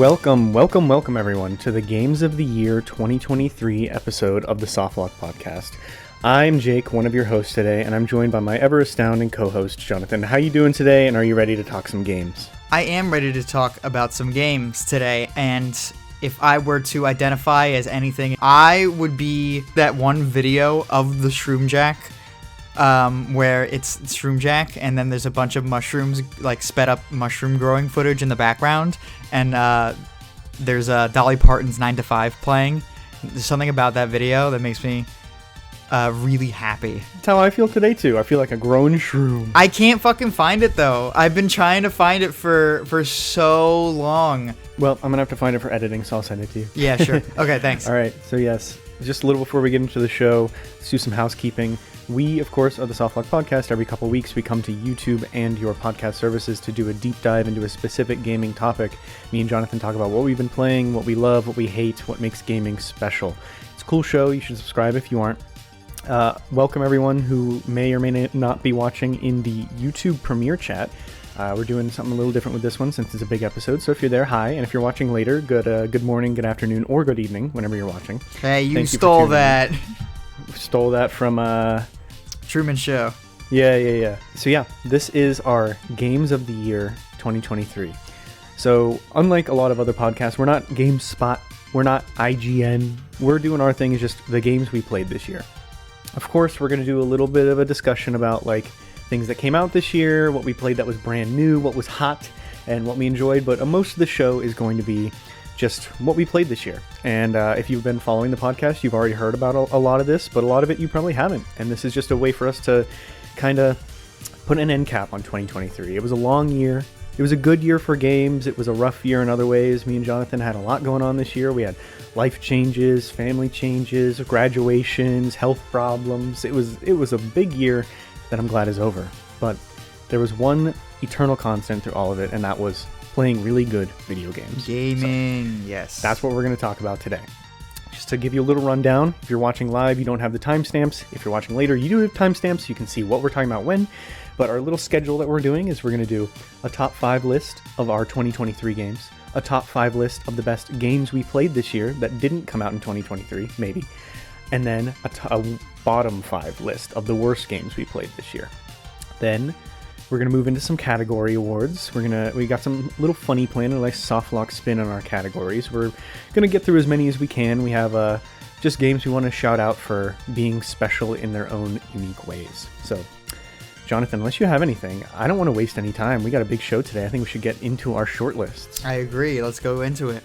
Welcome everyone to the Games of the Year 2023 episode of the Softlock Podcast. I'm Jake, one of your hosts today, and I'm joined by my ever-astounding co-host, Jonathan. How you doing today, and are you ready to talk some games? I am ready to talk about some games today, and if I were to identify as anything, I would be that one video of the Shroom Jack, where it's Shroom Jack, and then there's a bunch of mushrooms, like sped up mushroom growing footage in the background, and there's Dolly Parton's 9 to 5 playing. There's something about that video that makes me really happy. That's how I feel today too. I feel like a grown shroom. I can't fucking find it though. I've been trying to find it for so long. Well, I'm gonna have to find it for editing, so I'll send it to you. Yeah, sure. Okay, thanks. All right, so yes, just a little before we get into the show, let's do some housekeeping. We, of course, are the Softlock Podcast. Every couple weeks, we come to YouTube and your podcast services to do a deep dive into a specific gaming topic. Me and Jonathan talk about what we've been playing, what we love, what we hate, what makes gaming special. It's a cool show. You should subscribe if you aren't. Welcome everyone who may or may not be watching in the YouTube premiere chat. We're doing something a little different with this one since it's a big episode. So if you're there, hi. And if you're watching later, good morning, good afternoon, or good evening, whenever you're watching. Hey, you stole that. Stole that from Truman Show. Yeah. So yeah, this is our Games of the Year 2023. So unlike a lot of other podcasts, we're not GameSpot, we're not IGN. We're doing our thing, is just the games we played this year. Of course, we're going to do a little bit of a discussion about like things that came out this year, what we played that was brand new, what was hot, and what we enjoyed. But most of the show is going to be just what we played this year. And if you've been following the podcast, you've already heard about a lot of this, but a lot of it you probably haven't. And this is just a way for us to kind of put an end cap on 2023. It was a long year. It was a good year for games. It was a rough year in other ways. Me and Jonathan had a lot going on this year. We had life changes, family changes, graduations, health problems. It was a big year that I'm glad is over. But there was one eternal constant through all of it, and that was playing really good video games. Gaming, so yes. That's what we're going to talk about today. Just to give you a little rundown, if you're watching live, you don't have the timestamps. If you're watching later, you do have timestamps. You can see what we're talking about when. But our little schedule that we're doing is we're going to do a top 5 list of our 2023 games, a top 5 list of the best games we played this year that didn't come out in 2023, maybe, and then a bottom 5 list of the worst games we played this year. Then we're going to move into some category awards. We got some little funny planned, a nice softlock spin on our categories. We're going to get through as many as we can. We have just games we want to shout out for being special in their own unique ways. So, Jonathan, unless you have anything, I don't want to waste any time. We got a big show today. I think we should get into our shortlists. I agree. Let's go into it.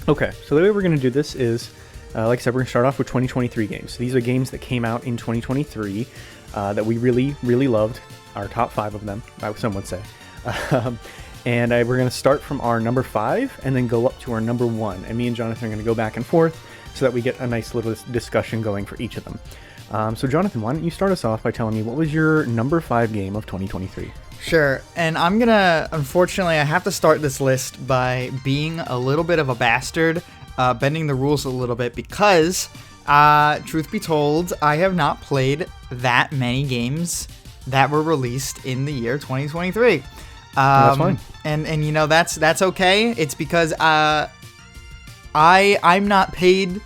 Okay, so the way we're going to do this is, like I said, we're going to start off with 2023 games. So these are games that came out in 2023 that we really, really loved. Our top 5 of them, some would say. And we're going to start from our number 5 and then go up to our number 1. And me and Jonathan are going to go back and forth so that we get a nice little discussion going for each of them. So Jonathan, why don't you start us off by telling me what was your number 5 game of 2023? Sure, and I'm gonna, unfortunately, I have to start this list by being a little bit of a bastard, bending the rules a little bit, because, truth be told, I have not played that many games that were released in the year 2023. That's fine. And you know, that's okay. It's because I'm not paid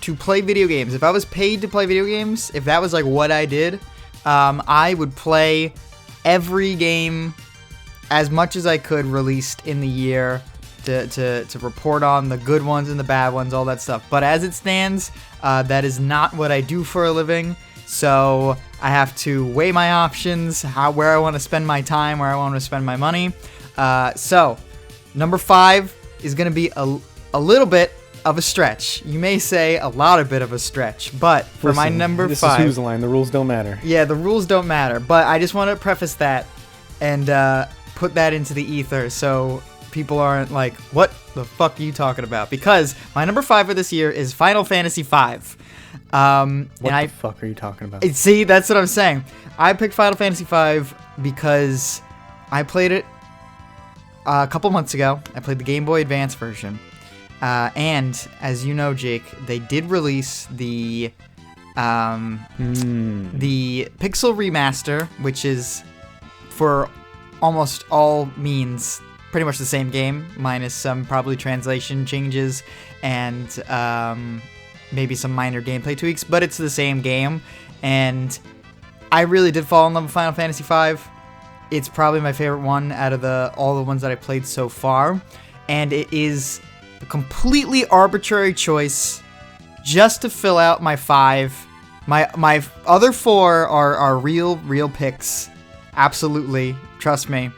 to play video games. If I was paid to play video games, if that was like what I did, I would play every game as much as I could released in the year to report on the good ones and the bad ones, all that stuff. But as it stands, that is not what I do for a living. So I have to weigh my options, where I want to spend my time, where I want to spend my money. So number 5 is going to be a little bit of a stretch. You may say a lot of bit of a stretch, but for my number 5... This is whose line. The rules don't matter. Yeah, the rules don't matter, but I just want to preface that and put that into the ether so people aren't like, what the fuck are you talking about? Because my number 5 for this year is Final Fantasy V. What the fuck are you talking about? See, that's what I'm saying. I picked Final Fantasy V because I played it a couple months ago. I played the Game Boy Advance version. And as you know, Jake, they did release the Pixel Remaster, which is for almost all means pretty much the same game, minus some probably translation changes and maybe some minor gameplay tweaks, but it's the same game. And I really did fall in love with Final Fantasy V. It's probably my favorite one out of all the ones that I played so far, and it is a completely arbitrary choice just to fill out my 5. My other 4 are real picks, absolutely, trust me.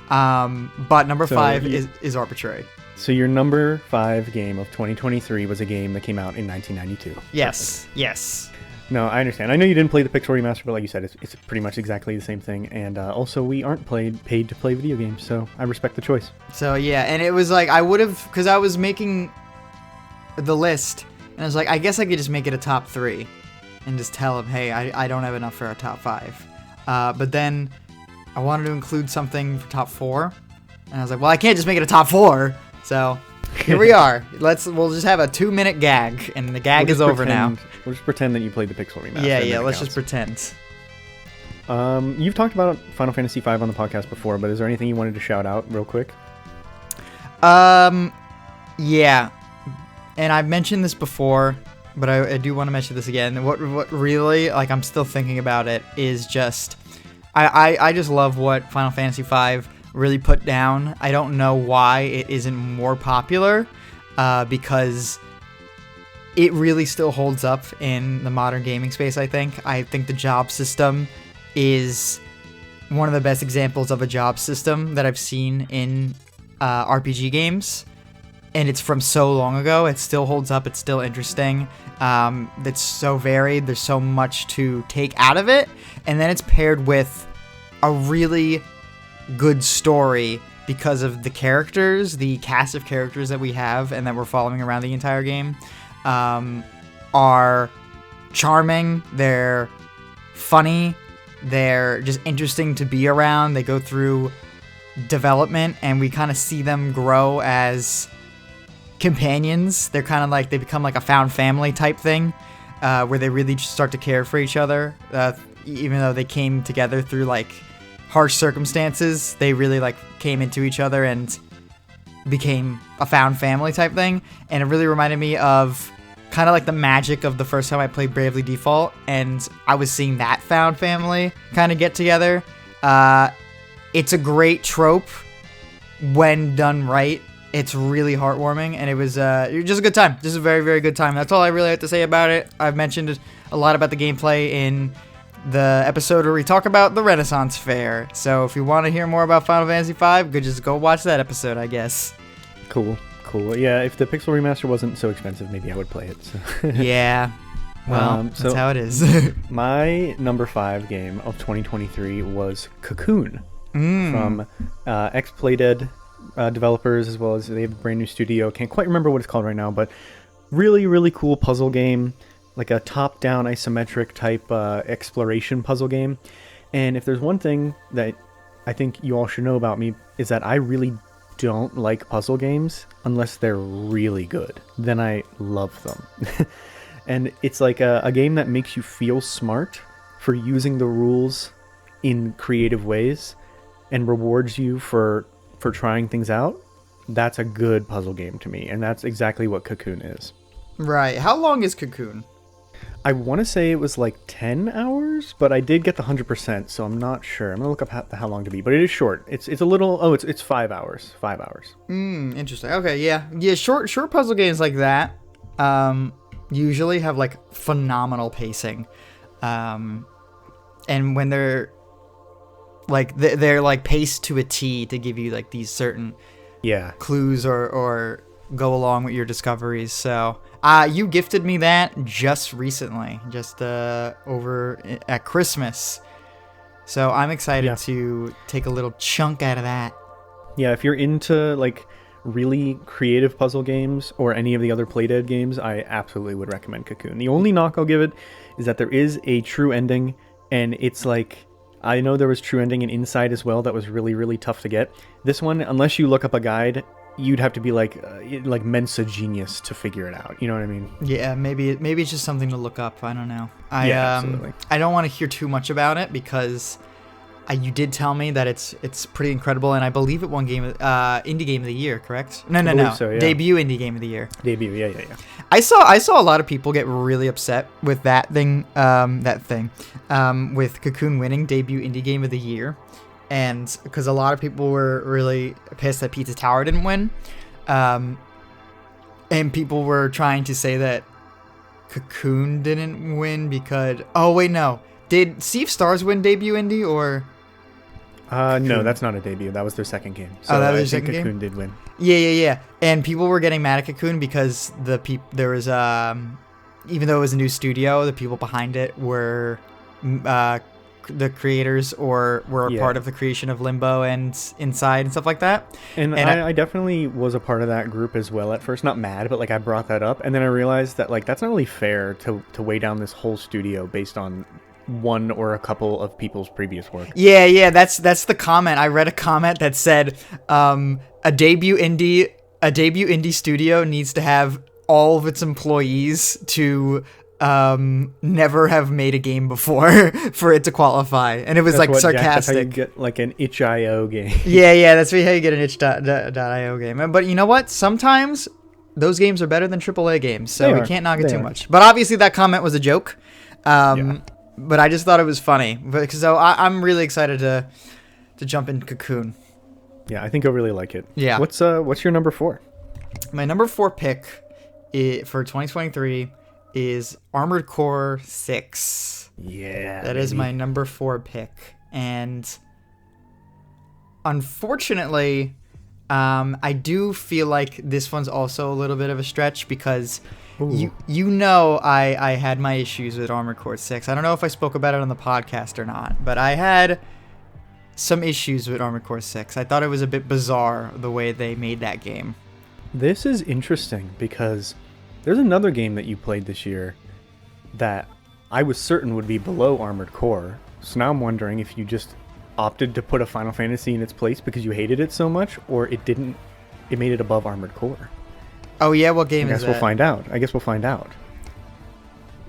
But number 5 is arbitrary. So your number 5 game of 2023 was a game that came out in 1992. Yes, Perfect. yes. No, I understand. I know you didn't play the Pixel Remaster, but like you said, it's pretty much exactly the same thing. And also, we aren't paid to play video games, so I respect the choice. So yeah, and it was like I would have, because I was making the list, and I was like, I guess I could just make it a top 3, and just tell them, hey, I don't have enough for a top 5. But then I wanted to include something for top 4, and I was like, well, I can't just make it a top 4. So here we are. We'll just have a 2-minute gag, and the gag is over now. We'll just pretend that you played the Pixel Remaster. Yeah, let's just pretend. You've talked about Final Fantasy V on the podcast before, but is there anything you wanted to shout out real quick? Yeah. And I've mentioned this before, but I do want to mention this again. What really, like, I'm still thinking about it, is just I just love what Final Fantasy V really put down. I don't know why it isn't more popular, because it really still holds up in the modern gaming space, I think. I think the job system is one of the best examples of a job system that I've seen in RPG games. And it's from so long ago. It still holds up. It's still interesting. It's so varied. There's so much to take out of it. And then it's paired with a really good story because of the characters, the cast of characters that we have and that we're following around the entire game. Are charming, they're funny, they're just interesting to be around. They go through development and we kind of see them grow as companions. They're kind of like, they become like a found family type thing, where they really just start to care for each other, even though they came together through like harsh circumstances. They really like came into each other and became a found family type thing. And it really reminded me of kind of like the magic of the first time I played Bravely Default, and I was seeing that found family kind of get together. It's a great trope when done right. It's really heartwarming, and it was just a good time. Just a very, very good time. That's all I really have to say about it. I've mentioned a lot about the gameplay in the episode where we talk about the Renaissance Fair. So if you want to hear more about Final Fantasy V, just go watch that episode, I guess. Cool. Yeah, if the Pixel Remaster wasn't so expensive, maybe I would play it. So. Yeah. Well, that's how it is. My number 5 game of 2023 was Cocoon from ex-Playdead developers, as well as they have a brand new studio. Can't quite remember what it's called right now, but really, really cool puzzle game, like a top-down isometric type exploration puzzle game. And if there's one thing that I think you all should know about me, is that I really don't like puzzle games unless they're really good. Then I love them. And it's like a game that makes you feel smart for using the rules in creative ways and rewards you for trying things out. That's a good puzzle game to me, and that's exactly what Cocoon is. Right. How long is Cocoon? I want to say it was like 10 hours, but I did get the 100%, so I'm not sure. I'm going to look up how long to be, but it is short. It's a little... Oh, it's 5 hours. 5 hours. Interesting. Okay, yeah. Yeah, short puzzle games like that usually have, like, phenomenal pacing. And when they're... Like, they're like, paced to a T to give you, like, these certain clues or go along with your discoveries, so... you gifted me that just recently, just over at Christmas. So I'm excited to take a little chunk out of that. Yeah, if you're into like really creative puzzle games or any of the other Playdead games, I absolutely would recommend Cocoon. The only knock I'll give it is that there is a true ending, and it's like... I know there was true ending in Inside as well that was really, really tough to get. This one, unless you look up a guide... You'd have to be like Mensa genius to figure it out. You know what I mean? Yeah, maybe it's just something to look up. I don't know. Absolutely. I don't want to hear too much about it because You did tell me that it's pretty incredible, and I believe it won indie game of the year, correct? No. So, yeah. Debut indie game of the year. Debut, yeah. I saw a lot of people get really upset with that thing, with Cocoon winning debut indie game of the year, and because a lot of people were really pissed that Pizza Tower didn't win, and people were trying to say that Cocoon didn't win because did Sea of Stars win debut indie or? No, that's not a debut. That was their second game. So that was I think second Cocoon game? did win. Yeah. And people were getting mad at Cocoon because there was even though it was a new studio, the people behind it were the creators or were a part of the creation of Limbo and Inside and stuff like that. And I definitely was a part of that group as well at first. Not mad, but like I brought that up, and then I realized that like that's not really fair to weigh down this whole studio based on one or a couple of people's previous work. Yeah, that's the comment. I read a comment that said a debut indie studio needs to have all of its employees to never have made a game before for it to qualify, and it was like sarcastic. That's how you get like an itch.io game. Yeah, that's how you get an itch.io game. But you know what? Sometimes those games are better than AAA games, so we can't knock it too much. But obviously that comment was a joke. But I just thought it was funny. So I'm really excited to jump in Cocoon. Yeah, I think you'll really like it. Yeah. What's your number 4? My number 4 pick for 2023 is Armored Core 6. Yeah. That is my number 4 pick. And unfortunately, I do feel like this one's also a little bit of a stretch because you know I had my issues with Armored Core 6. I don't know if I spoke about it on the podcast or not, but I had some issues with Armored Core 6. I thought it was a bit bizarre the way they made that game. This is interesting because there's another game that you played this year that I was certain would be below Armored Core. So now I'm wondering if you just opted to put a Final Fantasy in its place because you hated it so much, or it made it above Armored Core. Oh yeah, what game is that? I guess we'll find out.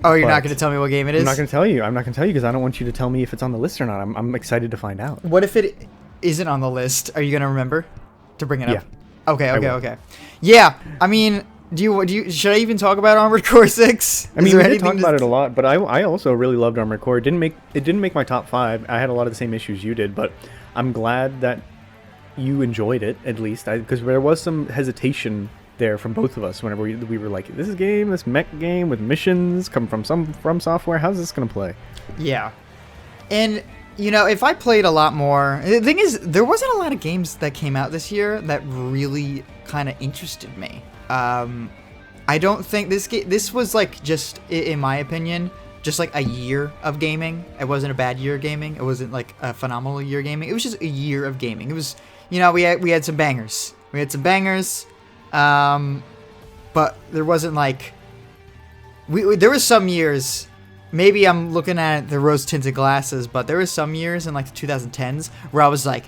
Oh, you're not going to tell me what game it is? I'm not going to tell you. I'm not going to tell you because I don't want you to tell me if it's on the list or not. I'm excited to find out. What if it isn't on the list? Are you going to remember to bring it up? Yeah. Okay. Yeah, I mean, should I even talk about Armored Core 6? I mean, we did talk about it a lot, but I also really loved Armored Core. It didn't make my top 5. I had a lot of the same issues you did, but I'm glad that you enjoyed it at least, because there was some hesitation there from both of us whenever we were like, this mech game with missions come from From Software, how's this gonna play? Yeah. And you know, if I played a lot more, the thing is there wasn't a lot of games that came out this year that really kind of interested me. I don't think this was like, just in my opinion, just like a year of gaming. It wasn't a bad year of gaming. It wasn't like a phenomenal year of gaming. It was just a year of gaming. It was, you know, we had some bangers. But there wasn't like, there was some years, maybe I'm looking at the rose-tinted glasses, but there was some years in like the 2010s where I was like,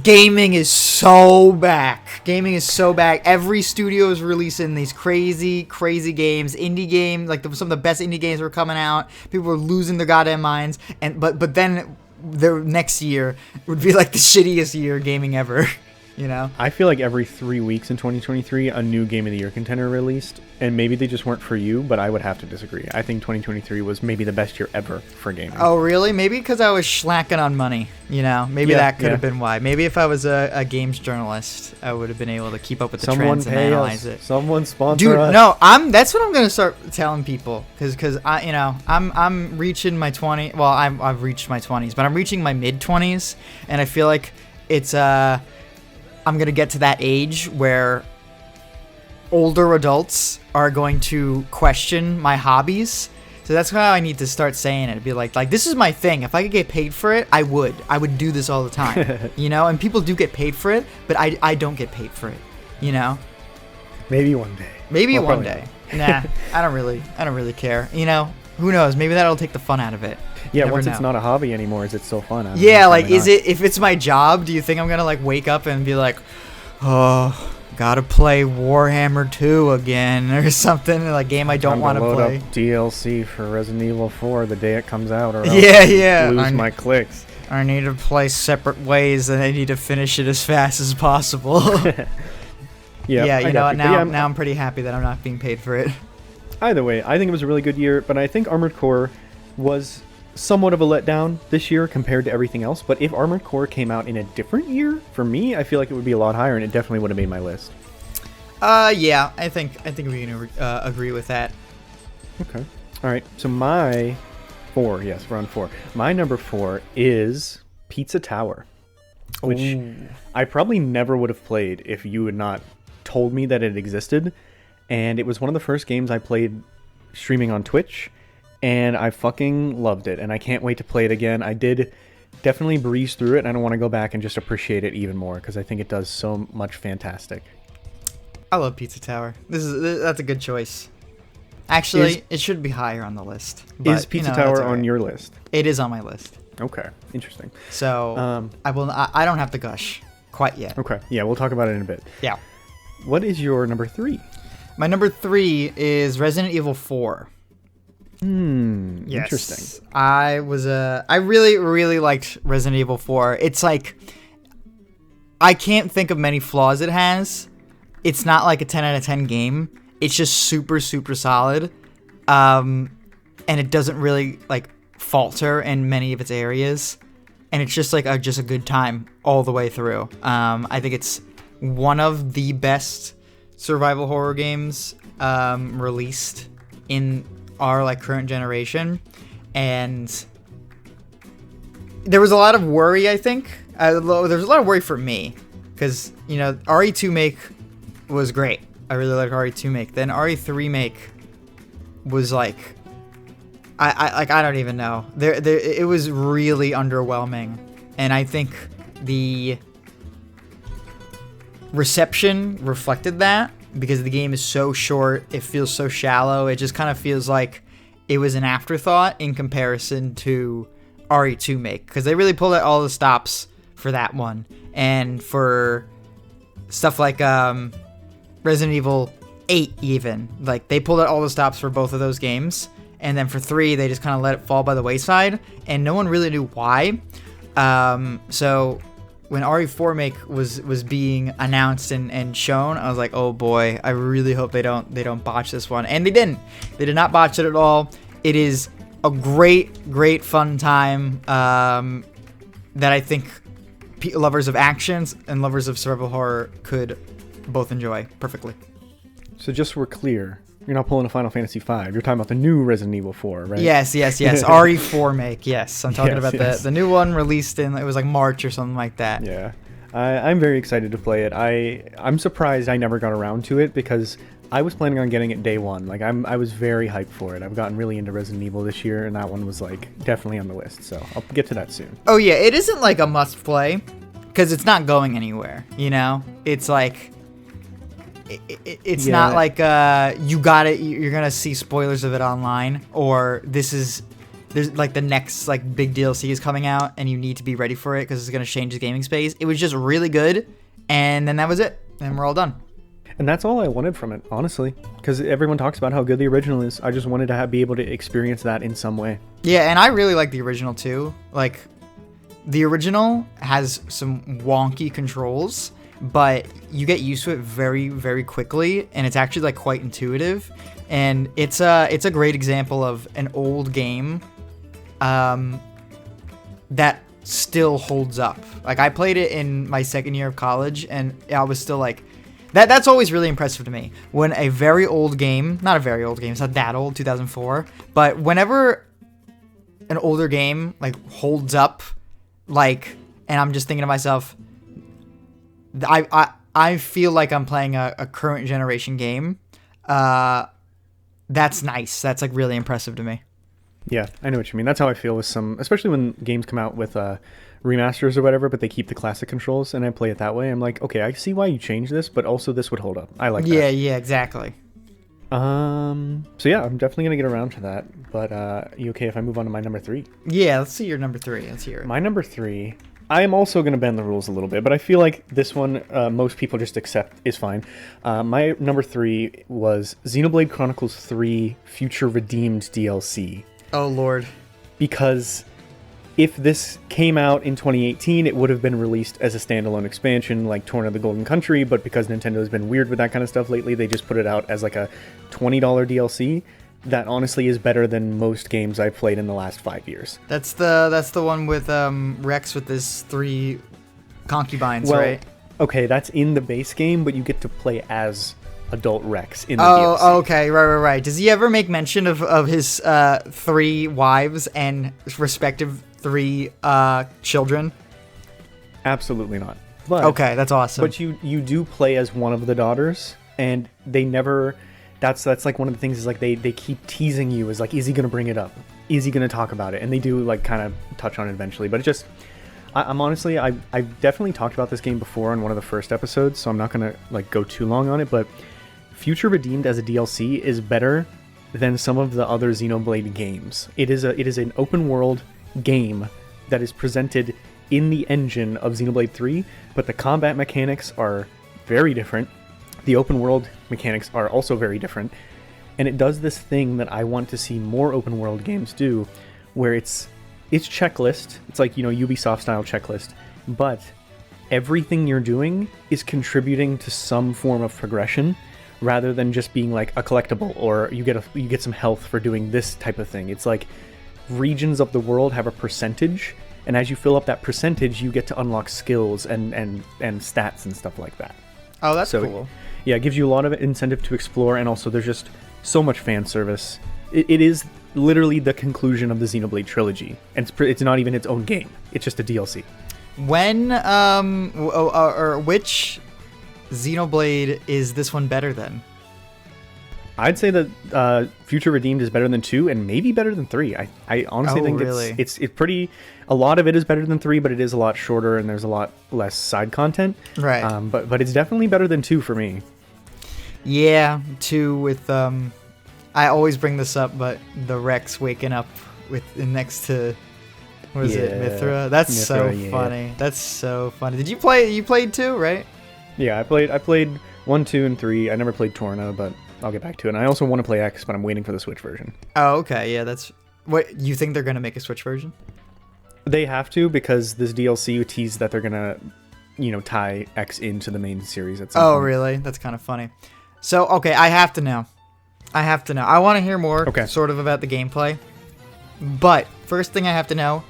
gaming is so back. Every studio is releasing these crazy games, indie games, like some of the best indie games were coming out. People were losing their goddamn minds, but then the next year would be like the shittiest year of gaming ever. You know? I feel like every 3 weeks in 2023, a new Game of the Year contender released, and maybe they just weren't for you, but I would have to disagree. I think 2023 was maybe the best year ever for gaming. Oh, really? Maybe because I was slacking on money, you know? Maybe that could have been why. Maybe if I was a games journalist, I would have been able to keep up with the trends and analyze it. Someone sponsor us. Dude, no, that's what I'm going to start telling people, because I, you know, I'm reaching my 20s. Well, I've reached my 20s, but I'm reaching my mid-20s, and I feel like it's I'm going to get to that age where older adults are going to question my hobbies. So that's how I need to start saying it. It'd be like this is my thing. If I could get paid for it, I would do this all the time. You know, and people do get paid for it, but I don't get paid for it, you know? Maybe one day. One day. Nah, I don't really care. You know, who knows? Maybe that'll take the fun out of it. Yeah, once it's not a hobby anymore, is it still fun? Yeah, like, if it's my job, do you think I'm gonna like wake up and be like, oh, gotta play Warhammer 2 again or something, like game I don't want to play? Load up DLC for Resident Evil 4 the day it comes out, or yeah, lose my clicks. I need to play separate ways, and I need to finish it as fast as possible. Yeah, you know what? Now I'm pretty happy that I'm not being paid for it. Either way, I think it was a really good year, but I think Armored Core was somewhat of a letdown this year compared to everything else. But if Armored Core came out in a different year, for me, I feel like it would be a lot higher, and it definitely would have made my list. Yeah, I think we can agree with that. Okay. All right. So my 4, yes, we're on 4. My number 4 is Pizza Tower, which I probably never would have played if you had not told me that it existed. And it was one of the first games I played streaming on Twitch, and I fucking loved it, and I can't wait to play it again. I did definitely breeze through it, and I want to go back and just appreciate it even more, because I think it does so much fantastic. I love Pizza Tower. That's a good choice. Actually, it should be higher on the list. But, is Pizza Tower on your list? It is on my list. Okay, interesting. So I don't have to gush quite yet. Okay, yeah, we'll talk about it in a bit. Yeah. What is your number 3? My number 3 is Resident Evil 4. Yes. Interesting. I really, really liked Resident Evil 4. It's like, I can't think of many flaws it has. It's not like a 10 out of 10 game. It's just super, super solid. And it doesn't really like falter in many of its areas. And it's just like just a good time all the way through. I think it's one of the best survival horror games released in our like current generation, and there was a lot of worry. I think there was a lot of worry for me because RE2 Make was great. I really liked RE2 Make. Then RE3 Make was like I don't even know. It was really underwhelming, and I think the reception reflected that because the game is so short. It feels so shallow. It just kind of feels like it was an afterthought in comparison to RE2 Make, because they really pulled out all the stops for that one, and for stuff like Resident Evil 8 even, like they pulled out all the stops for both of those games, and then for 3 they just kind of let it fall by the wayside, and no one really knew why. So when RE4 Make was being announced and shown, I was like, oh boy, I really hope they don't botch this one. And they didn't. They did not botch it at all. It is a great fun time that I think lovers of actions and lovers of survival horror could both enjoy perfectly. So just so we're clear, you're not pulling a Final Fantasy V. You're talking about the new Resident Evil 4, right? Yes. RE4 Make, yes. I'm talking about the new one released in, it was like March or something like that. Yeah. I'm very excited to play it. I'm surprised I never got around to it because I was planning on getting it day one. Like I was very hyped for it. I've gotten really into Resident Evil this year, and that one was like definitely on the list. So I'll get to that soon. Oh yeah, it isn't like a must play because it's not going anywhere. It's like it's not like you got it. You're gonna see spoilers of it online, or there's like the next like big DLC is coming out, and you need to be ready for it because it's gonna change the gaming space. It was just really good, and then that was it, and we're all done. And that's all I wanted from it, honestly, because everyone talks about how good the original is. I just wanted to be able to experience that in some way. Yeah, and I really like the original too. Like, the original has some wonky controls, but you get used to it very, very quickly, and it's actually like quite intuitive. And it's a great example of an old game that still holds up. Like, I played it in my second year of college, and I was still like, that's always really impressive to me. When a very old game, not a very old game, it's not that old, 2004, but whenever an older game like holds up, like, and I'm just thinking to myself, I feel like I'm playing a current generation game. That's nice. That's like really impressive to me. Yeah, I know what you mean. That's how I feel with some, especially when games come out with remasters or whatever, but they keep the classic controls, and I play it that way. I'm like, okay, I see why you changed this, but also this would hold up. I like that. Yeah, exactly. So yeah, I'm definitely gonna get around to that. But you okay if I move on to my number 3? Yeah, let's see your number 3. Let's hear it. My number 3, I am also gonna bend the rules a little bit, but I feel like this one most people just accept is fine. My number 3 was Xenoblade Chronicles 3 Future Redeemed DLC. Oh Lord. Because if this came out in 2018, it would have been released as a standalone expansion like Torn of the Golden Country, but because Nintendo's been weird with that kind of stuff lately, they just put it out as like a $20 DLC. That honestly is better than most games I've played in the last 5 years. That's the one with Rex with his 3 concubines, right? Okay, that's in the base game, but you get to play as adult Rex in the DLC. DLC. Okay, right. Does he ever make mention of his 3 wives and respective 3 children? Absolutely not. But, okay, that's awesome. But you do play as one of the daughters, and they never... That's like one of the things is like they keep teasing you is like, is he going to bring it up? Is he going to talk about it? And they do like kind of touch on it eventually, but it just... I'm honestly, I've definitely talked about this game before on one of the first episodes, so I'm not going to like go too long on it, but Future Redeemed as a DLC is better than some of the other Xenoblade games. It is an open world game that is presented in the engine of Xenoblade 3, but the combat mechanics are very different. The open world mechanics are also very different, and it does this thing that I want to see more open world games do, where it's checklist. It's like, Ubisoft style checklist, but everything you're doing is contributing to some form of progression rather than just being like a collectible or you get some health for doing this type of thing. It's like regions of the world have a percentage, and as you fill up that percentage, you get to unlock skills and stats and stuff like that. Oh, that's cool. Yeah, it gives you a lot of incentive to explore, and also there's just so much fan service. It is literally the conclusion of the Xenoblade trilogy, and it's not even its own game. It's just a DLC. When or which Xenoblade is this one better than? I'd say that Future Redeemed is better than 2 and maybe better than 3. I honestly think really? it's pretty... A lot of it is better than 3, but it is a lot shorter and there's a lot less side content. Right. But it's definitely better than 2 for me. Yeah, 2 with... I always bring this up, but the Rex waking up next to... What is it? Mithra? That's Mithra, so funny. That's so funny. Did you play... You played 2, right? Yeah, I played 1, 2, and 3. I never played Torna, but I'll get back to it. And I also want to play X, but I'm waiting for the Switch version. Oh, okay. Yeah, that's... What, you think they're going to make a Switch version? They have to, because this DLC teased that they're going to, tie X into the main series at some point. Oh, really? That's kind of funny. So, okay, I have to know. I want to hear more sort of about the gameplay. But first thing I have to know,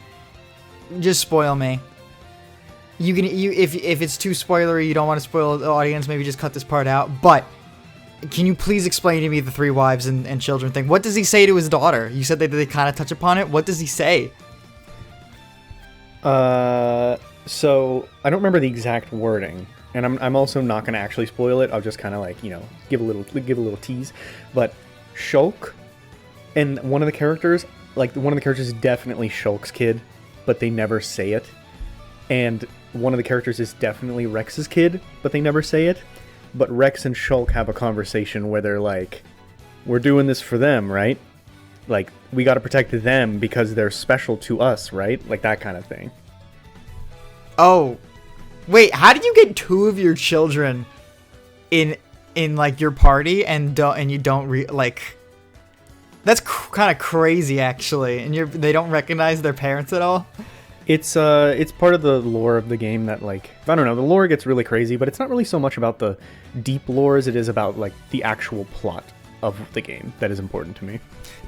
just spoil me. If it's too spoilery, you don't want to spoil the audience, maybe just cut this part out. But can you please explain to me the 3 wives and children thing? What does he say to his daughter? You said that they kind of touch upon it. What does he say? So I don't remember the exact wording, and I'm also not going to actually spoil it. I'll just kind of like, give a little tease. But Shulk and one of the characters is definitely Shulk's kid, but they never say it. And one of the characters is definitely Rex's kid, but they never say it. But Rex and Shulk have a conversation where they're like, we're doing this for them, right? Like, we got to protect them because they're special to us, right? Like that kind of thing. Oh, wait, how did you get 2 of your children in like your party and you don't like? That's kind of crazy, actually. And they don't recognize their parents at all. It's part of the lore of the game that, like, I don't know, the lore gets really crazy, but it's not really so much about the deep lore as it is about like the actual plot of the game that is important to me.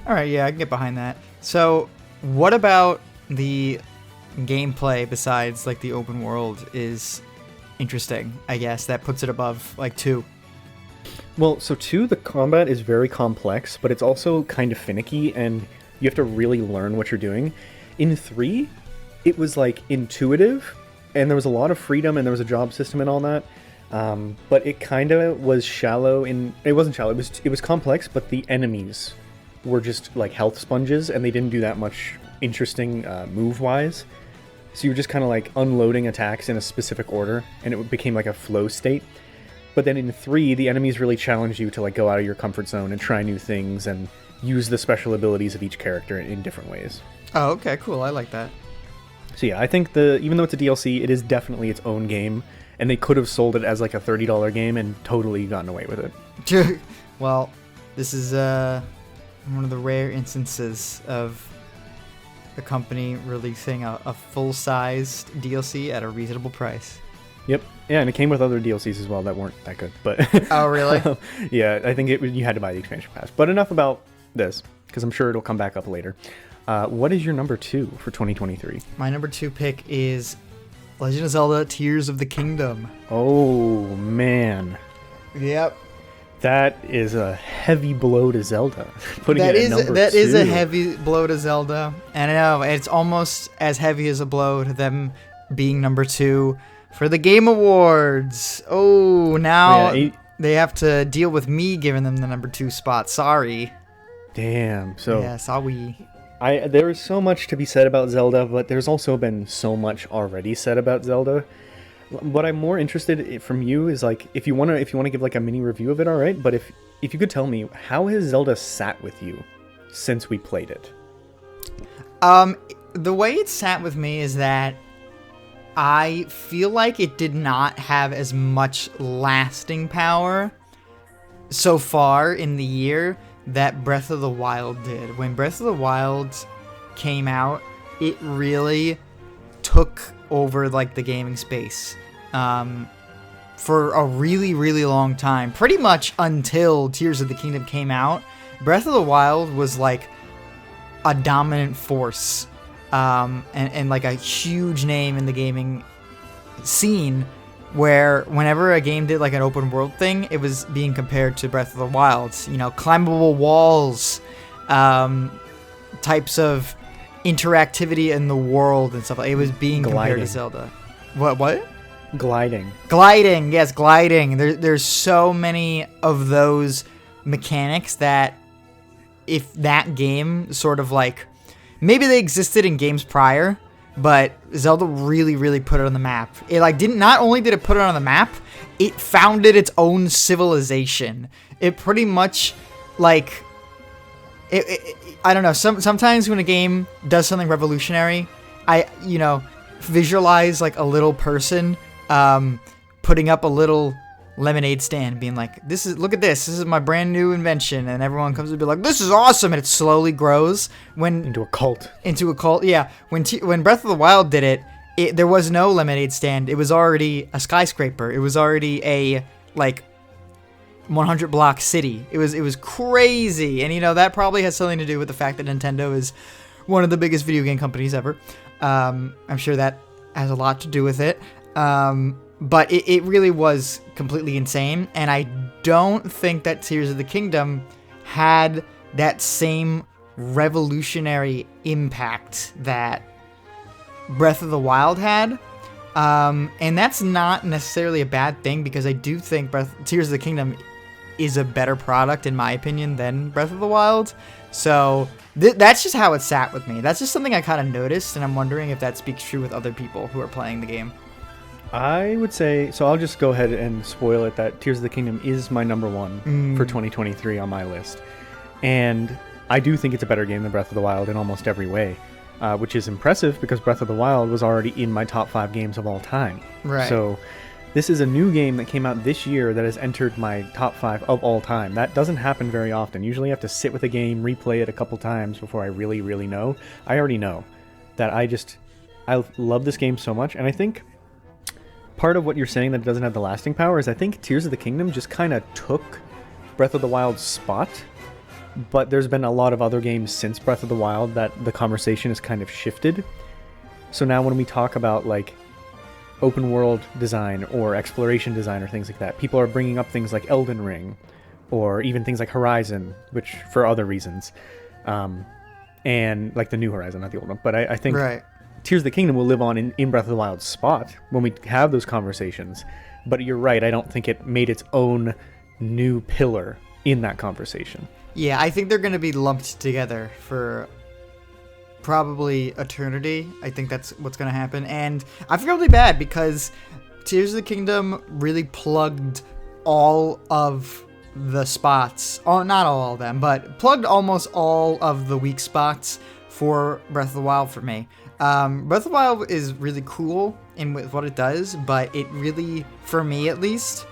All right, yeah, I can get behind that. So, what about the gameplay besides like the open world is interesting, I guess, that puts it above like 2? Well, so 2, the combat is very complex, but it's also kind of finicky, and you have to really learn what you're doing. In 3, it was like intuitive, and there was a lot of freedom, and there was a job system and all that. But it kind of was shallow. It wasn't shallow. It was complex, but the enemies were just like health sponges, and they didn't do that much interesting move-wise. So you were just kind of like unloading attacks in a specific order, and it became like a flow state. But then in 3, the enemies really challenge you to like go out of your comfort zone and try new things and use the special abilities of each character in different ways. Oh, okay, cool. I like that. So yeah, I think even though it's a DLC, it is definitely its own game, and they could have sold it as like a $30 game and totally gotten away with it. Well, this is one of the rare instances of a company releasing a full-sized DLC at a reasonable price. Yep. Yeah, and it came with other DLCs as well that weren't that good. But Oh, really? yeah, I think you had to buy the expansion pass. But enough about this, because I'm sure it'll come back up later. What is your number 2 for 2023? My number 2 pick is Legend of Zelda: Tears of the Kingdom. Oh, man. Yep. That is a heavy blow to Zelda. Putting That it at number 2. That is a heavy blow to Zelda. And I know, it's almost as heavy as a blow to them being number 2 for the Game Awards. Oh, now they have to deal with me giving them the number 2 spot. Sorry. Damn. So yeah, sorry. There is so much to be said about Zelda, but there's also been so much already said about Zelda. What I'm more interested from you is, like, if you want to give like a mini review of it, all right. But if you could tell me, how has Zelda sat with you since we played it? The way it sat with me is that I feel like it did not have as much lasting power so far in the year that Breath of the Wild did. When Breath of the Wild came out, it really took over like the gaming space for a really, really long time. Pretty much until Tears of the Kingdom came out, Breath of the Wild was like a dominant force and like a huge name in the gaming scene, where whenever a game did like an open world thing, it was being compared to Breath of the Wild. You know, climbable walls, types of interactivity in the world and stuff. It was being compared to Zelda. What? Gliding. Yes, gliding. There's so many of those mechanics that if that game sort of like, maybe they existed in games prior, but Zelda really, really put it on the map. It like not only did it put it on the map, it founded its own civilization. It pretty much like I don't know. Sometimes when a game does something revolutionary, I visualize like a little person putting up a little lemonade stand, being like, look at this. This is my brand new invention, and everyone comes to be like, this is awesome, and it slowly grows into a cult. Yeah. When Breath of the Wild did it, there was no lemonade stand. It was already a skyscraper. It was already a like 100 block city. It was crazy, and that probably has something to do with the fact that Nintendo is one of the biggest video game companies ever. I'm sure that has a lot to do with it. But it really was completely insane, and I don't think that Tears of the Kingdom had that same revolutionary impact that Breath of the Wild had. And that's not necessarily a bad thing, because I do think Tears of the Kingdom is a better product, in my opinion, than Breath of the Wild. So that's just how it sat with me. That's just something I kind of noticed, and I'm wondering if that speaks true with other people who are playing the game. I would say, so I'll just go ahead and spoil it, that Tears of the Kingdom is my number 1 for 2023 on my list. And I do think it's a better game than Breath of the Wild in almost every way, which is impressive because Breath of the Wild was already in my top 5 games of all time. Right. So this is a new game that came out this year that has entered my top 5 of all time. That doesn't happen very often. Usually I have to sit with a game, replay it a couple times before I really, really know. I already know that I love this game so much, and I think part of what you're saying that it doesn't have the lasting power is I think Tears of the Kingdom just kind of took Breath of the Wild's spot, but there's been a lot of other games since Breath of the Wild that the conversation has kind of shifted. So now when we talk about like open world design or exploration design or things like that, people are bringing up things like Elden Ring or even things like Horizon, which for other reasons, and like the new Horizon, not the old one. But I think right. Tears of the Kingdom will live on in Breath of the Wild's spot when we have those conversations. But you're right, I don't think it made its own new pillar in that conversation. Yeah, I think they're going to be lumped together for probably eternity. I think that's what's going to happen. And I feel really bad because Tears of the Kingdom really plugged all of the spots. Oh, not all of them, but plugged almost all of the weak spots for Breath of the Wild for me. Breath of the Wild is really cool in what it does, but it really, for me at least,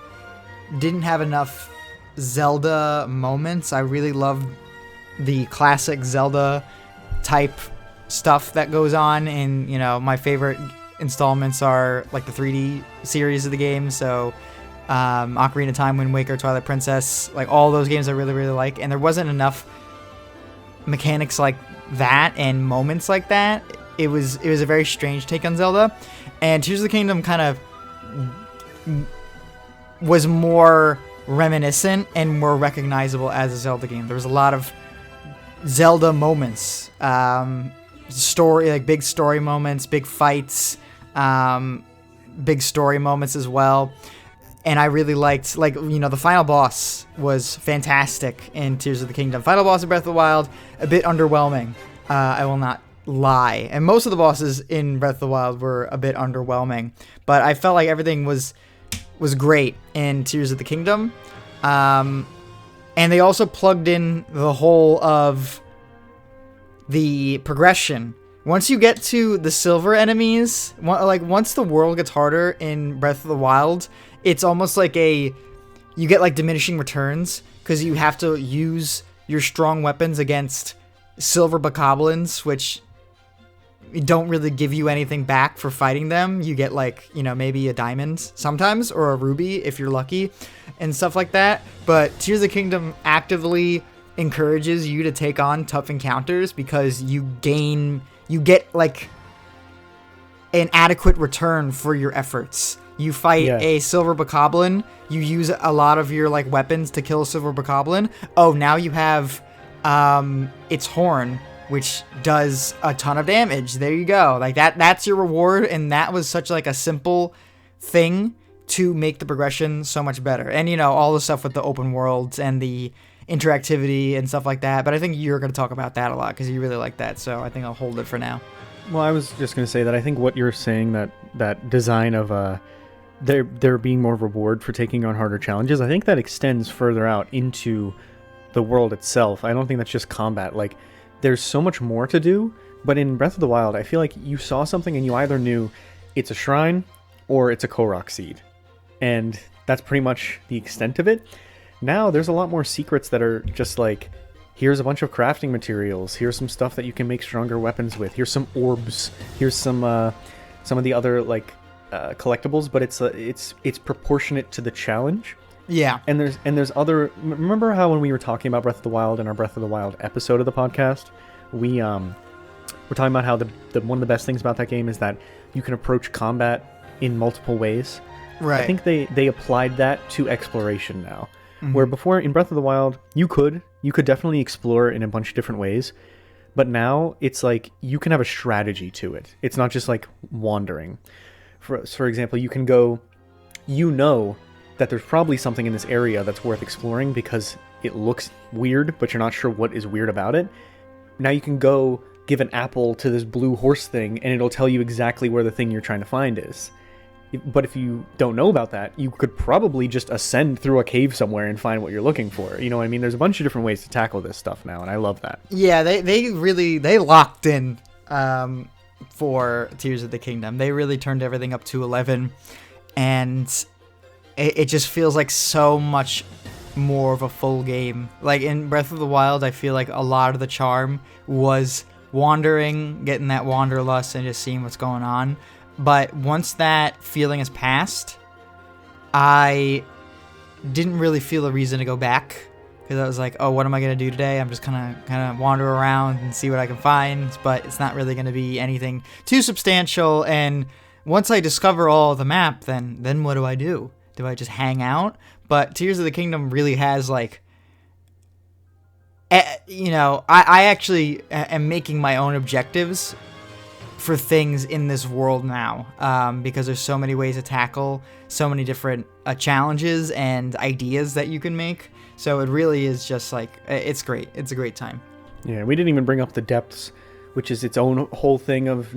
didn't have enough Zelda moments. I really loved the classic Zelda type stuff that goes on, and my favorite installments are like the 3D series of the game. So Ocarina of Time, Wind Waker, Twilight Princess, like all those games I really, really like. And there wasn't enough mechanics like that and moments like that. It was a very strange take on Zelda, and Tears of the Kingdom kind of was more reminiscent and more recognizable as a Zelda game. There was a lot of Zelda moments, story, like big story moments, big fights, big story moments as well. And I really liked, the final boss was fantastic in Tears of the Kingdom. Final boss of Breath of the Wild, a bit underwhelming. I will not lie. And most of the bosses in Breath of the Wild were a bit underwhelming. But I felt like everything was great in Tears of the Kingdom. And they also plugged in the whole of the progression. Once you get to the silver enemies, once the world gets harder in Breath of the Wild, it's almost like you get like diminishing returns because you have to use your strong weapons against silver bokoblins, which don't really give you anything back for fighting them. You get maybe a diamond sometimes or a ruby if you're lucky and stuff like that. But Tears of the Kingdom actively encourages you to take on tough encounters because you get like an adequate return for your efforts. You fight a silver bokoblin, you use a lot of your weapons to kill a silver bokoblin. Oh, now you have its horn, which does a ton of damage. There you go. That's your reward, and that was such a simple thing to make the progression so much better. And all the stuff with the open worlds and the interactivity and stuff like that. But I think you're going to talk about that a lot because you really like that. So I think I'll hold it for now. Well, I was just going to say that I think what you're saying, that design of there being more reward for taking on harder challenges, I think that extends further out into the world itself. I don't think that's just combat. There's so much more to do, but in Breath of the Wild, I feel like you saw something and you either knew it's a shrine or it's a Korok seed. And that's pretty much the extent of it. Now, there's a lot more secrets that are just here's a bunch of crafting materials, here's some stuff that you can make stronger weapons with, here's some orbs, here's some of the other, collectibles, but it's proportionate to the challenge. Yeah. And there's other. Remember how when we were talking about Breath of the Wild in our Breath of the Wild episode of the podcast, we're talking about how the one of the best things about that game is that you can approach combat in multiple ways. Right. I think they applied that to exploration now, where before in Breath of the Wild you could definitely explore in a bunch of different ways, but now it's you can have a strategy to it. It's not just wandering. For example, you can go, that there's probably something in this area that's worth exploring because it looks weird, but you're not sure what is weird about it. Now you can go give an apple to this blue horse thing, and it'll tell you exactly where the thing you're trying to find is. But if you don't know about that, you could probably just ascend through a cave somewhere and find what you're looking for. You know what I mean? There's a bunch of different ways to tackle this stuff now, and I love that. Yeah, they locked in for Tears of the Kingdom. They really turned everything up to 11, and it just feels like so much more of a full game. In Breath of the Wild, I feel like a lot of the charm was wandering, getting that wanderlust, and just seeing what's going on. But once that feeling is passed, I didn't really feel a reason to go back. Because I was like, oh, what am I going to do today? I'm just kind of wander around and see what I can find. But it's not really going to be anything too substantial. And once I discover all of the map, then what do I do? Do I just hang out? But Tears of the Kingdom really has I actually am making my own objectives for things in this world now, because there's so many ways to tackle so many different challenges and ideas that you can make. So it really is just it's great. It's a great time. Yeah, we didn't even bring up the depths, which is its own whole thing of,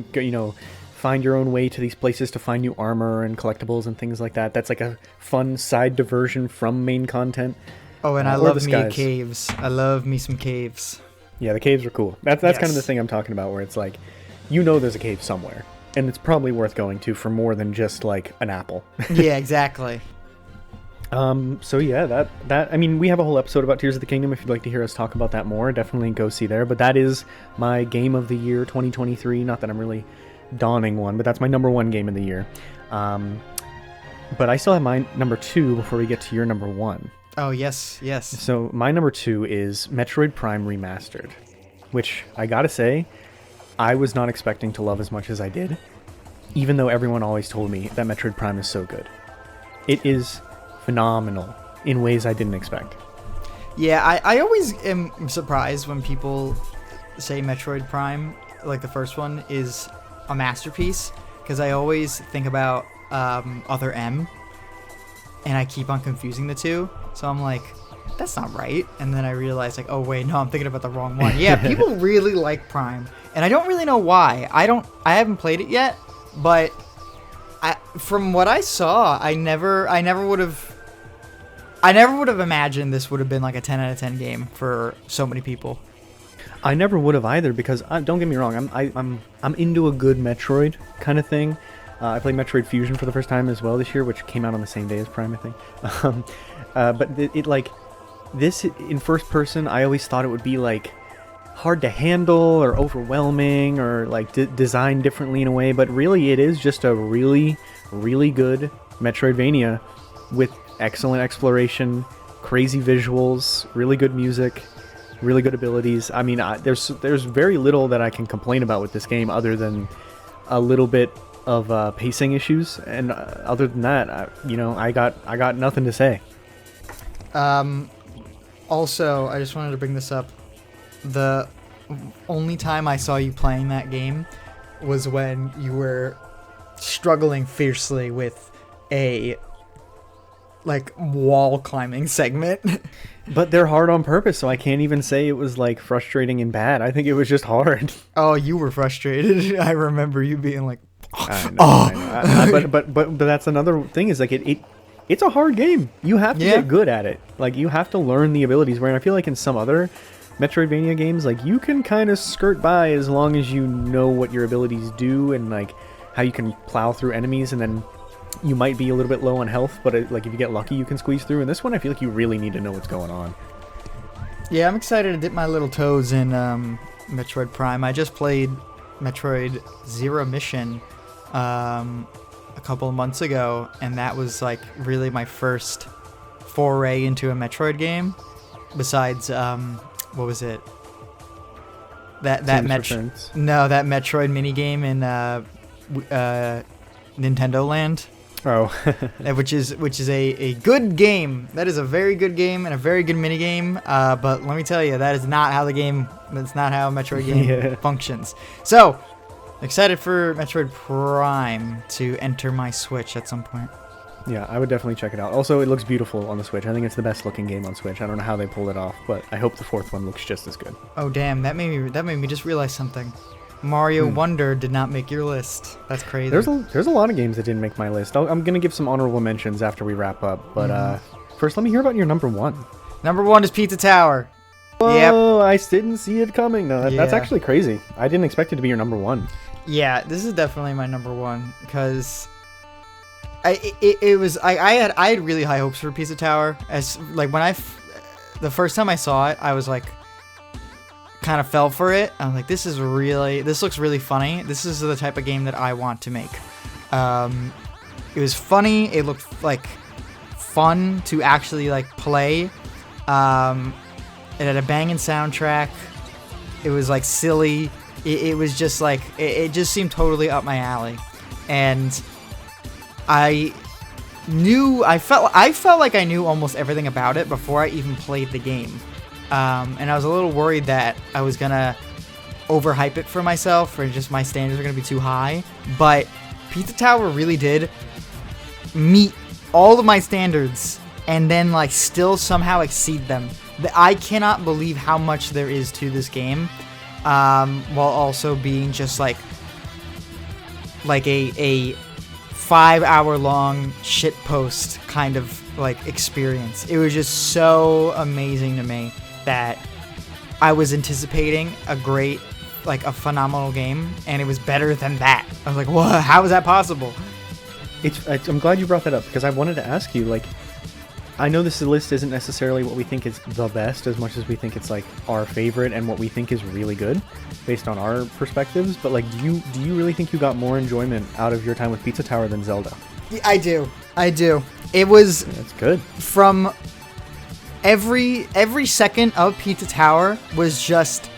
find your own way to these places to find new armor and collectibles and things like that. That's a fun side diversion from main content. Oh, and I love me caves. I love me some caves. Yeah, the caves are cool. That's kind of the thing I'm talking about, where it's there's a cave somewhere, and it's probably worth going to for more than just an apple. Yeah, exactly. So yeah, that I mean, we have a whole episode about Tears of the Kingdom. If you'd like to hear us talk about that more, definitely go see there. But that is my game of the year 2023. Not that I'm really donning one, but that's my number one game of the year. But I still have my number two before we get to your number one. Oh, yes. So my number two is Metroid Prime Remastered, which I gotta say, I was not expecting to love as much as I did, even though everyone always told me that Metroid Prime is so good. It is phenomenal in ways I didn't expect. Yeah, I always am surprised when people say Metroid Prime, like the first one, is a masterpiece, because I always think about Other M, and I keep on confusing the two, so I'm like, that's not right, and then I realize, like, oh wait, no, I'm thinking about the wrong one. Yeah, people really like Prime, and I don't really know why. I haven't played it yet, but from what I saw, I never would have imagined this would have been like a 10 out of 10 game for so many people. I never would have either, because don't get me wrong, I'm into a good Metroid kind of thing. I played Metroid Fusion for the first time as well this year, which came out on the same day as Prime, I think. But it like this in first person, I always thought it would be like hard to handle or overwhelming or like designed differently in a way, but really it is just a really, really good Metroidvania with excellent exploration, crazy visuals, really good music, really good abilities. I mean, there's very little that I can complain about with this game other than a little bit of pacing issues, and other than that, I got nothing to say. Also, I just wanted to bring this up. The only time I saw you playing that game was when you were struggling fiercely with a like wall climbing segment. But they're hard on purpose, so I can't even say it was like frustrating and bad. I think it was just hard. Oh, you were frustrated. I remember you being like, I know. But that's another thing, is like it's a hard game. You have to get good at it. Like, you have to learn the abilities. Where I feel like in some other Metroidvania games, like, you can kind of skirt by as long as you know what your abilities do and like how you can plow through enemies, and then you might be a little bit low on health, but like if you get lucky, you can squeeze through. And this one, I feel like you really need to know what's going on. Yeah, I'm excited to dip my little toes in Metroid Prime. I just played Metroid Zero Mission a couple of months ago, and that was like really my first foray into a Metroid game. Besides, what was it? That Metroid minigame in Nintendo Land. Oh. which is a good game. That is a very good game and a very good minigame. But let me tell you, that's not how a Metroid game functions. So, excited for Metroid Prime to enter my Switch at some point. Yeah, I would definitely check it out. Also, it looks beautiful on the Switch. I think it's the best looking game on Switch. I don't know how they pulled it off, but I hope the fourth one looks just as good. Oh damn, that made me just realize something. Mario Wonder did not make your list. That's crazy. There's a lot of games that didn't make my list. I'm gonna give some honorable mentions after we wrap up, but first let me hear about your number one. Number one is Pizza Tower. Oh, I didn't see it coming. No, that's actually crazy. I didn't expect it to be your number one. Yeah, this is definitely my number one, because I had really high hopes for Pizza Tower. As like when the first time I saw it, I was like, kind of fell for it. I'm like, this looks really funny. This is the type of game that I want to make. It was funny. It looked like fun to actually like play. It had a banging soundtrack. It was like silly. It was just like, it just seemed totally up my alley. And I felt like I knew almost everything about it before I even played the game. And I was a little worried that I was gonna overhype it for myself, or just my standards are gonna be too high. But Pizza Tower really did meet all of my standards, and then like still somehow exceed them. I cannot believe how much there is to this game, while also being just like a 5-hour long shitpost kind of like experience. It was just so amazing to me that I was anticipating a phenomenal game, and it was better than that. I was like, what? How is that possible? I'm glad you brought that up, because I wanted to ask you, like, I know this list isn't necessarily what we think is the best as much as we think it's like our favorite and what we think is really good based on our perspectives, but like do you really think you got more enjoyment out of your time with Pizza Tower than Zelda? I do. It was That's good. From every second of Pizza Tower was just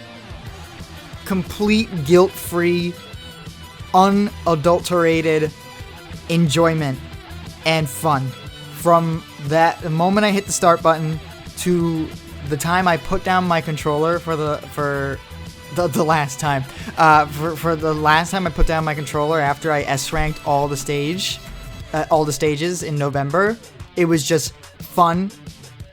complete guilt-free, unadulterated enjoyment and fun. From the moment I hit the start button to the time I put down my controller for the last time. For the last time I put down my controller after I S-ranked all the stages in November, it was just fun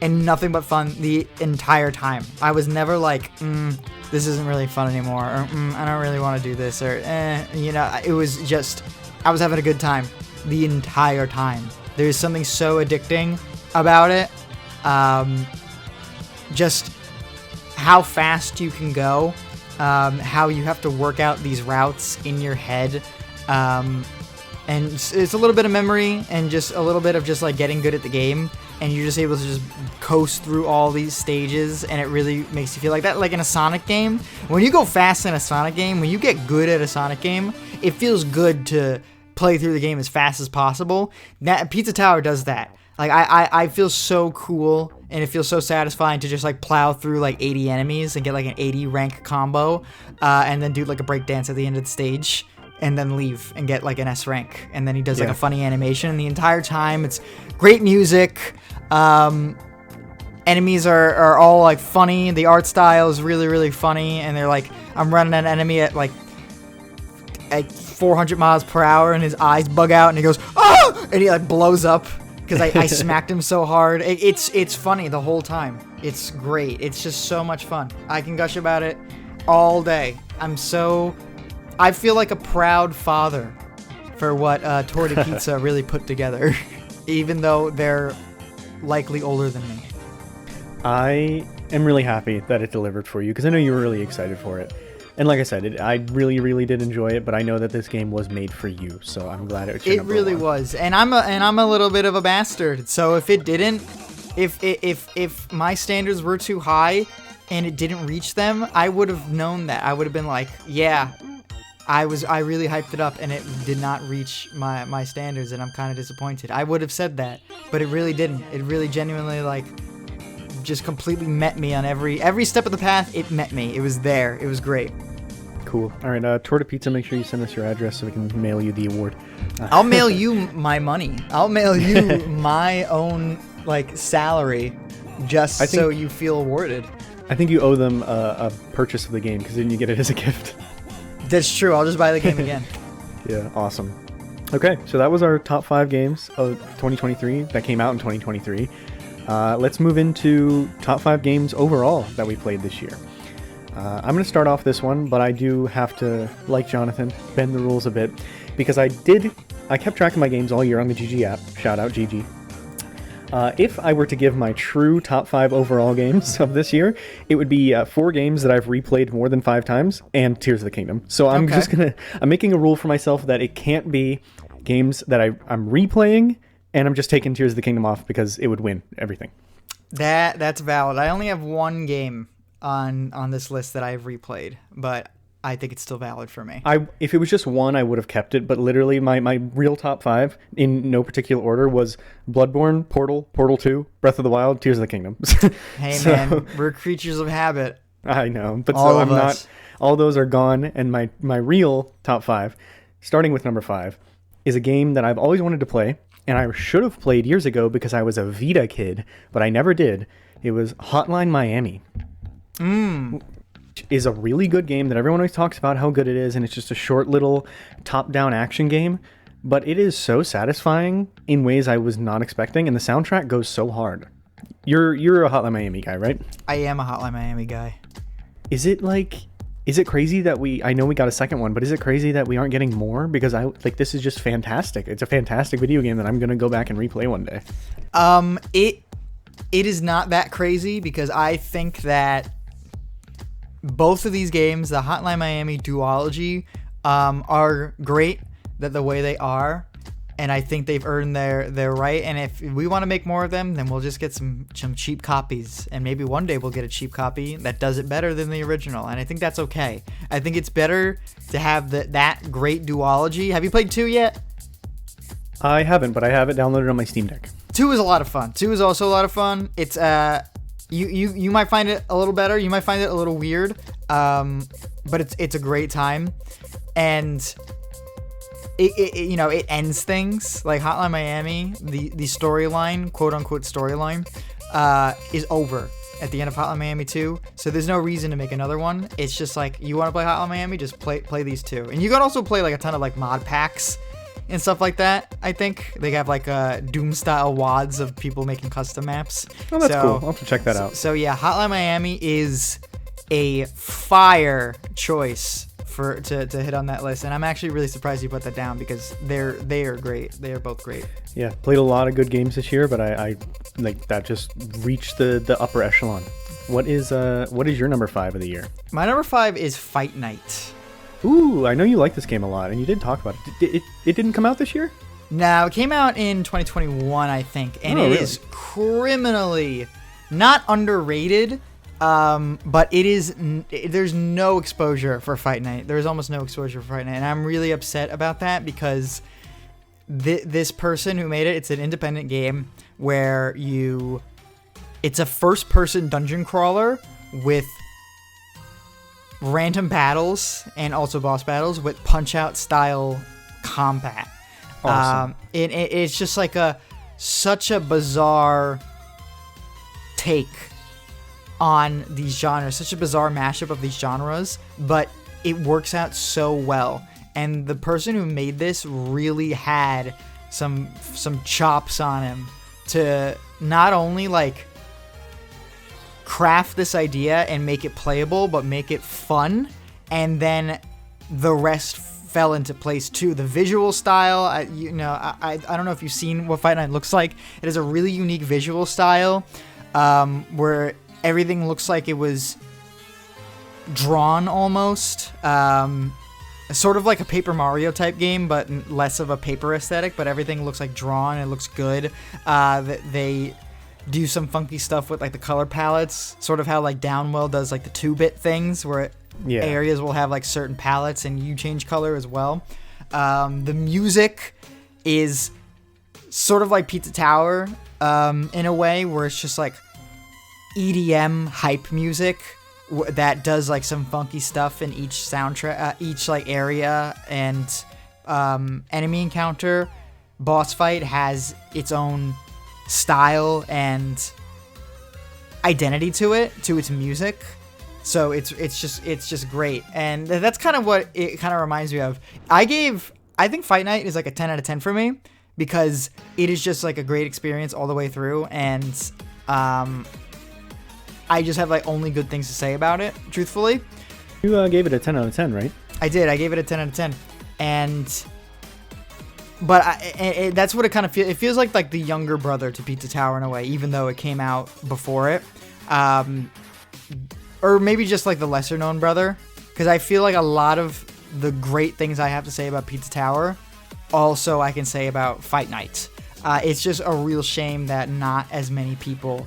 and nothing but fun the entire time. I was never like, this isn't really fun anymore, or I don't really want to do this, or it was just, I was having a good time the entire time. There's something so addicting about it. Just how fast you can go, how you have to work out these routes in your head, and it's a little bit of memory and just a little bit of just like getting good at the game, and you're just able to just coast through all these stages, and it really makes you feel like that. Like in a Sonic game, when you go fast in a Sonic game, when you get good at a Sonic game, it feels good to play through the game as fast as possible. That Pizza Tower does that. Like I feel so cool, and it feels so satisfying to just like plow through like 80 enemies and get like an 80 rank combo, and then do like a breakdance at the end of the stage, and then leave and get like an S rank, and then he does like a funny animation, and the entire time it's great music. Enemies are all like funny. The art style is really, really funny, and they're like, I'm running an enemy at like 400 miles per hour, and his eyes bug out, and he goes, oh! And he like blows up because I smacked him so hard. It's funny the whole time. It's great. It's just so much fun. I can gush about it all day. I feel like a proud father for what Totk Pizza really put together, even though they're likely older than me. I am really happy that it delivered for you, because I know you were really excited for it. And like I said, I really, really did enjoy it, but I know that this game was made for you, so I'm glad it was. It really was, and I'm a little bit of a bastard. So if it didn't, if my standards were too high and it didn't reach them, I would have known that. I would have been like, yeah, I really hyped it up, and it did not reach my standards, and I'm kind of disappointed. I would have said that, but it really didn't. It really genuinely like just completely met me on every step of the path. It met me. It was there. It was great. Cool. All right, Totk Pizza, make sure you send us your address so we can mail you the award. I'll mail you my money. I'll mail you my own like salary, just so you feel awarded. I think you owe them a purchase of the game, because didn't you get it as a gift? That's true. I'll just buy the game again. Yeah, awesome. Okay, so that was our top 5 games of 2023 that came out in 2023. Let's move into top 5 games overall that we played this year. I'm going to start off this one, but I do have to, like Jonathan, bend the rules a bit, because I kept track of my games all year on the GG app. Shout out GG. If I were to give my true top 5 overall games of this year, it would be 4 games that I've replayed more than 5 times, and Tears of the Kingdom. So I'm I'm making a rule for myself that it can't be games that I'm replaying, and I'm just taking Tears of the Kingdom off because it would win everything. That's valid. I only have one game on this list that I've replayed, but I think it's still valid for me. If it was just one, I would have kept it, but literally my real top 5, in no particular order, was Bloodborne, Portal, Portal 2, Breath of the Wild, Tears of the Kingdom. Hey, man, we're creatures of habit. I know, but all so of I'm us. not. All those are gone, and my real top 5, starting with number 5, is a game that I've always wanted to play, and I should have played years ago because I was a Vita kid, but I never did. It was Hotline Miami. Is a really good game that everyone always talks about how good it is, and it's just a short little top-down action game, but it is so satisfying in ways I was not expecting, and the soundtrack goes so hard. You're a Hotline Miami guy, right? I am a Hotline Miami guy. Is it crazy that I know we got a second one, but is it crazy that we aren't getting more? Because this is just fantastic. It's a fantastic video game that I'm going to go back and replay one day. It is not that crazy, because I think that both of these games, the Hotline Miami duology, are great that the way they are, and I think they've earned their right. And if we want to make more of them, then we'll just get some cheap copies, and maybe one day we'll get a cheap copy that does it better than the original. And I think that's okay. I think it's better to have that great duology. Have you played 2 yet? I haven't, but I have it downloaded on my Steam Deck. 2 is a lot of fun. 2 is also a lot of fun. It's you might find it a little better. You might find it a little weird, but it's a great time, and it ends things like Hotline Miami. The storyline, quote unquote storyline, is over at the end of Hotline Miami 2. So there's no reason to make another one. It's just like, you want to play Hotline Miami, just play these 2, and you can also play like a ton of like mod packs and stuff like that. I think they have like Doom style WODs of people making custom maps. Oh, that's cool. I'll have to check that out. So yeah, Hotline Miami is a fire choice to hit on that list, and I'm actually really surprised you put that down, because they are great. They are both great. Yeah, played a lot of good games this year, but I like that just reached the upper echelon. What is your number 5 of the year? My number 5 is Fight Night. Ooh, I know you like this game a lot, and you did talk about it. It didn't come out this year? No, it came out in 2021, I think, and it is criminally not underrated. But there's no exposure for Fight Night. There's almost no exposure for Fight Night, and I'm really upset about that, because this person who made it, it's an independent game where it's a first-person dungeon crawler with random battles and also boss battles with Punch-Out style combat. Awesome. It's just like such a bizarre take on these genres, such a bizarre mashup of these genres, but it works out so well. And the person who made this really had some chops on him to not only like craft this idea and make it playable, but make it fun, and then the rest fell into place too. The visual style, I don't know if you've seen what Fight Night looks like. It has a really unique visual style, where everything looks like it was drawn almost, sort of like a Paper Mario type game, but less of a paper aesthetic, but everything looks like drawn. It looks good. They do some funky stuff with like the color palettes, sort of how like Downwell does like the 2-bit things, where areas will have like certain palettes and you change color as well. The music is sort of like Pizza Tower, in a way, where it's just like EDM hype music that does like some funky stuff in each soundtrack, each like area, and enemy encounter, boss fight has its own style and identity to its music. So it's just great, and that's kind of what it kind of reminds me of. I think Fight Night is like a 10 out of 10 for me, because it is just like a great experience all the way through, and I just have like only good things to say about it, truthfully. You gave it a 10 out of 10, right? I did. I gave it a 10 out of 10, but that's what it kind of feels. It feels like the younger brother to Pizza Tower in a way, even though it came out before it. Or maybe just like the lesser known brother, because I feel like a lot of the great things I have to say about Pizza Tower also I can say about Fight Night. It's just a real shame that not as many people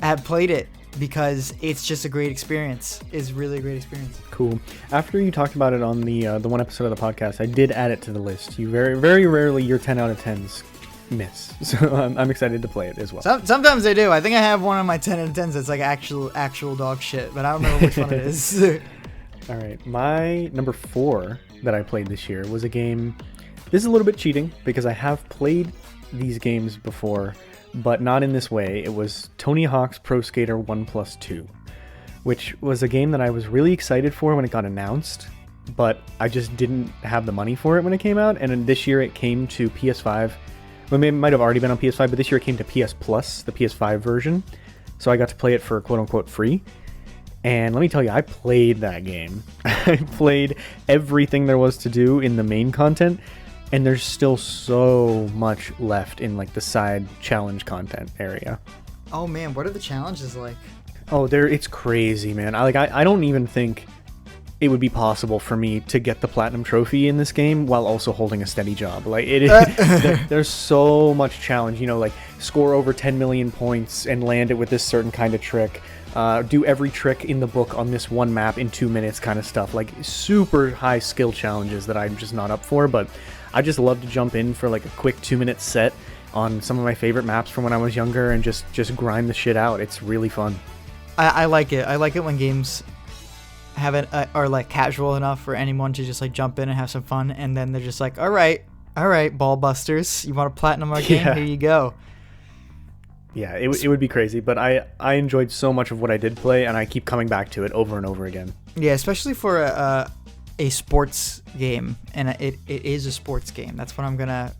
have played it, because it's just a great experience. It's really a great experience. Cool. After you talked about it on the one episode of the podcast, I did add it to the list. You very, very rarely your 10 out of 10s miss, so I'm excited to play it as well. Sometimes I do. I think I have one of my 10 out of 10s that's like actual dog shit, but I don't remember which one it is. All right, my number 4 that I played this year was a game. This is a little bit cheating, because I have played these games before, but not in this way. It was Tony Hawk's Pro Skater 1+2, which was a game that I was really excited for when it got announced, but I just didn't have the money for it when it came out. And then this year it came to PS5. Well, it might have already been on PS5, but this year it came to PS Plus, the PS5 version. So I got to play it for quote-unquote free. And let me tell you, I played that game. I played everything there was to do in the main content, and there's still so much left in like the side challenge content area. Oh man, what are the challenges like? Oh, it's crazy, man. I don't even think it would be possible for me to get the platinum trophy in this game while also holding a steady job. Like it is, there's so much challenge, like score over 10 million points and land it with this certain kind of trick. Do every trick in the book on this one map in 2 minutes kind of stuff. Like super high skill challenges that I'm just not up for, but I just love to jump in for like a quick 2-minute set on some of my favorite maps from when I was younger and just grind the shit out. It's really fun. I like it. I like it when games have it are like casual enough for anyone to just like jump in and have some fun, and then they're just like, all right, ball busters, you want to platinum our game? Here you go. Yeah, it would be crazy, but I enjoyed so much of what I did play, and I keep coming back to it over and over again. Yeah, especially for a sports game, and it is a sports game. That's what I'm gonna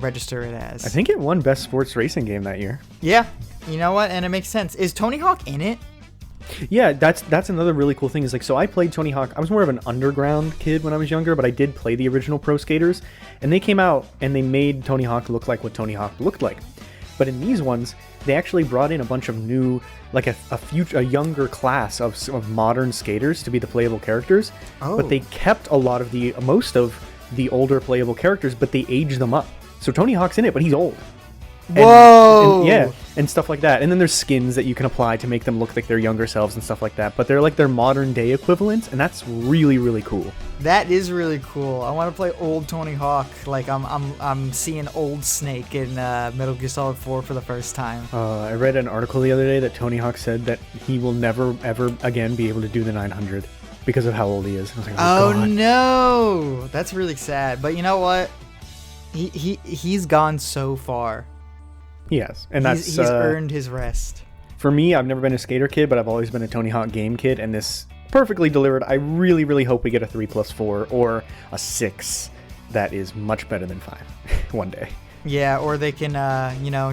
register it as. I think it won Best Sports Racing Game that year. Yeah, you know what? And it makes sense. Is Tony Hawk in it? Yeah, that's another really cool thing is like, so I played Tony Hawk. I was more of an underground kid when I was younger, but I did play the original Pro Skaters, and they came out and they made Tony Hawk look like what Tony Hawk looked like. But in these ones, they actually brought in a bunch of new, like a younger class of modern skaters to be the playable characters. Oh. But they kept most of the older playable characters, but they aged them up. So Tony Hawk's in it, but he's old. Whoa! And stuff like that. And then there's skins that you can apply to make them look like their younger selves and stuff like that. But they're like their modern day equivalents, and that's really, really cool. That is really cool. I want to play old Tony Hawk. Like I'm seeing old Snake in Metal Gear Solid 4 for the first time. I read an article the other day that Tony Hawk said that he will never ever again be able to do the 900 because of how old he is. I was like, oh God. No, that's really sad. But you know what? He's gone so far. Yes, and he's earned his rest. For me, I've never been a skater kid, but I've always been a Tony Hawk game kid, and this perfectly delivered. I really, really hope we get a 3+4 or a 6 that is much better than 5 one day. Yeah, or they can,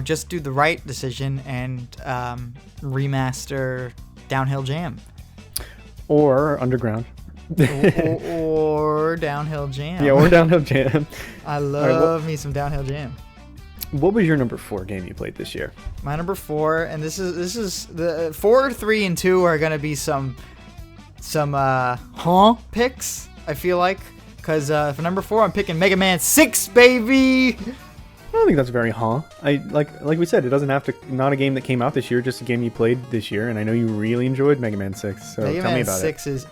just do the right decision and remaster Downhill Jam. Or Underground. or Downhill Jam. Yeah, or Downhill Jam. I love me some Downhill Jam. What was your number 4 game you played this year? My number 4, and this is the 4, 3, and 2 are gonna be some picks. I feel like, because for number 4, I'm picking Mega Man 6, baby. I don't think that's very I like we said, it doesn't have to, not a game that came out this year, just a game you played this year, and I know you really enjoyed Mega Man 6. So tell me about it. Mega Man 6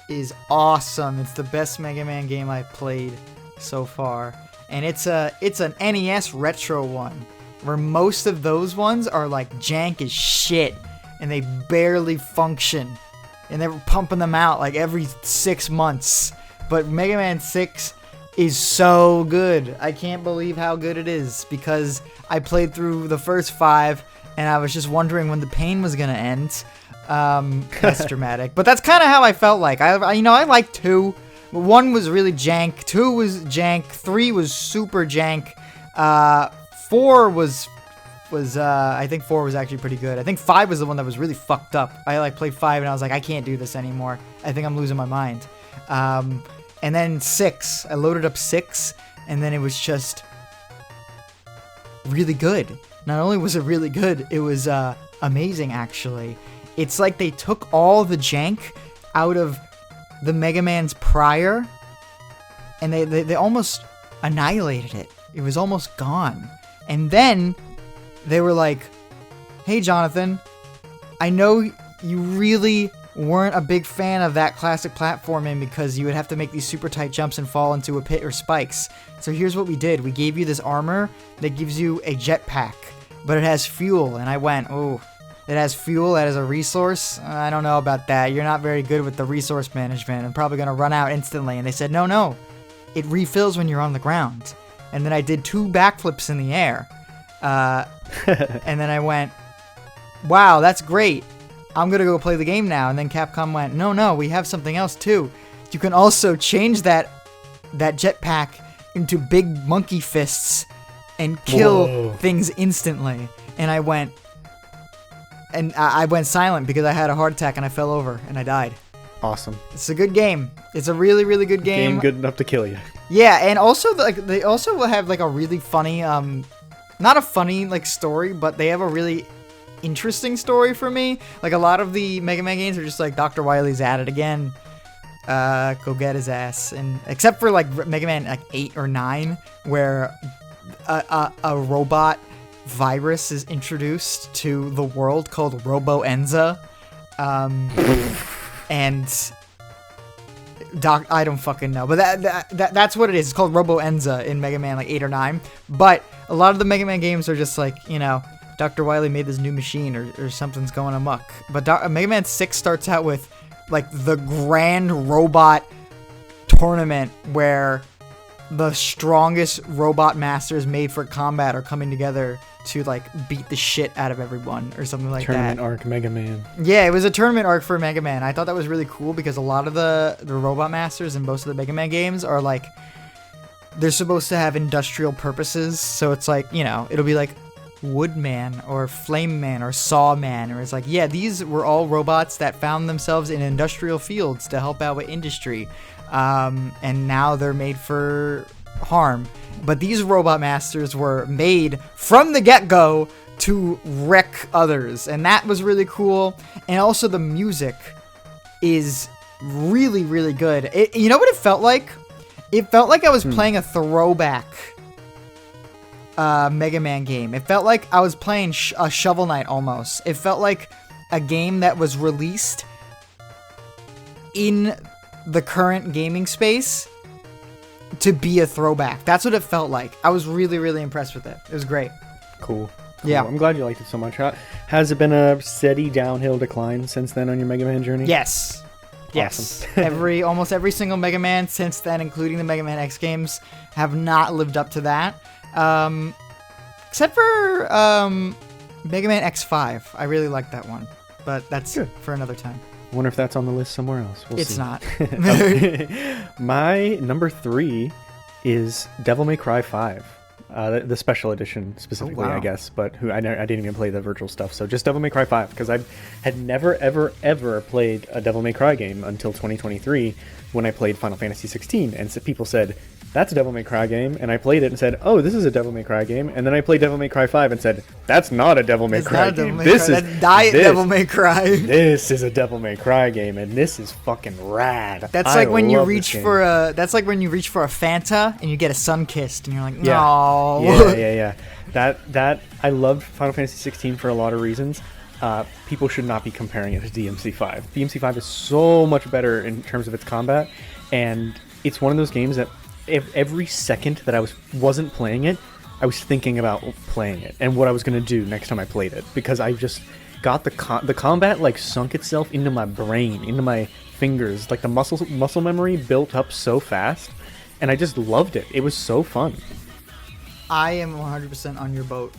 is awesome. It's the best Mega Man game I've played so far. And it's an NES retro one, where most of those ones are like jank as shit, and they barely function, and they were pumping them out like every 6 months. But Mega Man 6 is so good. I can't believe how good it is, because I played through the first 5, and I was just wondering when the pain was gonna end. That's dramatic, but that's kind of how I felt like. I liked 2. 1 was really jank, 2 was jank, 3 was super jank, 4 was I think 4 was actually pretty good. I think 5 was the one that was really fucked up. I played 5 and I was like, I can't do this anymore. I think I'm losing my mind. And then 6, I loaded up 6, and then it was just really good. Not only was it really good, it was amazing actually. It's like they took all the jank out of the Mega Mans prior, and they almost annihilated it. It was almost gone. And then they were like, hey Jonathan, I know you really weren't a big fan of that classic platforming because you would have to make these super tight jumps and fall into a pit or spikes. So here's what we did. We gave you this armor that gives you a jetpack, but it has fuel. And I went, oh, it has fuel, that is a resource? I don't know about that. You're not very good with the resource management. I'm probably going to run out instantly. And they said, no. It refills when you're on the ground. And then I did 2 backflips in the air. And then I went, wow, that's great. I'm going to go play the game now. And then Capcom went, no, we have something else too. You can also change that jetpack into big monkey fists and kill things instantly. And I went silent because I had a heart attack and I fell over and I died. Awesome. It's a good game. It's a really, really good game. Game good enough to kill you. Yeah, and also they also will have like a really funny, not a funny like story, but they have a really interesting story for me. Like a lot of the Mega Man games are just like Dr. Wily's at it again. go get his ass. And except for like Mega Man like 8 or 9, where a robot virus is introduced to the world called Robo-Enza. And I don't fucking know, but that's what it is. It's called Robo-Enza in Mega Man like 8 or 9. But a lot of the Mega Man games are just like, you know, Dr. Wily made this new machine or something's going amok. But Mega Man 6 starts out with like the grand robot tournament where the strongest robot masters made for combat are coming together to like beat the shit out of everyone or something like Tournament that. arc Mega Man. Yeah, it was a tournament arc for Mega Man. I thought that was really cool because a lot of the robot masters in most of the Mega Man games are like, they're supposed to have industrial purposes. So it's like, you know, it'll be like Woodman or Flame Man or Saw Man, or it's like, yeah, these were all robots that found themselves in industrial fields to help out with industry. And now they're made for harm. But these robot masters were made from the get-go to wreck others, and that was really cool. And also the music is really, really good. You know what it felt like? It felt like I was playing a throwback Mega Man game. It felt like I was playing a Shovel Knight almost. It felt like a game that was released in the current gaming space to be a throwback. That's what it felt like. I was really, really impressed with it. It was great. Cool. Yeah. I'm glad you liked it so much. Has it been a steady downhill decline since then on your Mega Man journey? Yes. Yes. Almost every single Mega Man since then, including the Mega Man X games, have not lived up to that. Except for Mega Man X5. I really like that one. But that's good for another time. I wonder if that's on the list somewhere else. We'll it's see. not. My number 3 is Devil May Cry 5. The special edition specifically, Oh, wow. I guess. But I didn't even play the virtual stuff. So just Devil May Cry 5. Because I had never, ever, ever played a Devil May Cry game until 2023 when I played Final Fantasy 16. And so people said, that's a Devil May Cry game, and I played it and said, oh, this is a Devil May Cry game, and then I played Devil May Cry 5 and said, that's not a Devil May Cry game. This is Diet Devil May Cry. This is a Devil May Cry game, and this is fucking rad. That's like when you reach for a Fanta and you get a sun-kissed, and you're like, no. Yeah. That I loved Final Fantasy 16 for a lot of reasons. People should not be comparing it to DMC5. DMC5 is so much better in terms of its combat, and it's one of those games that every second that I wasn't playing it, I was thinking about playing it and what I was going to do next time I played it, because I just got the combat like sunk itself into my brain, into my fingers, like the muscle memory built up so fast, and I just loved it. It was so fun. I am 100% on your boat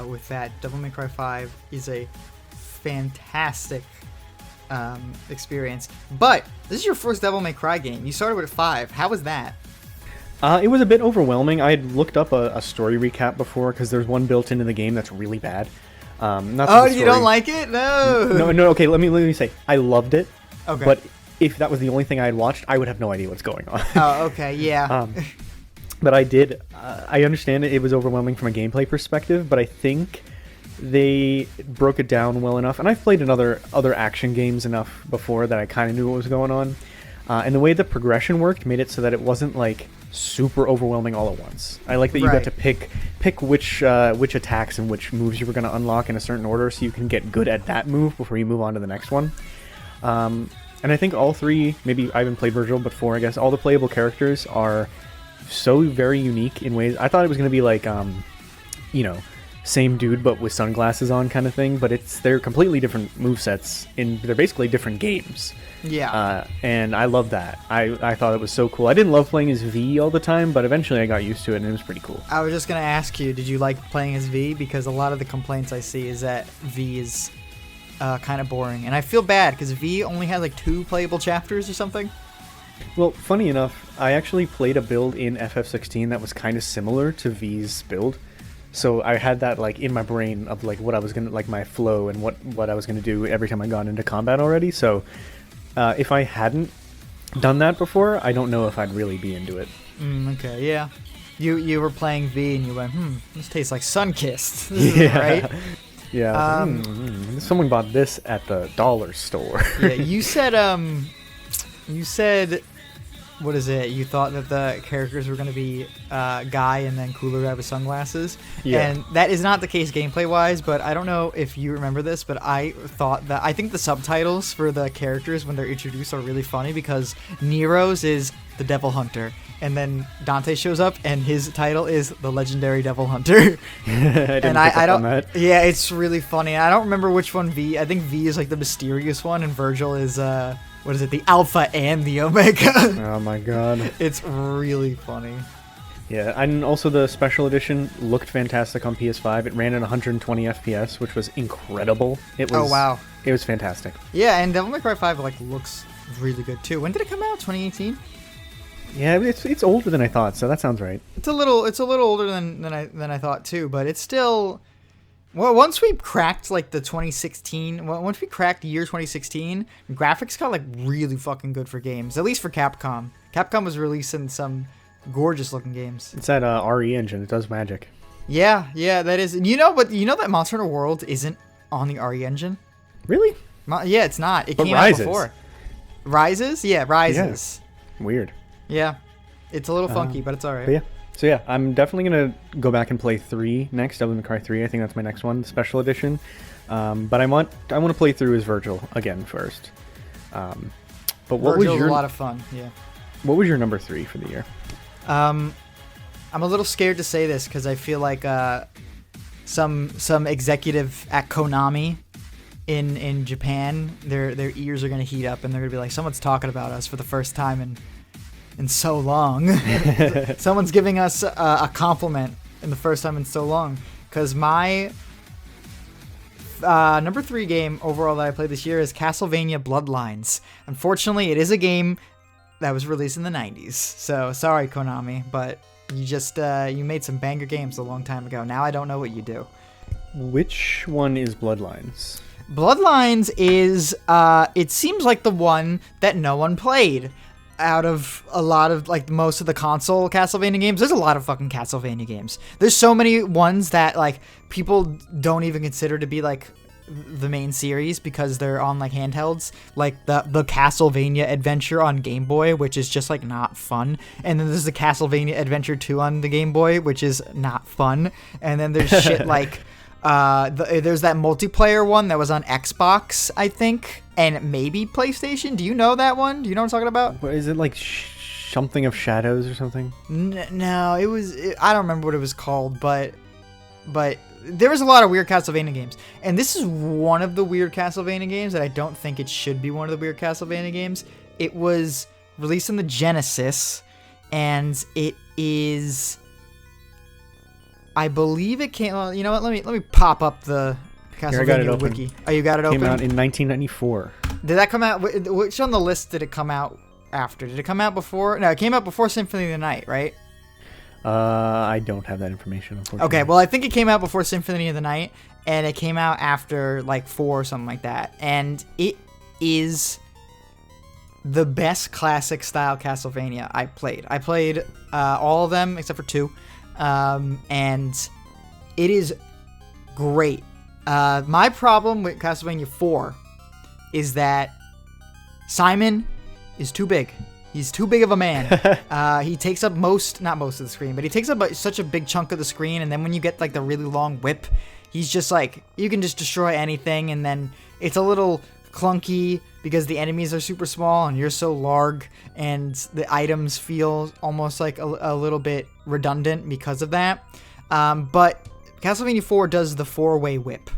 with that. Devil May Cry 5 is a fantastic experience. But this is your first Devil May Cry game. You started with 5. How was that? It was a bit overwhelming. I had looked up a story recap before, because there's one built into the game that's really bad. You don't like it? No. No. Okay, let me say, I loved it. Okay. But if that was the only thing I had watched, I would have no idea what's going on. Oh, okay, yeah. But I did. I understand it was overwhelming from a gameplay perspective, but I think they broke it down well enough. And I've played in other action games enough before that I kind of knew what was going on. And the way the progression worked made it so that it wasn't like super overwhelming all at once. I like that you got to pick which attacks and which moves you were going to unlock in a certain order, so you can get good at that move before you move on to the next one. And I think all 3, maybe I haven't played virtual, but 4, I guess, all the playable characters are so very unique in ways. I thought it was going to be like, same dude but with sunglasses on kind of thing, but they're completely different movesets, they're basically different games. Yeah. And I love that. I thought it was so cool. I didn't love playing as V all the time, but eventually I got used to it, and it was pretty cool. I was just going to ask you, did you like playing as V? Because a lot of the complaints I see is that V is kind of boring. And I feel bad, because V only had like 2 playable chapters or something. Well, funny enough, I actually played a build in FF16 that was kind of similar to V's build. So I had that like in my brain of like what I was going to, like my flow and what I was going to do every time I got into combat already. So if I hadn't done that before, I don't know if I'd really be into it. Okay, yeah. You were playing V and you went, this tastes like Sunkissed. Yeah. Right? Yeah. Someone bought this at the dollar store. Yeah, you said You said, what is it? You thought that the characters were going to be Guy and then Cooler Guy with sunglasses. Yeah. And that is not the case gameplay-wise, but I don't know if you remember this, but I think the subtitles for the characters when they're introduced are really funny because Nero's is the Devil Hunter. And then Dante shows up, and his title is the Legendary Devil Hunter. I don't. Yeah, it's really funny. I don't remember which one V. I think V is like the mysterious one, and Virgil is what is it? The Alpha and the Omega. Oh my god. It's really funny. Yeah, and also the special edition looked fantastic on PS5. It ran at 120 FPS, which was incredible. It was. Oh wow. It was fantastic. Yeah, and Devil May Cry 5 like looks really good too. When did it come out? 2018. Yeah, it's older than I thought, so that sounds right. It's a little older than I thought too, but it's still. Well, once we cracked like the 2016, once we cracked the year 2016, graphics got like really fucking good for games. At least for Capcom. Capcom was releasing some gorgeous looking games. It's that RE engine. It does magic. Yeah, that is. You know that Monster Hunter World isn't on the RE engine. Really? Yeah, it's not. It but came Rises. out before. Rises? Yeah, Rises. Yeah. Weird. Yeah, it's a little funky, but it's all right. Yeah. So yeah, I'm definitely gonna go back and play 3 next. Devil May Cry 3. I think that's my next one, special edition. But I want to play through as Virgil again first. But what Virgil's was your a lot of fun? Yeah. What was your number 3 for the year? I'm a little scared to say this because I feel like some executive at Konami in Japan, their ears are gonna heat up and they're gonna be like, someone's talking about us for the first time in so long. Someone's giving us a compliment in the first time in so long. Because my number 3 game overall that I played this year is Castlevania Bloodlines. Unfortunately, it is a game that was released in the 90s. So sorry, Konami, but you just you made some banger games a long time ago. Now I don't know what you do. Which one is Bloodlines? Bloodlines is it seems like the one that no one played. Out of a lot of like most of the console Castlevania games, there's a lot of fucking Castlevania games. There's so many ones that like people don't even consider to be like the main series because they're on like handhelds, like the Castlevania Adventure on Game Boy, which is just like not fun. And then there's the Castlevania Adventure 2 on the Game Boy, which is not fun. And then there's shit like there's that multiplayer one that was on Xbox, I think, and maybe PlayStation. Do you know that one? Do you know what I'm talking about? What, is it like something of Shadows or something? No, I don't remember what it was called, but there was a lot of weird Castlevania games. And this is one of the weird Castlevania games that I don't think it should be one of the weird Castlevania games. It was released in the Genesis, and it is... I believe it came. Well, you know what? Let me pop up the Castlevania wiki. Oh, you got it open. Came out in 1994. Did that come out? Which on the list did it come out after? Did it come out before? No, it came out before Symphony of the Night, right? I don't have that information, unfortunately. Okay, well, I think it came out before Symphony of the Night, and it came out after like 4 or something like that. And it is the best classic style Castlevania I played. I played all of them except for 2. And it is great. My problem with Castlevania 4 is that Simon is too big. He's too big of a man. He takes up not most of the screen, but he takes up such a big chunk of the screen. And then when you get like the really long whip, he's just like, you can just destroy anything. And then it's a little clunky because the enemies are super small and you're so large, and the items feel almost like a little bit redundant because of that. But Castlevania 4 does the 4-way whip.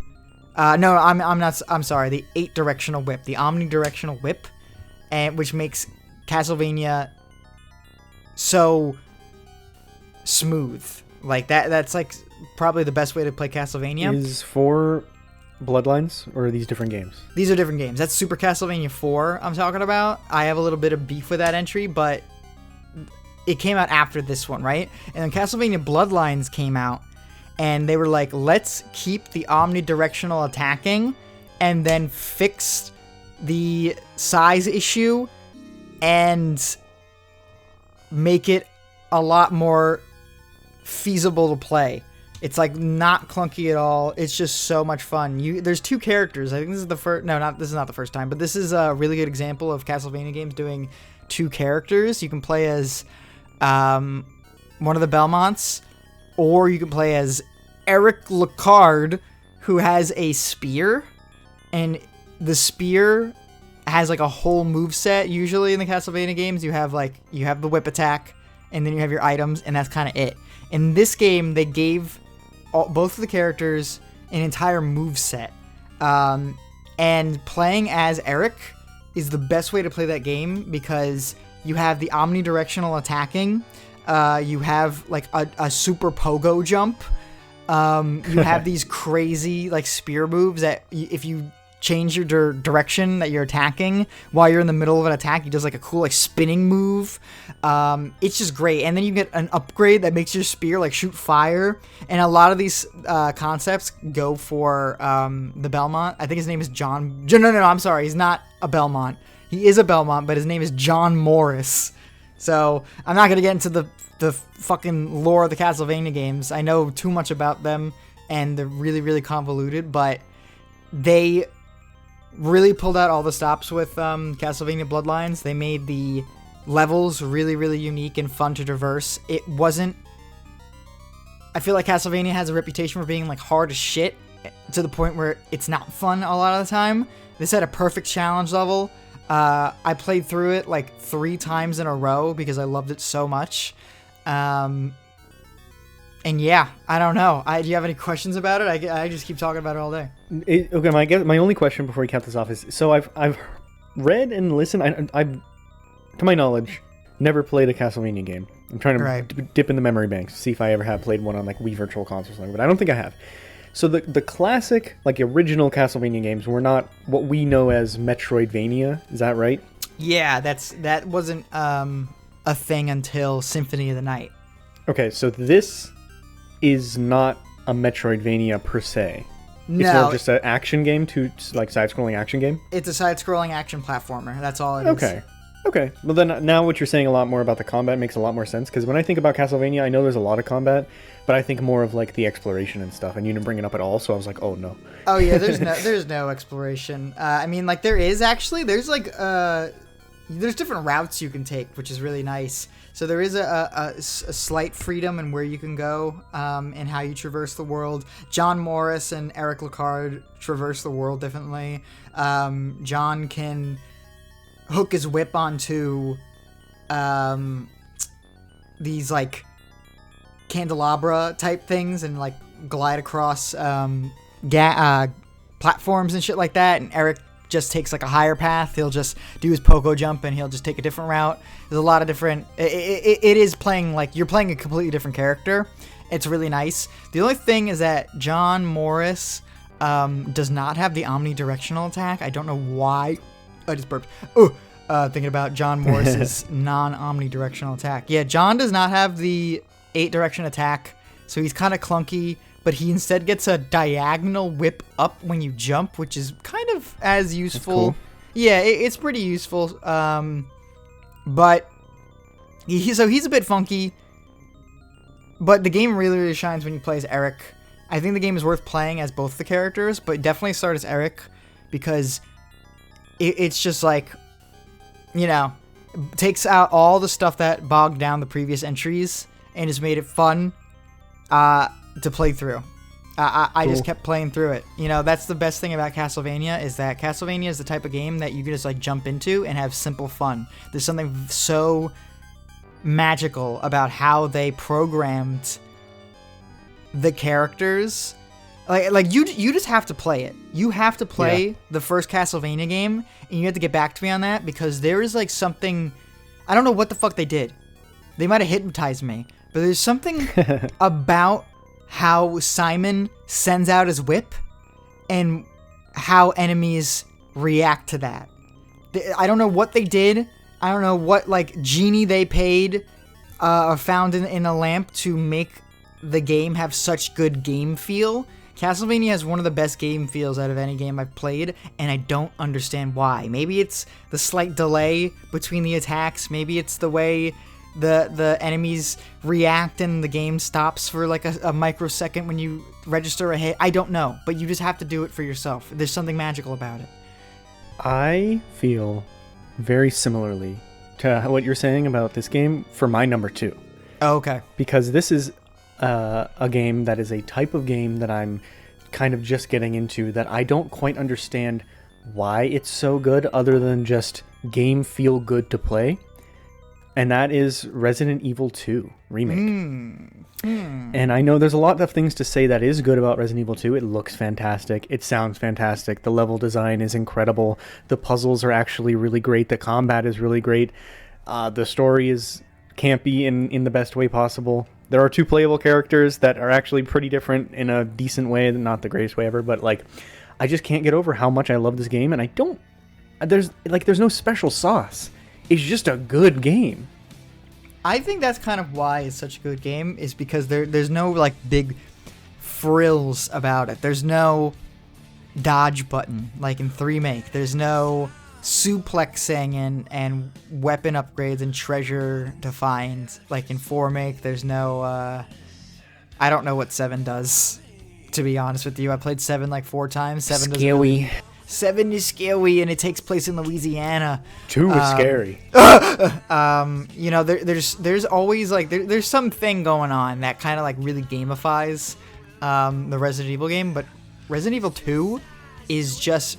No, I'm sorry, the 8-directional whip, the omnidirectional whip, and which makes Castlevania so smooth. Like that's like probably the best way to play Castlevania. Is 4 Bloodlines, or are these different games? These are different games. That's Super Castlevania 4 I'm talking about. I have a little bit of beef with that entry, but it came out after this one, right? And then Castlevania Bloodlines came out, and they were like, let's keep the omnidirectional attacking and then fix the size issue and make it a lot more feasible to play. It's like not clunky at all. It's just so much fun. There's 2 characters. I think this is the first. No, this is not the first time, but this is a really good example of Castlevania games doing 2 characters. You can play as one of the Belmonts, or you can play as Eric Lacard, who has a spear, and the spear has like a whole moveset. Usually in the Castlevania games, you have the whip attack, and then you have your items, and that's kind of it. In this game, they gave both of the characters an entire moveset. And playing as Eric is the best way to play that game because you have the omnidirectional attacking. You have like a super pogo jump. You have these crazy like spear moves that if you change your direction that you're attacking while you're in the middle of an attack, he does like a cool like spinning move. It's just great. And then you get an upgrade that makes your spear like shoot fire. And a lot of these concepts go for the Belmont. I think his name is John. No, I'm sorry. He's not a Belmont. He is a Belmont, but his name is John Morris. So I'm not gonna get into the fucking lore of the Castlevania games. I know too much about them, and they're really, really convoluted. But they really pulled out all the stops with Castlevania Bloodlines. They made the levels really, really unique and fun to traverse. It wasn't... I feel like Castlevania has a reputation for being like hard as shit to the point where it's not fun a lot of the time. This had a perfect challenge level. I played through it like 3 times in a row because I loved it so much. And yeah, I don't know. Do you have any questions about it? I just keep talking about it all day. Okay, my only question before we cap this off is, so I've read and listened. I've, to my knowledge, never played a Castlevania game. I'm trying to dip in the memory banks to see if I ever have played one on like Wii Virtual Console or something, but I don't think I have. So the classic, like original Castlevania games were not what we know as Metroidvania. Is that right? Yeah, that wasn't a thing until Symphony of the Night. Okay, so this is not a Metroidvania per se. No. It's more just an action game, like side-scrolling action game? It's a side-scrolling action platformer. That's all it is. Okay. Well, then now what you're saying a lot more about the combat makes a lot more sense, because when I think about Castlevania, I know there's a lot of combat, but I think more of like the exploration and stuff, and you didn't bring it up at all, so I was like, oh no. Oh yeah, there's no exploration. I mean, like there is actually. There's like there's different routes you can take, which is really nice. So there is a slight freedom in where you can go and how you traverse the world. John Morris and Eric Lacard traverse the world differently. John can hook his whip onto these like candelabra type things and like glide across platforms and shit like that. And Eric just takes like a higher path. He'll just do his pogo jump and he'll just take a different route. There's a lot of different... It is playing like... You're playing a completely different character. It's really nice. The only thing is that John Morris does not have the omnidirectional attack. I don't know why. I just burped. Thinking about John Morris's non-omnidirectional attack. Yeah, John does not have the 8-direction attack, so he's kind of clunky. But he instead gets a diagonal whip up when you jump, which is kind of as useful. Cool. Yeah, it's pretty useful. But he's a bit funky. But the game really, really shines when you play as Eric. I think the game is worth playing as both the characters, but definitely start as Eric because it's just like, you know, takes out all the stuff that bogged down the previous entries and has made it fun. To play through. I just kept playing through it. You know, that's the best thing about Castlevania is that Castlevania is the type of game that you can just like jump into and have simple fun. There's something so magical about how they programmed the characters. Like you just have to play it. You have to play the first Castlevania game, and you have to get back to me on that because there is like something. I don't know what the fuck they did. They might have hypnotized me, but there's something about how Simon sends out his whip and how enemies react to that. I don't know what they did. I don't know what like genie they paid or found in a lamp to make the game have such good game feel. Castlevania has one of the best game feels out of any game I've played, and I don't understand why. Maybe it's the slight delay between the attacks. Maybe it's the way the enemies react and the game stops for like a microsecond when you register a hit. I don't know, but you just have to do it for yourself. There's something magical about it. I feel very similarly to what you're saying about this game for my number 2. Oh, okay. Because this is a game that is a type of game that I'm kind of just getting into, that I don't quite understand why it's so good other than just game feel good to play. And that is Resident Evil 2 Remake. And I know there's a lot of things to say that is good about Resident Evil 2. It looks fantastic. It sounds fantastic. The level design is incredible. The puzzles are actually really great. The combat is really great. The story is campy in the best way possible. There are 2 playable characters that are actually pretty different in a decent way. Not the greatest way ever, but like, I just can't get over how much I love this game. And I don't... There's no special sauce. It's just a good game. I think that's kind of why it's such a good game, is because there's no like big frills about it. There's no dodge button like in 3 Make. There's no suplexing and weapon upgrades and treasure to find like in 4 Make. There's no I don't know what 7 does, to be honest with you. I played 7 like 4 times. 7 doesn't Scary. 7 is scary, and it takes place in Louisiana. 2 is scary. You know, there's always like there's something going on that kind of like really gamifies the Resident Evil game, but Resident Evil 2 is just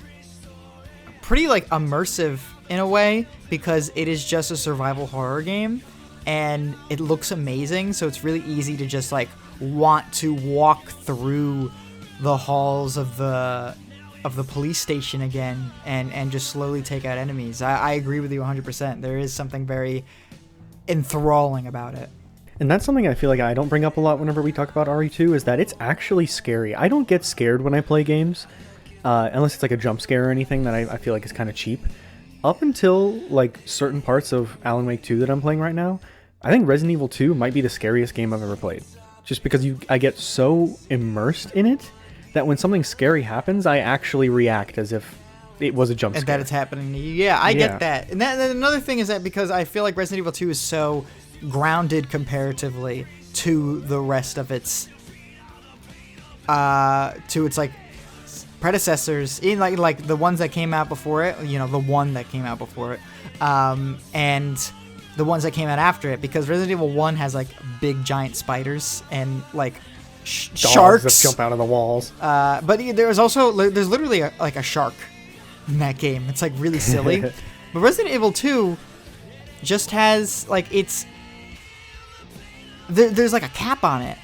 pretty like immersive in a way, because it is just a survival horror game and it looks amazing, so it's really easy to just like want to walk through the halls of the police station again and just slowly take out enemies. I agree with you 100%. There is something very enthralling about it. And that's something I feel like I don't bring up a lot whenever we talk about RE2, is that it's actually scary. I don't get scared when I play games, unless it's like a jump scare or anything that I feel like is kind of cheap. Up until like certain parts of Alan Wake 2 that I'm playing right now, I think Resident Evil 2 might be the scariest game I've ever played. Just because I get so immersed in it that when something scary happens, I actually react as if it was a jump scare. And that it's happening to you. Yeah, I get that. And that another thing is that because I feel like Resident Evil 2 is so grounded comparatively to the rest of its like predecessors, in like the ones that came out before it, you know, the one that came out before it, and the ones that came out after it, because Resident Evil 1 has like big giant spiders and like sharks that jump out of the walls. But there's literally a shark in that game. It's like really silly. But Resident Evil 2 just has like there's like a cap on it.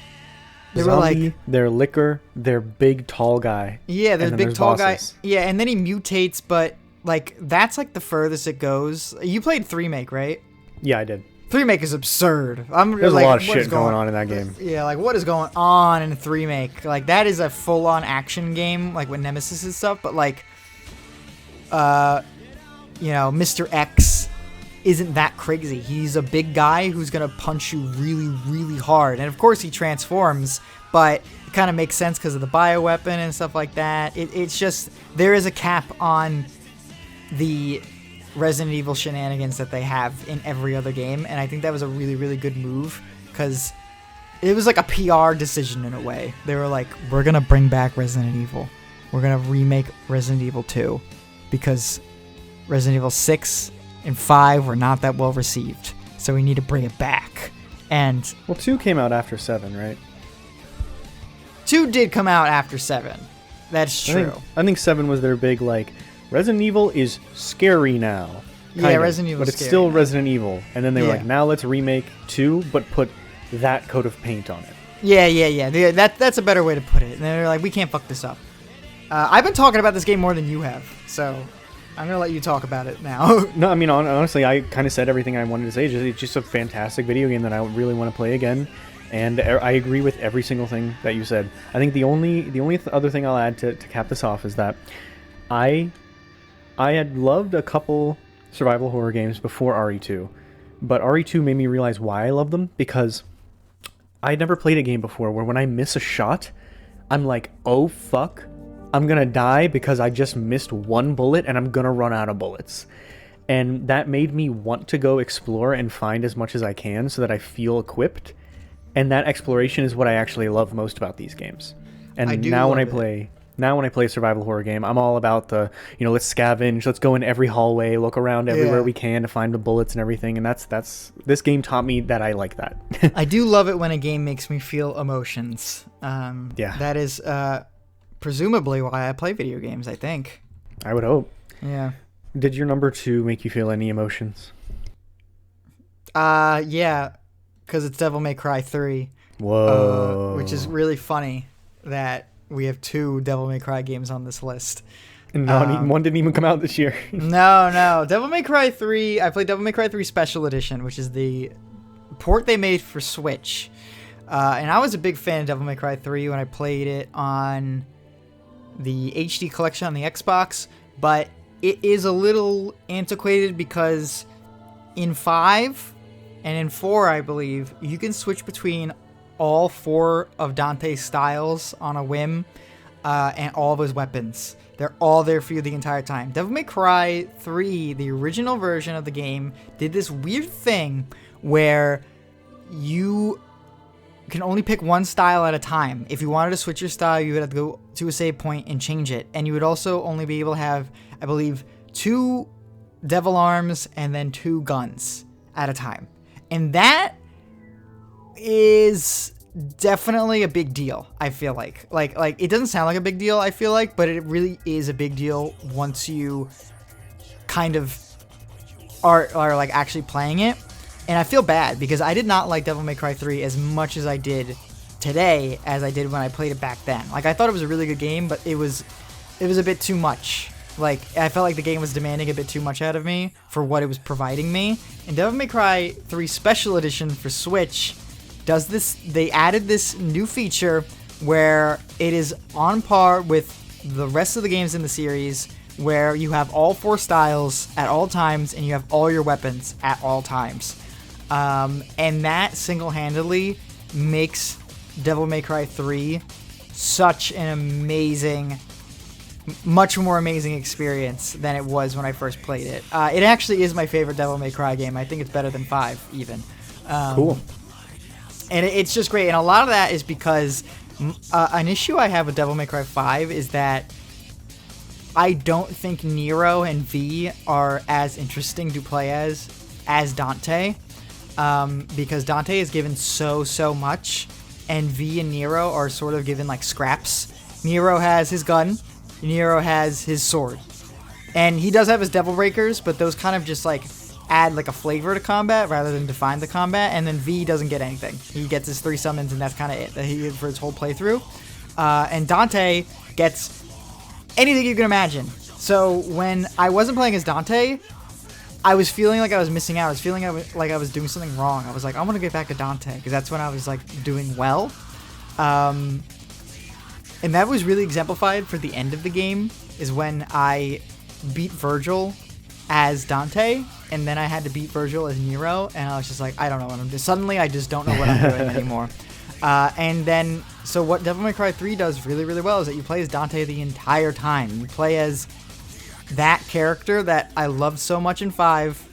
Zombie, their liquor, their big tall guy. Yeah, there's big tall bosses. guy. Yeah, and then he mutates, but like that's like the furthest it goes. You played 3 Make, right? Yeah, I did. 3 Make is absurd. There's like, a lot of shit going on in that game. Yeah, like what is going on in 3 Make? Like that is a full-on action game, like with Nemesis and stuff. But like, you know, Mr. X isn't that crazy. He's a big guy who's gonna punch you really, really hard, and of course he transforms. But it kind of makes sense because of the bioweapon and stuff like that. It's just there is a cap on the Resident Evil shenanigans that they have in every other game, and I think that was a really, really good move because it was like a PR decision in a way. They were like, we're gonna bring back Resident Evil. We're gonna remake Resident Evil 2 because Resident Evil 6 and 5 were not that well received, so we need to bring it back. And 2 came out after 7, right? 2 did come out after 7. That's true. I think 7 was their big like, Resident Evil is scary now. Resident Evil, but it's still Resident Evil. And then they were like, now let's remake 2, but put that coat of paint on it. Yeah. That's a better way to put it. And they're like, we can't fuck this up. I've been talking about this game more than you have, so I'm gonna let you talk about it now. No, I mean honestly, I kind of said everything I wanted to say. It's just a fantastic video game that I really want to play again. And I agree with every single thing that you said. I think the only other thing I'll add to cap this off is that I had loved a couple survival horror games before RE2, but RE2 made me realize why I love them, because I had never played a game before where when I miss a shot, I'm like, oh fuck, I'm gonna die because I just missed one bullet and I'm gonna run out of bullets. And that made me want to go explore and find as much as I can so that I feel equipped. And that exploration is what I actually love most about these games. And I do now when I love it. play now when I play a survival horror game, I'm all about the, let's scavenge, let's go in every hallway, look around everywhere Yeah. we can to find the bullets and everything. And that's this game taught me that I like that. I do love it when a game makes me feel emotions. Yeah. That is presumably why I play video games, I think. I would hope. Yeah. Did your number 2 make you feel any emotions? Yeah, because it's Devil May Cry 3. Whoa. Which is really funny that we have 2 Devil May Cry games on this list. And one didn't even come out this year. No. Devil May Cry 3, I played Devil May Cry 3 Special Edition, which is the port they made for Switch. And I was a big fan of Devil May Cry 3 when I played it on the HD collection on the Xbox, but it is a little antiquated because in 5 and in 4, I believe, you can switch between all 4 of Dante's styles on a whim, and all of his weapons. They're all there for you the entire time. Devil May Cry 3, the original version of the game, did this weird thing where you can only pick one style at a time. If you wanted to switch your style, you would have to go to a save point and change it. And you would also only be able to have, I believe, 2 devil arms and then 2 guns at a time. And that is definitely a big deal, I feel like. Like it doesn't sound like a big deal, I feel like, but it really is a big deal once you kind of are like actually playing it. And I feel bad because I did not like Devil May Cry 3 as much as I did today as I did when I played it back then. Like, I thought it was a really good game, but it was a bit too much. Like, I felt like the game was demanding a bit too much out of me for what it was providing me. And Devil May Cry 3 Special Edition for Switch does this. They added this new feature where it is on par with the rest of the games in the series, where you have all 4 styles at all times and you have all your weapons at all times. And that single-handedly makes Devil May Cry 3 such an amazing, much more amazing experience than it was when I first played it. It actually is my favorite Devil May Cry game. I think it's better than 5 even. Cool. And it's just great. And a lot of that is because an issue I have with Devil May Cry 5 is that I don't think Nero and V are as interesting to play as Dante. Because Dante is given so much, and V and Nero are sort of given like scraps. Nero has his gun, Nero has his sword, and he does have his devil breakers, but those kind of just like add like a flavor to combat rather than define the combat. And then V doesn't get anything. He gets his 3 summons, and that's kind of it that he for his whole playthrough. And Dante gets anything you can imagine. So when I wasn't playing as Dante, I was feeling like I was missing out. I was feeling like I was doing something wrong. I was like, I want to get back to Dante because that's when I was like doing well. And that was really exemplified for the end of the game is when I beat Virgil as Dante, and then I had to beat Virgil as Nero, and I was just like, I don't know what I'm doing. Suddenly, I just don't know what I'm doing anymore. And then, so what Devil May Cry 3 does really, really well is that you play as Dante the entire time. You play as that character that I loved so much in 5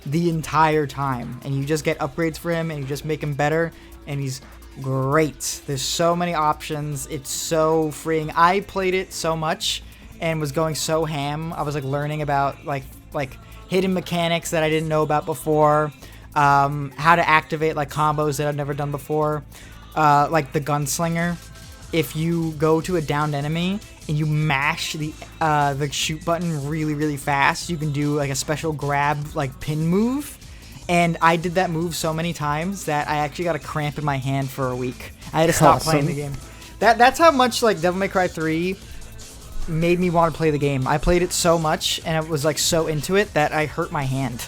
the entire time, and you just get upgrades for him and you just make him better, and he's great. There's so many options. It's so freeing. I played it so much and was going so ham. I was like learning about like hidden mechanics that I didn't know about before, how to activate like combos that I've never done before, like the gunslinger. If you go to a downed enemy and you mash the shoot button really, really fast, you can do like a special grab like pin move. And I did that move so many times that I actually got a cramp in my hand for a week. I had to stop playing the game. That's how much like Devil May Cry 3 made me want to play the game. I played it so much and I was like so into it that I hurt my hand.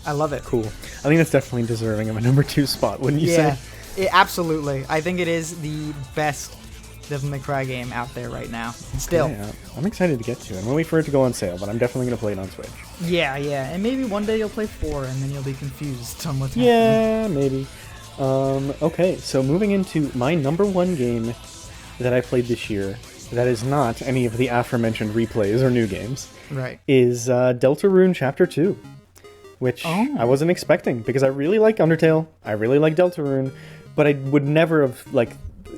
I love it. Cool. I think that's definitely deserving of a number 2 spot, wouldn't you say? Absolutely. I think it is the best Devil May Cry game out there right now. Still. Yeah, I'm excited to get to it. I'm waiting for it to go on sale, but I'm definitely going to play it on Switch. Yeah. And maybe one day you'll play 4 and then you'll be confused on what's happening. Yeah, maybe. Okay, so moving into my number 1 game that I played this year, that is not any of the aforementioned replays or new games Right. is Deltarune Chapter 2, which I wasn't expecting because I really like Undertale, I really like Deltarune, but I would never have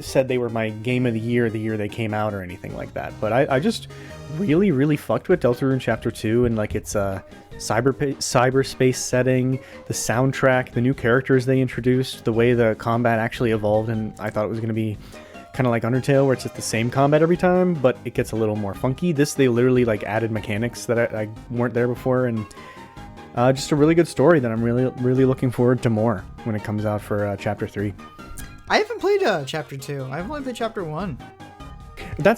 said they were my game of the year they came out or anything like that. But I just really fucked with Deltarune Chapter 2 and its cyberspace setting, the soundtrack, the new characters they introduced, the way the combat actually evolved, and I thought it was going to be kind of like Undertale, where it's just the same combat every time, but it gets a little more funky. This, they literally added mechanics that I weren't there before, and just a really good story that I'm really looking forward to more when it comes out for Chapter 3. I haven't played Chapter 2. I've only played Chapter 1.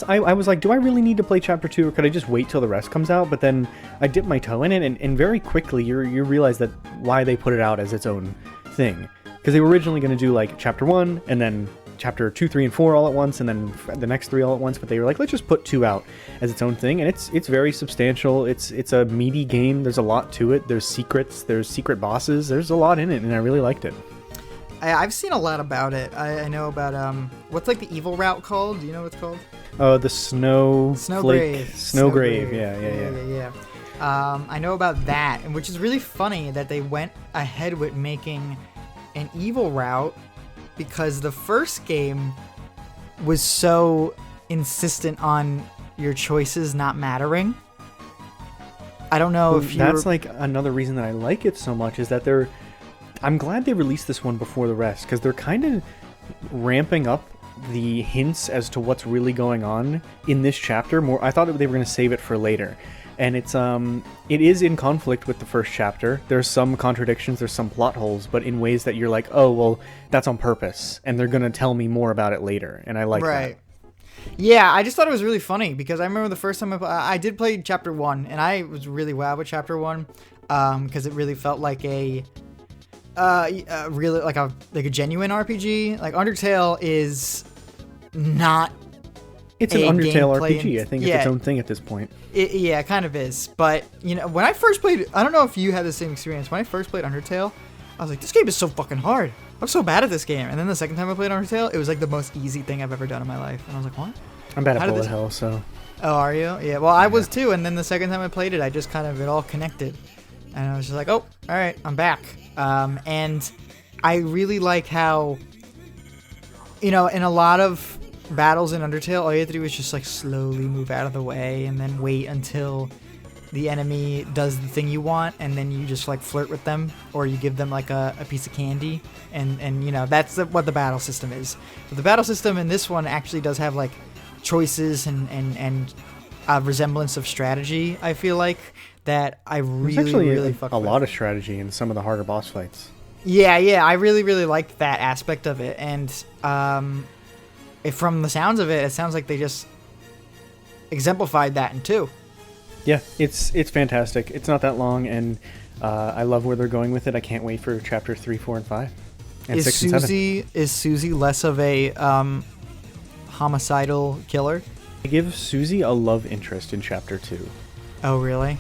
I was like, do I really need to play Chapter 2, or could I just wait till the rest comes out? But then I dipped my toe in it, and very quickly you realize that why they put it out as its own thing. Because they were originally going to do Chapter 1, and then Chapter 2, 3, and 4 all at once, and then the next 3 all at once, but they were like, let's just put 2 out as its own thing, and it's very substantial. It's a meaty game. There's a lot to it. There's secrets. There's secret bosses. There's a lot in it, and I really liked it. I've seen a lot about it. I know about what's the evil route called? Do you know what it's called? Oh, the Snowgrave. Yeah. I know about that, and which is really funny that they went ahead with making an evil route, because the first game was so insistent on your choices not mattering. I don't know if that's another reason that I like it so much, is that I'm glad they released this one before the rest, because they're kind of ramping up the hints as to what's really going on in this chapter more. I thought they were going to save it for later, and it is in conflict with the first chapter. There's some contradictions, there's some plot holes, but in ways that you're like, oh well, that's on purpose, and they're going to tell me more about it later, and I like that. Yeah, I just thought it was really funny, because I remember the first time I did play Chapter 1, and I was really wowed with Chapter 1, because it really felt like a really a genuine RPG. Undertale is not. It's an Undertale RPG. I think it's its own thing at this point. It kind of is. But when I first played, I don't know if you had the same experience. When I first played Undertale, I was like, this game is so fucking hard. I'm so bad at this game. And then the second time I played Undertale, it was the most easy thing I've ever done in my life. And I was like, what? I'm bad at bullet hell, so. Oh, are you? Yeah. Well, I was too. And then the second time I played it, I just it all connected. And I was just like, oh, all right, I'm back. And I really like how, in a lot of battles in Undertale, all you have to do is just slowly move out of the way and then wait until the enemy does the thing you want, and then you just flirt with them, or you give them a piece of candy, and that's what the battle system is. But the battle system in this one actually does have choices and a resemblance of strategy, I feel that I really fuck with. A lot of strategy in some of the harder boss fights. Yeah, I really liked that aspect of it, and from the sounds of it, it sounds like they just exemplified that in 2. Yeah, it's fantastic. It's not that long, and I love where they're going with it. I can't wait for Chapter 3, 4, and 5, and 6 and 7. Is Susie less of a homicidal killer? I give Susie a love interest in Chapter 2. Oh, really?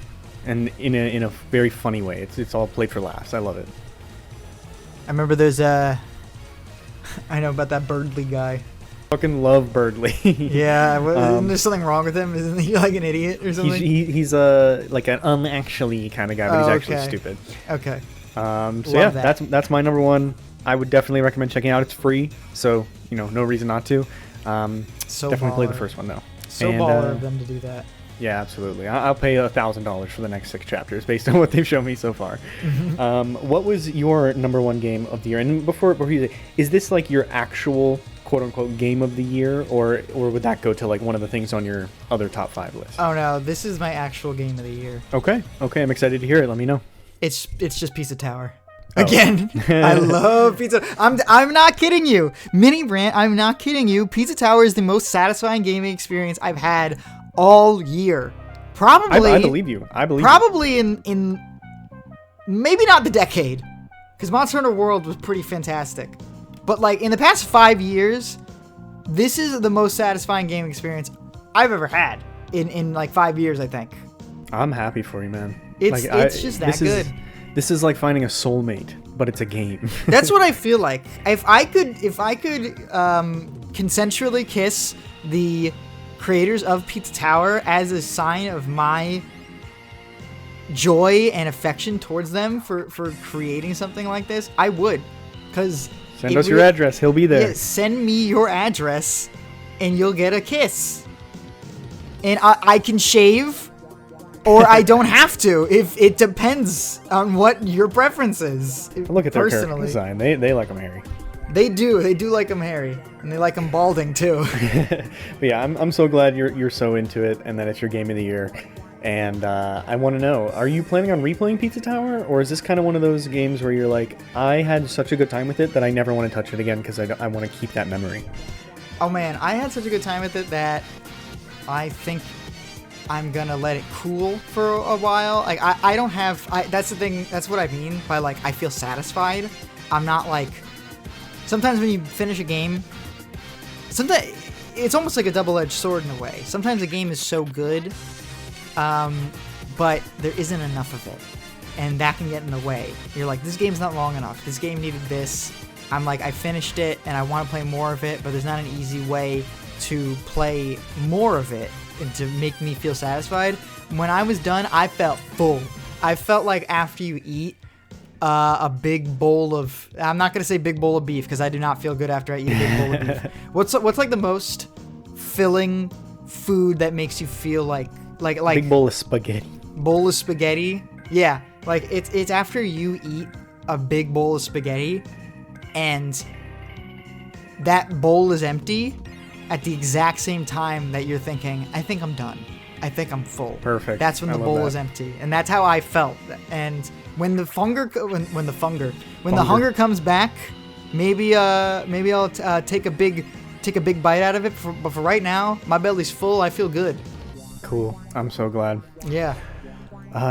And in a very funny way. It's all played for laughs. I love it. I remember there's I know about that Birdley guy. Fucking love Birdley. Yeah, isn't there something wrong with him? Isn't he an idiot or something? He's an unactually kind of guy, but he's actually stupid. Okay. That's my number one. I would definitely recommend checking out. It's free, so no reason not to. So definitely play the first one though. So baller of them to do that. Yeah, absolutely. I'll pay $1,000 for the next 6 chapters based on what they've shown me so far. What was your number one game of the year? And before you say, is this your actual quote-unquote game of the year, or would that go to one of the things on your other top 5 list? Oh no, this is my actual game of the year. Okay, I'm excited to hear it. Let me know. It's just Pizza Tower. Again, I love Pizza. I'm not kidding you. Mini Brand, I'm not kidding you. Pizza Tower is the most satisfying gaming experience I've had all year. Probably. I believe you. Probably in maybe not the decade, because Monster Hunter World was pretty fantastic. But in the past 5 years, this is the most satisfying gaming experience I've ever had in 5 years, I think. I'm happy for you, man. It's just that good. This is like finding a soulmate, but it's a game. That's what I feel like. If I could consensually kiss the creators of Pizza Tower as a sign of my joy and affection towards them for creating something like this, I would. Because send us your address. He'll be there. Yeah, send me your address and you'll get a kiss. And I can shave or I don't have to. If it depends on what your preference is. Look at their character design. They like them hairy. They do like them hairy, and they like them balding too. But yeah, I'm so glad you're so into it, and that it's your game of the year. And I want to know, are you planning on replaying Pizza Tower, or is this kind of one of those games where you're like, I had such a good time with it that I never want to touch it again because I want to keep that memory? Oh man, I had such a good time with it that I think I'm gonna let it cool for a while. Like I don't have. That's the thing. That's what I mean by like I feel satisfied. I'm not like. Sometimes when you finish a game, sometimes it's almost like a double-edged sword in a way. Sometimes a game is so good, but there isn't enough of it, and that can get in the way. You're like, this game's not long enough. This game needed this. I'm like, I finished it, and I want to play more of it, but there's not an easy way to play more of it and to make me feel satisfied. When I was done, I felt full. I felt like after you eat a big bowl of, I'm not gonna say big bowl of beef because I do not feel good after I eat a big bowl of beef. What's like the most filling food that makes you feel like big bowl of spaghetti. Bowl of spaghetti? Yeah, like it's after you eat a big bowl of spaghetti and that bowl is empty at the exact same time that you're thinking, I think I'm done. I think I'm full. Perfect. That's when the bowl is empty, and that's how I felt. And when the hunger comes back, maybe I'll take a big bite out of it. But for right now, my belly's full. I feel good. Cool. I'm so glad. Yeah.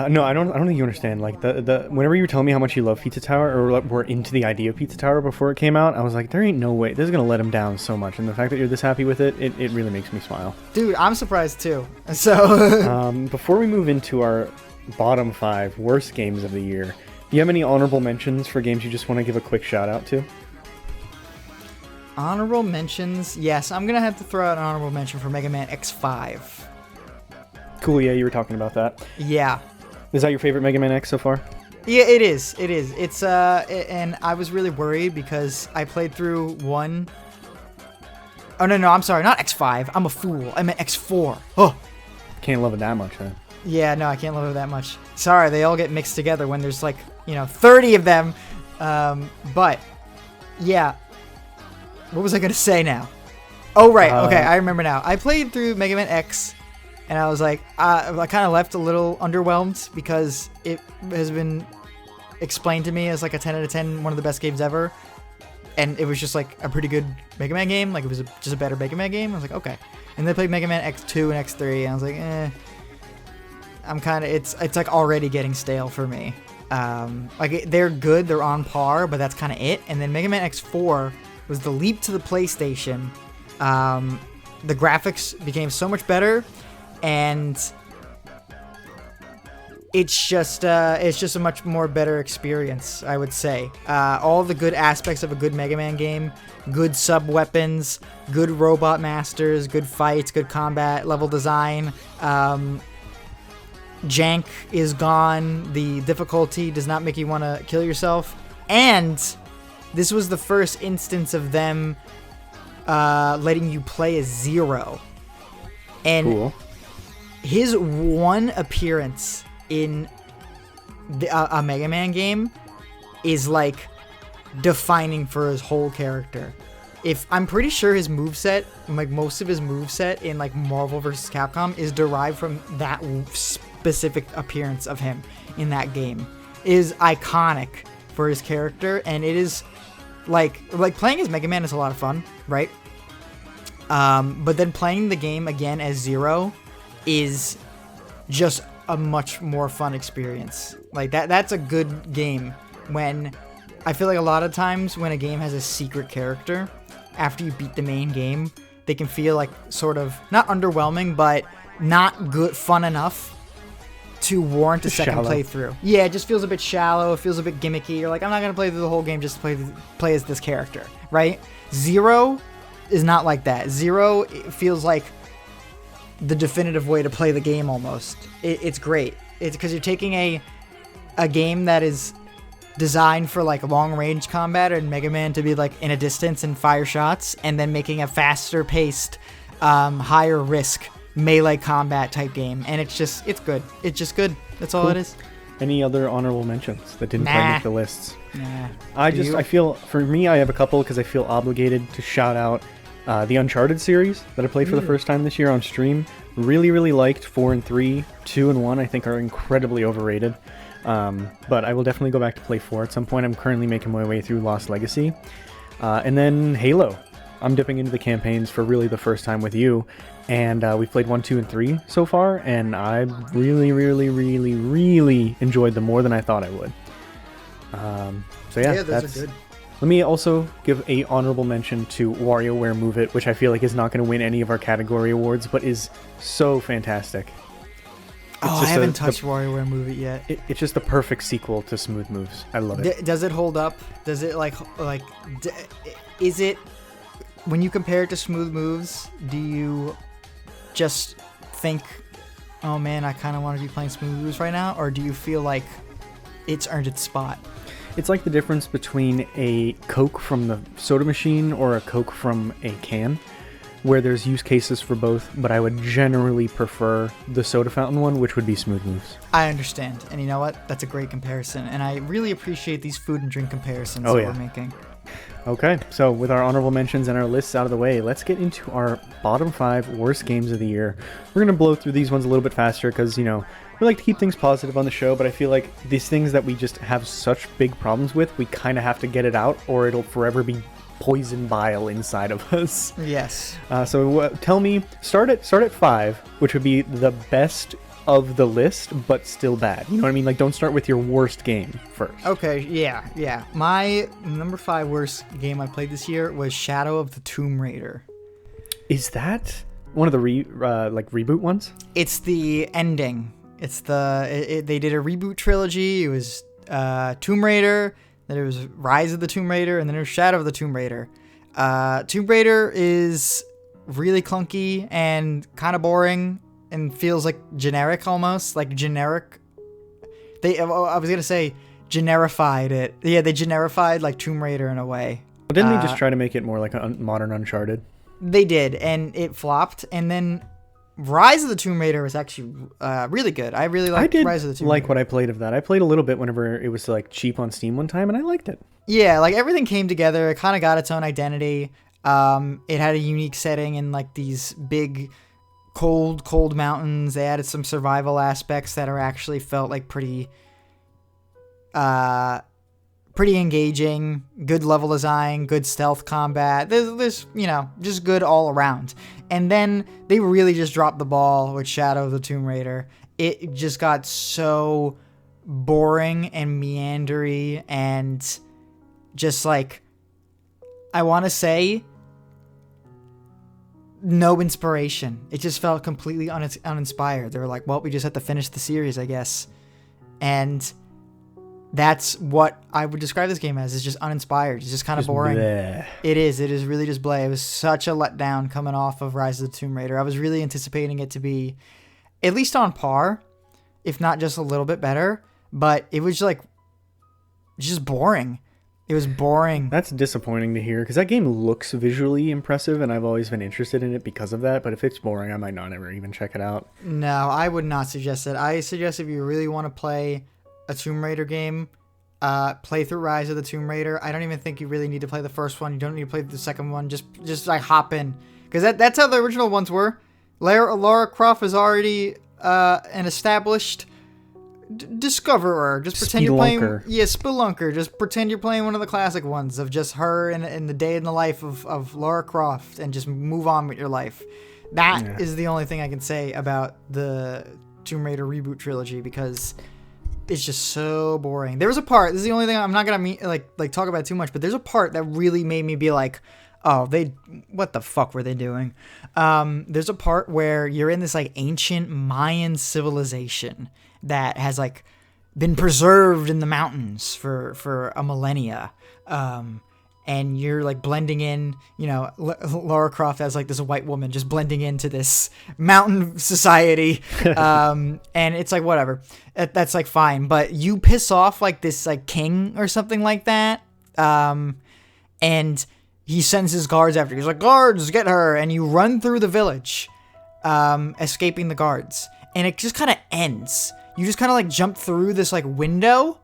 No, I don't think you understand. Like the whenever you were telling me how much you love Pizza Tower, or were into the idea of Pizza Tower before it came out, I was like, there ain't no way this is gonna let him down so much. And the fact that you're this happy with it, it really makes me smile. Dude, I'm surprised too. So before we move into our bottom 5 worst games of the year, do you have any honorable mentions for games you just want to give a quick shout out to? Honorable mentions? Yes, I'm gonna have to throw out an honorable mention for Mega Man X5. Cool. Yeah, you were talking about that. Yeah. Is that your favorite Mega Man X so far? Yeah, it is. It is. It's and I was really worried because I played through 1. Oh no, I'm sorry, not X5. I'm a fool. I meant X4. Oh. Can't love it that much, huh? Yeah, no, I can't love it that much. Sorry, they all get mixed together when there's like, 30 of them. But yeah. What was I gonna say now? Oh right, okay, I remember now. I played through Mega Man X. And I was like, I kind of left a little underwhelmed because it has been explained to me as like a 10 out of 10, one of the best games ever. And it was just like a pretty good Mega Man game. Like it was just a better Mega Man game. I was like, okay. And then I played Mega Man X2 and X3 and I was like, I'm kind of, it's like already getting stale for me. They're good, they're on par, but that's kind of it. And then Mega Man X4 was the leap to the PlayStation. The graphics became so much better. And it's just a much more better experience, I would say. All the good aspects of a good Mega Man game, good sub-weapons, good robot masters, good fights, good combat, level design. Jank is gone. The difficulty does not make you want to kill yourself. And this was the first instance of them letting you play as Zero. And cool. His one appearance in a Mega Man game is like defining for his whole character. I'm pretty sure his moveset, like most of his moveset in like Marvel vs. Capcom, is derived from that specific appearance of him in that game. It is iconic for his character, and it is like playing as Mega Man is a lot of fun, right? But then playing the game again as Zero is just a much more fun experience. Like that's a good game. When I feel like a lot of times when a game has a secret character, after you beat the main game, they can feel like sort of not underwhelming, but not good fun enough to warrant a second playthrough. Yeah, it just feels a bit shallow. It feels a bit gimmicky. You're like, I'm not gonna play through the whole game just to play as this character, right? Zero is not like that. Zero, it feels like the definitive way to play the game almost. It's great. It's because you're taking a game that is designed for like long range combat and Mega Man to be like in a distance and fire shots, and then making a faster paced, higher risk melee combat type game. And it's good. It's just good. That's all it is. Any other honorable mentions that didn't quite make the lists? Nah. I feel, for me, I have a couple because I feel obligated to shout out the Uncharted series that I played for the first time this year on stream. Really, really liked 4 and 3. 2 and 1 I think are incredibly overrated. But I will definitely go back to play 4 at some point. I'm currently making my way through Lost Legacy. And then Halo. I'm dipping into the campaigns for really the first time with you. And we've played 1, 2, and 3 so far. And I really, really, really, really enjoyed them more than I thought I would. So yeah, those are good. Let me also give a honorable mention to WarioWare Move It, which I feel like is not going to win any of our category awards, but is so fantastic. I haven't touched WarioWare Move It yet. It's just the perfect sequel to Smooth Moves. I love it. Does it hold up? Does it is it, when you compare it to Smooth Moves, do you just think, oh man, I kind of want to be playing Smooth Moves right now? Or do you feel like it's earned its spot? It's like the difference between a Coke from the soda machine or a Coke from a can, where there's use cases for both, but I would generally prefer the soda fountain one, which would be Smooth Moves. I understand. And you know what? That's a great comparison. And I really appreciate these food and drink comparisons that we're making. Okay, so with our honorable mentions and our lists out of the way, let's get into our bottom 5 worst games of the year. We're going to blow through these ones a little bit faster because, we like to keep things positive on the show, but I feel like these things that we just have such big problems with, we kind of have to get it out or it'll forever be poison bile inside of us. Yes. So tell me, start at 5, which would be the best of the list, but still bad. You know what I mean? Like, don't start with your worst game first. Okay, yeah. My number 5 worst game I played this year was Shadow of the Tomb Raider. Is that one of the reboot ones? It's the ending. It's they did a reboot trilogy. It was Tomb Raider, then it was Rise of the Tomb Raider, and then it was Shadow of the Tomb Raider. Tomb Raider is really clunky and kind of boring and feels like generic almost, like generic. I was going to say generified it. Yeah, they generified like Tomb Raider in a way. Didn't they just try to make it more like a modern Uncharted? They did, and it flopped. And then Rise of the Tomb Raider was actually really good. I really liked Rise of the Tomb Raider. What I played of that. I played a little bit whenever it was like cheap on Steam one time, and I liked it. Yeah, like everything came together. It kind of got its own identity. It had a unique setting in like these big, cold mountains. They added some survival aspects that are actually felt like pretty engaging. Good level design, good stealth combat. There's just good all around. And then they really just dropped the ball with Shadow of the Tomb Raider. It just got so boring and meandery and just like, I want to say, no inspiration. It just felt completely uninspired. They were like, well, we just have to finish the series, I guess. And that's what I would describe this game as. It's just uninspired. It's just kind of boring. Bleh. It is really just bleh. It was such a letdown coming off of Rise of the Tomb Raider. I was really anticipating it to be at least on par, if not just a little bit better. But it was like just boring. It was boring. That's disappointing to hear because that game looks visually impressive and I've always been interested in it because of that. But if it's boring, I might not ever even check it out. No, I would not suggest it. I suggest if you really want to play a Tomb Raider game, play through Rise of the Tomb Raider. I don't even think you really need to play the first one. You don't need to play the second one. Just like hop in, because that's how the original ones were. Lara Croft is already an established discoverer. Just pretend you're playing. Yeah, spelunker. Just pretend you're playing one of the classic ones of just her in the day in the life of Lara Croft, and just move on with your life. That is the only thing I can say about the Tomb Raider reboot trilogy, because it's just so boring. There was a part, this is the only thing, I'm not gonna talk about it too much, but there's a part that really made me be like, oh, what the fuck were they doing? There's a part where you're in this like ancient Mayan civilization that has like been preserved in the mountains for a millennia. and you're like blending in, Lara Croft as like this white woman just blending into this mountain society. And it's like, whatever, that's like fine. But you piss off like this like king or something like that. And he sends his guards after you. He's like, guards, get her. And you run through the village, escaping the guards. And it just kind of ends. You just kind of like jump through this like window,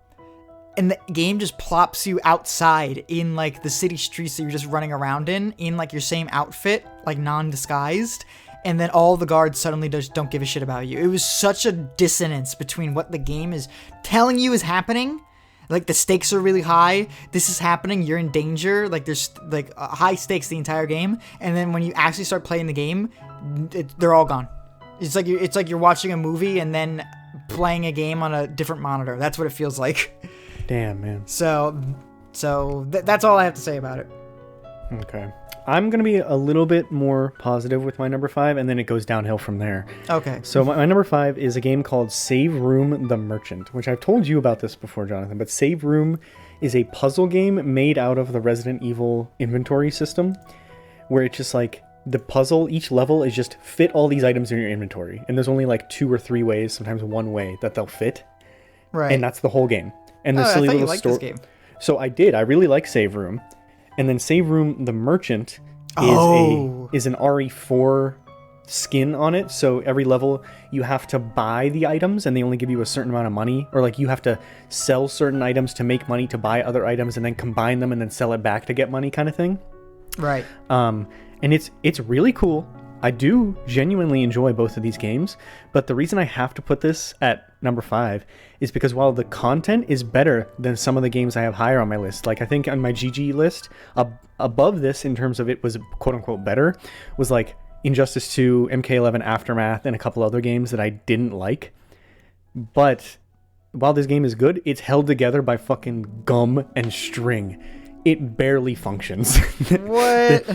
and the game just plops you outside in like the city streets that you're just running around in like your same outfit, like non-disguised. And then all the guards suddenly just don't give a shit about you. It was such a dissonance between what the game is telling you is happening. Like, the stakes are really high. This is happening. You're in danger. Like, there's like high stakes the entire game. And then when you actually start playing the game, they're all gone. It's like you're watching a movie and then playing a game on a different monitor. That's what it feels like. Damn, man. So that's all I have to say about it. Okay. I'm going to be a little bit more positive with my number 5, and then it goes downhill from there. Okay. So my number 5 is a game called Save Room the Merchant, which I've told you about this before, Jonathan, but Save Room is a puzzle game made out of the Resident Evil inventory system, where it's just like the puzzle, each level is just fit all these items in your inventory, and there's only like 2 or 3 ways, sometimes one way, that they'll fit. Right. And that's the whole game. And the silly I thought little you liked story. this game. So I did. I really like Save Room. And then Save Room the Merchant is an RE4 skin on it. So every level you have to buy the items, and they only give you a certain amount of money, or like you have to sell certain items to make money to buy other items, and then combine them and then sell it back to get money, kind of thing. Right. And it's really cool. I do genuinely enjoy both of these games, but the reason I have to put this at number 5 is because while the content is better than some of the games I have higher on my list, like I think on my GG list, above this in terms of it was quote-unquote better, was like Injustice 2, MK11 Aftermath, and a couple other games that I didn't like. But while this game is good, it's held together by fucking gum and string. It barely functions. What?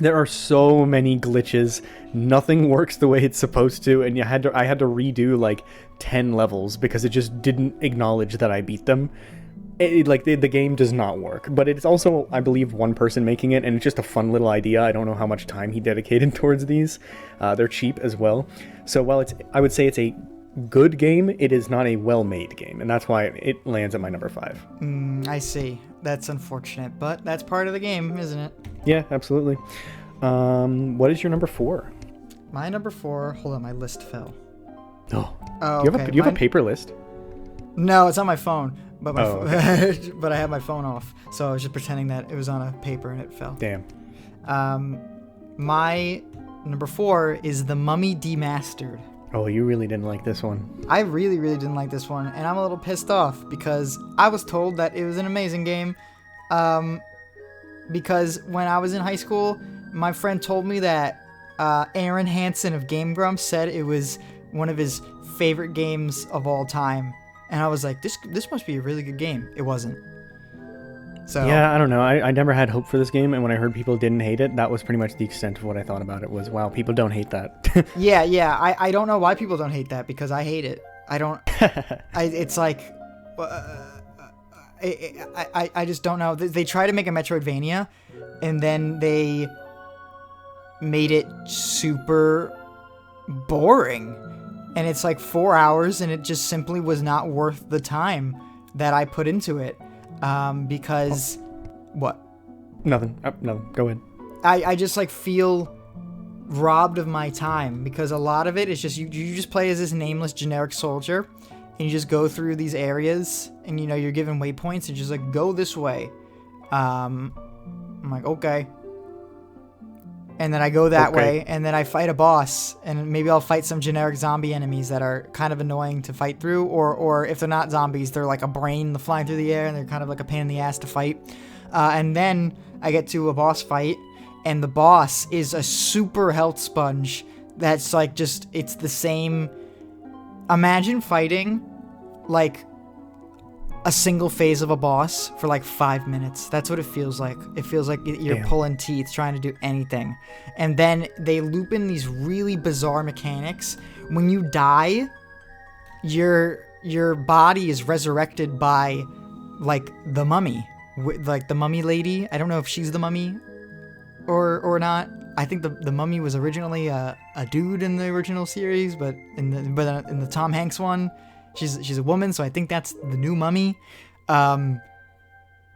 There are so many glitches. Nothing works the way it's supposed to, and I had to redo like 10 levels because it just didn't acknowledge that I beat them. The game does not work, but it's also, I believe, one person making it, and it's just a fun little idea. I don't know how much time he dedicated towards these. They're cheap as well. So while I would say it's a good game, it is not a well-made game, and that's why it lands at my number 5. I see. That's unfortunate, but that's part of the game, isn't it? Yeah, absolutely. What is your number 4? My number 4. Hold on, my list fell. Oh, okay. Do you have a paper list? No, it's on my phone, but okay. but I had my phone off, so I was just pretending that it was on a paper and it fell. Damn. My number 4 is The Mummy Demastered. Oh, you really didn't like this one. I really, really didn't like this one, and I'm a little pissed off because I was told that it was an amazing game. Because when I was in high school, my friend told me that Aaron Hansen of Game Grumps said it was one of his favorite games of all time. And I was like, this must be a really good game. It wasn't. So yeah, I don't know. I never had hope for this game, and when I heard people didn't hate it, that was pretty much the extent of what I thought about it. Was, wow, people don't hate that. yeah. I don't know why people don't hate that, because I hate it. I don't. It's like, I just don't know. They try to make a Metroidvania, and then they made it super boring, and it's like 4 hours, and it just simply was not worth the time that I put into it. Because what? Nothing. Go ahead. I just like feel robbed of my time, because a lot of it is just you just play as this nameless generic soldier, and you just go through these areas, and you're given waypoints and just like go this way. I'm like, okay. And then I go that way, and then I fight a boss, and maybe I'll fight some generic zombie enemies that are kind of annoying to fight through, or if they're not zombies, they're like a brain flying through the air, and they're kind of like a pain in the ass to fight. And then I get to a boss fight, and the boss is a super health sponge that's like it's the same. Imagine fighting like a single phase of a boss for like 5 minutes. That's what it feels like. It feels like you're pulling teeth trying to do anything. And then they loop in these really bizarre mechanics. When you die, your body is resurrected by like the mummy, like the mummy lady. I don't know if she's the mummy or not. I think the mummy was originally a dude in the original series, but in the Tom Hanks one, she's a woman. So I think that's the new mummy.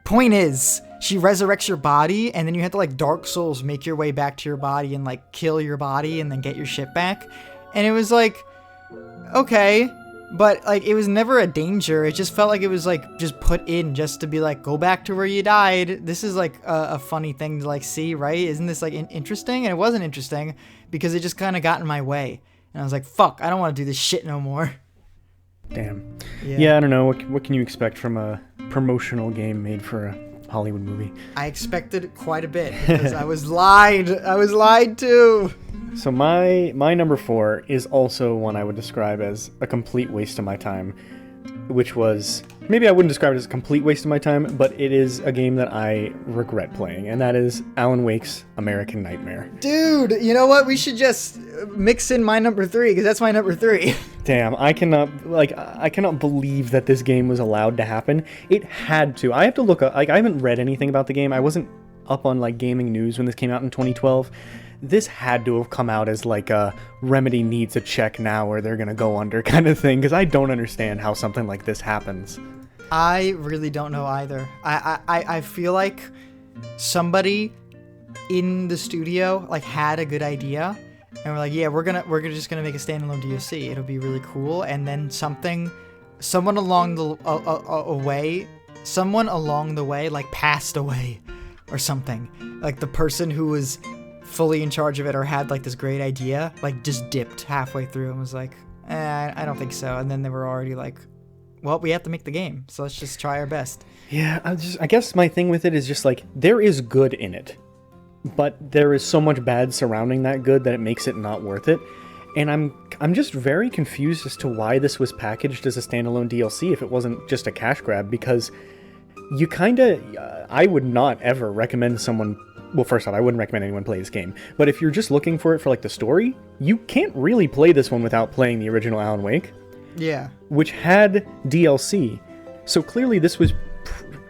Point is, she resurrects your body, and then you have to like Dark Souls make your way back to your body and like kill your body and then get your shit back. And it was like, okay, but like it was never a danger. It just felt like it was like just put in just to be like, go back to where you died. This is like a funny thing to like see, right? Isn't this like interesting? And it wasn't interesting because it just kind of got in my way. And I was like, fuck, I don't want to do this shit no more. Damn. Yeah, I don't know. What can you expect from a promotional game made for a Hollywood movie? I expected quite a bit because I was lied. I was lied to. So my number 4 is also one I would describe as a complete waste of my time, which was, maybe I wouldn't describe it as a complete waste of my time, but it is a game that I regret playing, and that is Alan Wake's American Nightmare. Dude, you know what? We should just mix in my number 3, because that's my number 3. Damn, I cannot believe that this game was allowed to happen. It had to. I have to look up, like, I haven't read anything about the game. I wasn't up on, like, gaming news when this came out in 2012. This had to have come out as like a Remedy needs a check now or they're gonna go under kind of thing, because I don't understand how something like this happens. I really don't know either. I feel like somebody in the studio like had a good idea and we're like, yeah, we're just gonna make a standalone DLC. It'll be really cool. And then someone along the way like passed away or something. Like the person who was fully in charge of it or had like this great idea like just dipped halfway through and was like, I don't think so. And then they were already like, well, we have to make the game, so let's just try our best. Yeah, I guess my thing with it is just like, there is good in it, but there is so much bad surrounding that good that it makes it not worth it. And I'm just very confused as to why this was packaged as a standalone DLC if it wasn't just a cash grab, because you kind of, I would not ever recommend someone. Well, first off, I wouldn't recommend anyone play this game. But if you're just looking for it for, like, the story, you can't really play this one without playing the original Alan Wake. Yeah. Which had DLC. So clearly this was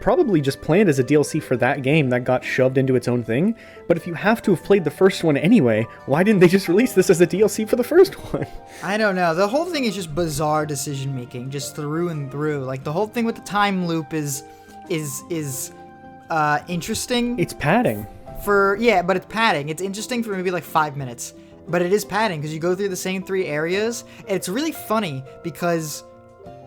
probably just planned as a DLC for that game that got shoved into its own thing. But if you have to have played the first one anyway, why didn't they just release this as a DLC for the first one? I don't know. The whole thing is just bizarre decision-making, just through and through. Like, the whole thing with the time loop is interesting. It's padding. But it's padding. It's interesting for maybe like 5 minutes, but it is padding because you go through the same 3 areas. And it's really funny because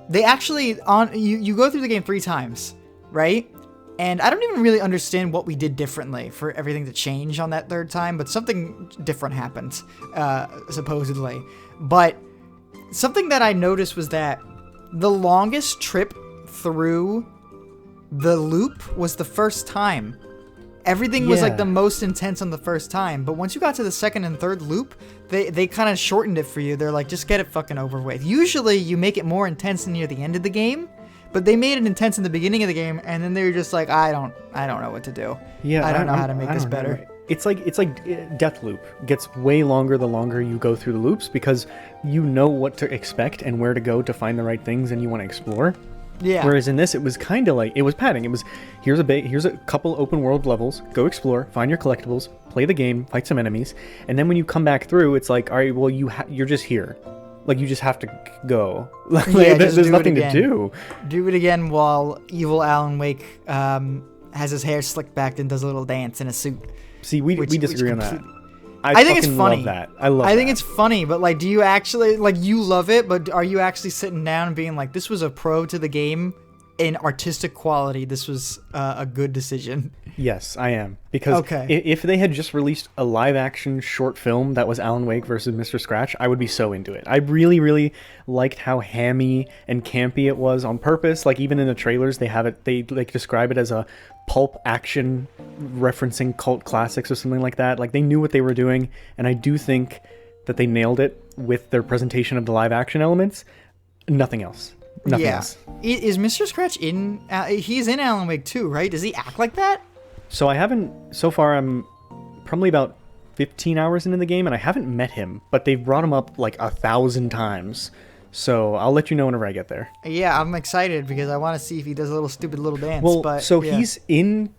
they actually you go through the game 3 times, right? And I don't even really understand what we did differently for everything to change on that 3rd time, but something different happened, supposedly. But something that I noticed was that the longest trip through the loop was the first time. Everything was like the most intense on the first time, but once you got to the 2nd and 3rd loop, they kind of shortened it for you. They're like, just get it fucking over with. Usually you make it more intense near the end of the game, but they made it intense in the beginning of the game, and then they were just like, I don't know what to do. Yeah, I don't know how to make this better. Know. It's like Deathloop gets way longer the longer you go through the loops, because you know what to expect and where to go to find the right things and you want to explore. Yeah. Whereas in this, it was kind of like, it was padding. It was, here's a couple open world levels, go explore, find your collectibles, play the game, fight some enemies, and then when you come back through, it's like, all right, well, you're just here. Like, you just have to go. Like, there's nothing to do. Do it again while evil Alan Wake has his hair slicked back and does a little dance in a suit. See, we disagree on that. I think it's funny. Love that. I think it's funny, but like, do you actually, like, you love it, but are you actually sitting down and being like, this was a pro to the game in artistic quality, this was a good decision? Yes, I am. Because if they had just released a live-action short film that was Alan Wake versus Mr. Scratch, I would be so into it. I really, really liked how hammy and campy it was on purpose. Like, even in the trailers, they like describe it as a pulp action referencing cult classics or something like that. Like, they knew what they were doing, and I do think that they nailed it with their presentation of the live-action elements. Nothing else. Nothing else. Is Mr. Scratch in... he's in Alan Wake 2, right? Does he act like that? So so far I'm probably about 15 hours into the game, and I haven't met him, but they've brought him up like 1,000 times. So I'll let you know whenever I get there. Yeah, I'm excited because I want to see if he does a little stupid little dance. Well, but so yeah. he's in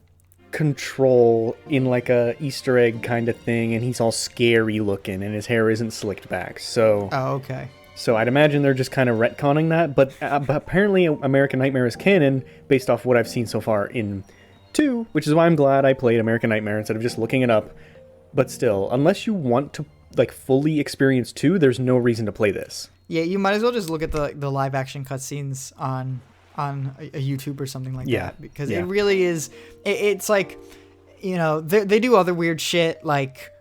control in like a Easter egg kind of thing, and he's all scary looking, and his hair isn't slicked back. So, Oh, okay. so I'd imagine they're just kind of retconning that. But apparently, American Nightmare is canon based off what I've seen so far in 2, which is why I'm glad I played American Nightmare instead of just looking it up. But still, unless you want to like fully experience 2, there's no reason to play this. Yeah, you might as well just look at the live action cutscenes on a YouTube or something like that, because it really is. It's like, you know, they do other weird shit, like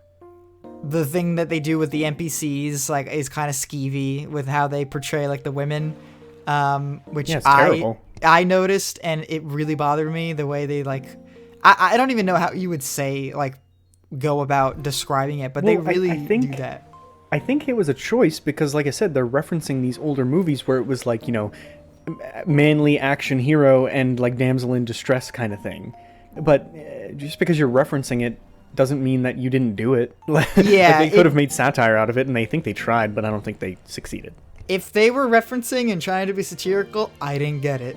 the thing that they do with the NPCs, like, is kind of skeevy with how they portray like the women, which it's terrible. I noticed, and it really bothered me the way they like. I don't even know how you would say like go about describing it, but they really do that. I think it was a choice because, like I said, they're referencing these older movies where it was like, you know, manly action hero and like damsel in distress kind of thing. But just because you're referencing it doesn't mean that you didn't do it. Yeah, like they could have made satire out of it, and they think they tried, but I don't think they succeeded. If they were referencing and trying to be satirical, I didn't get it.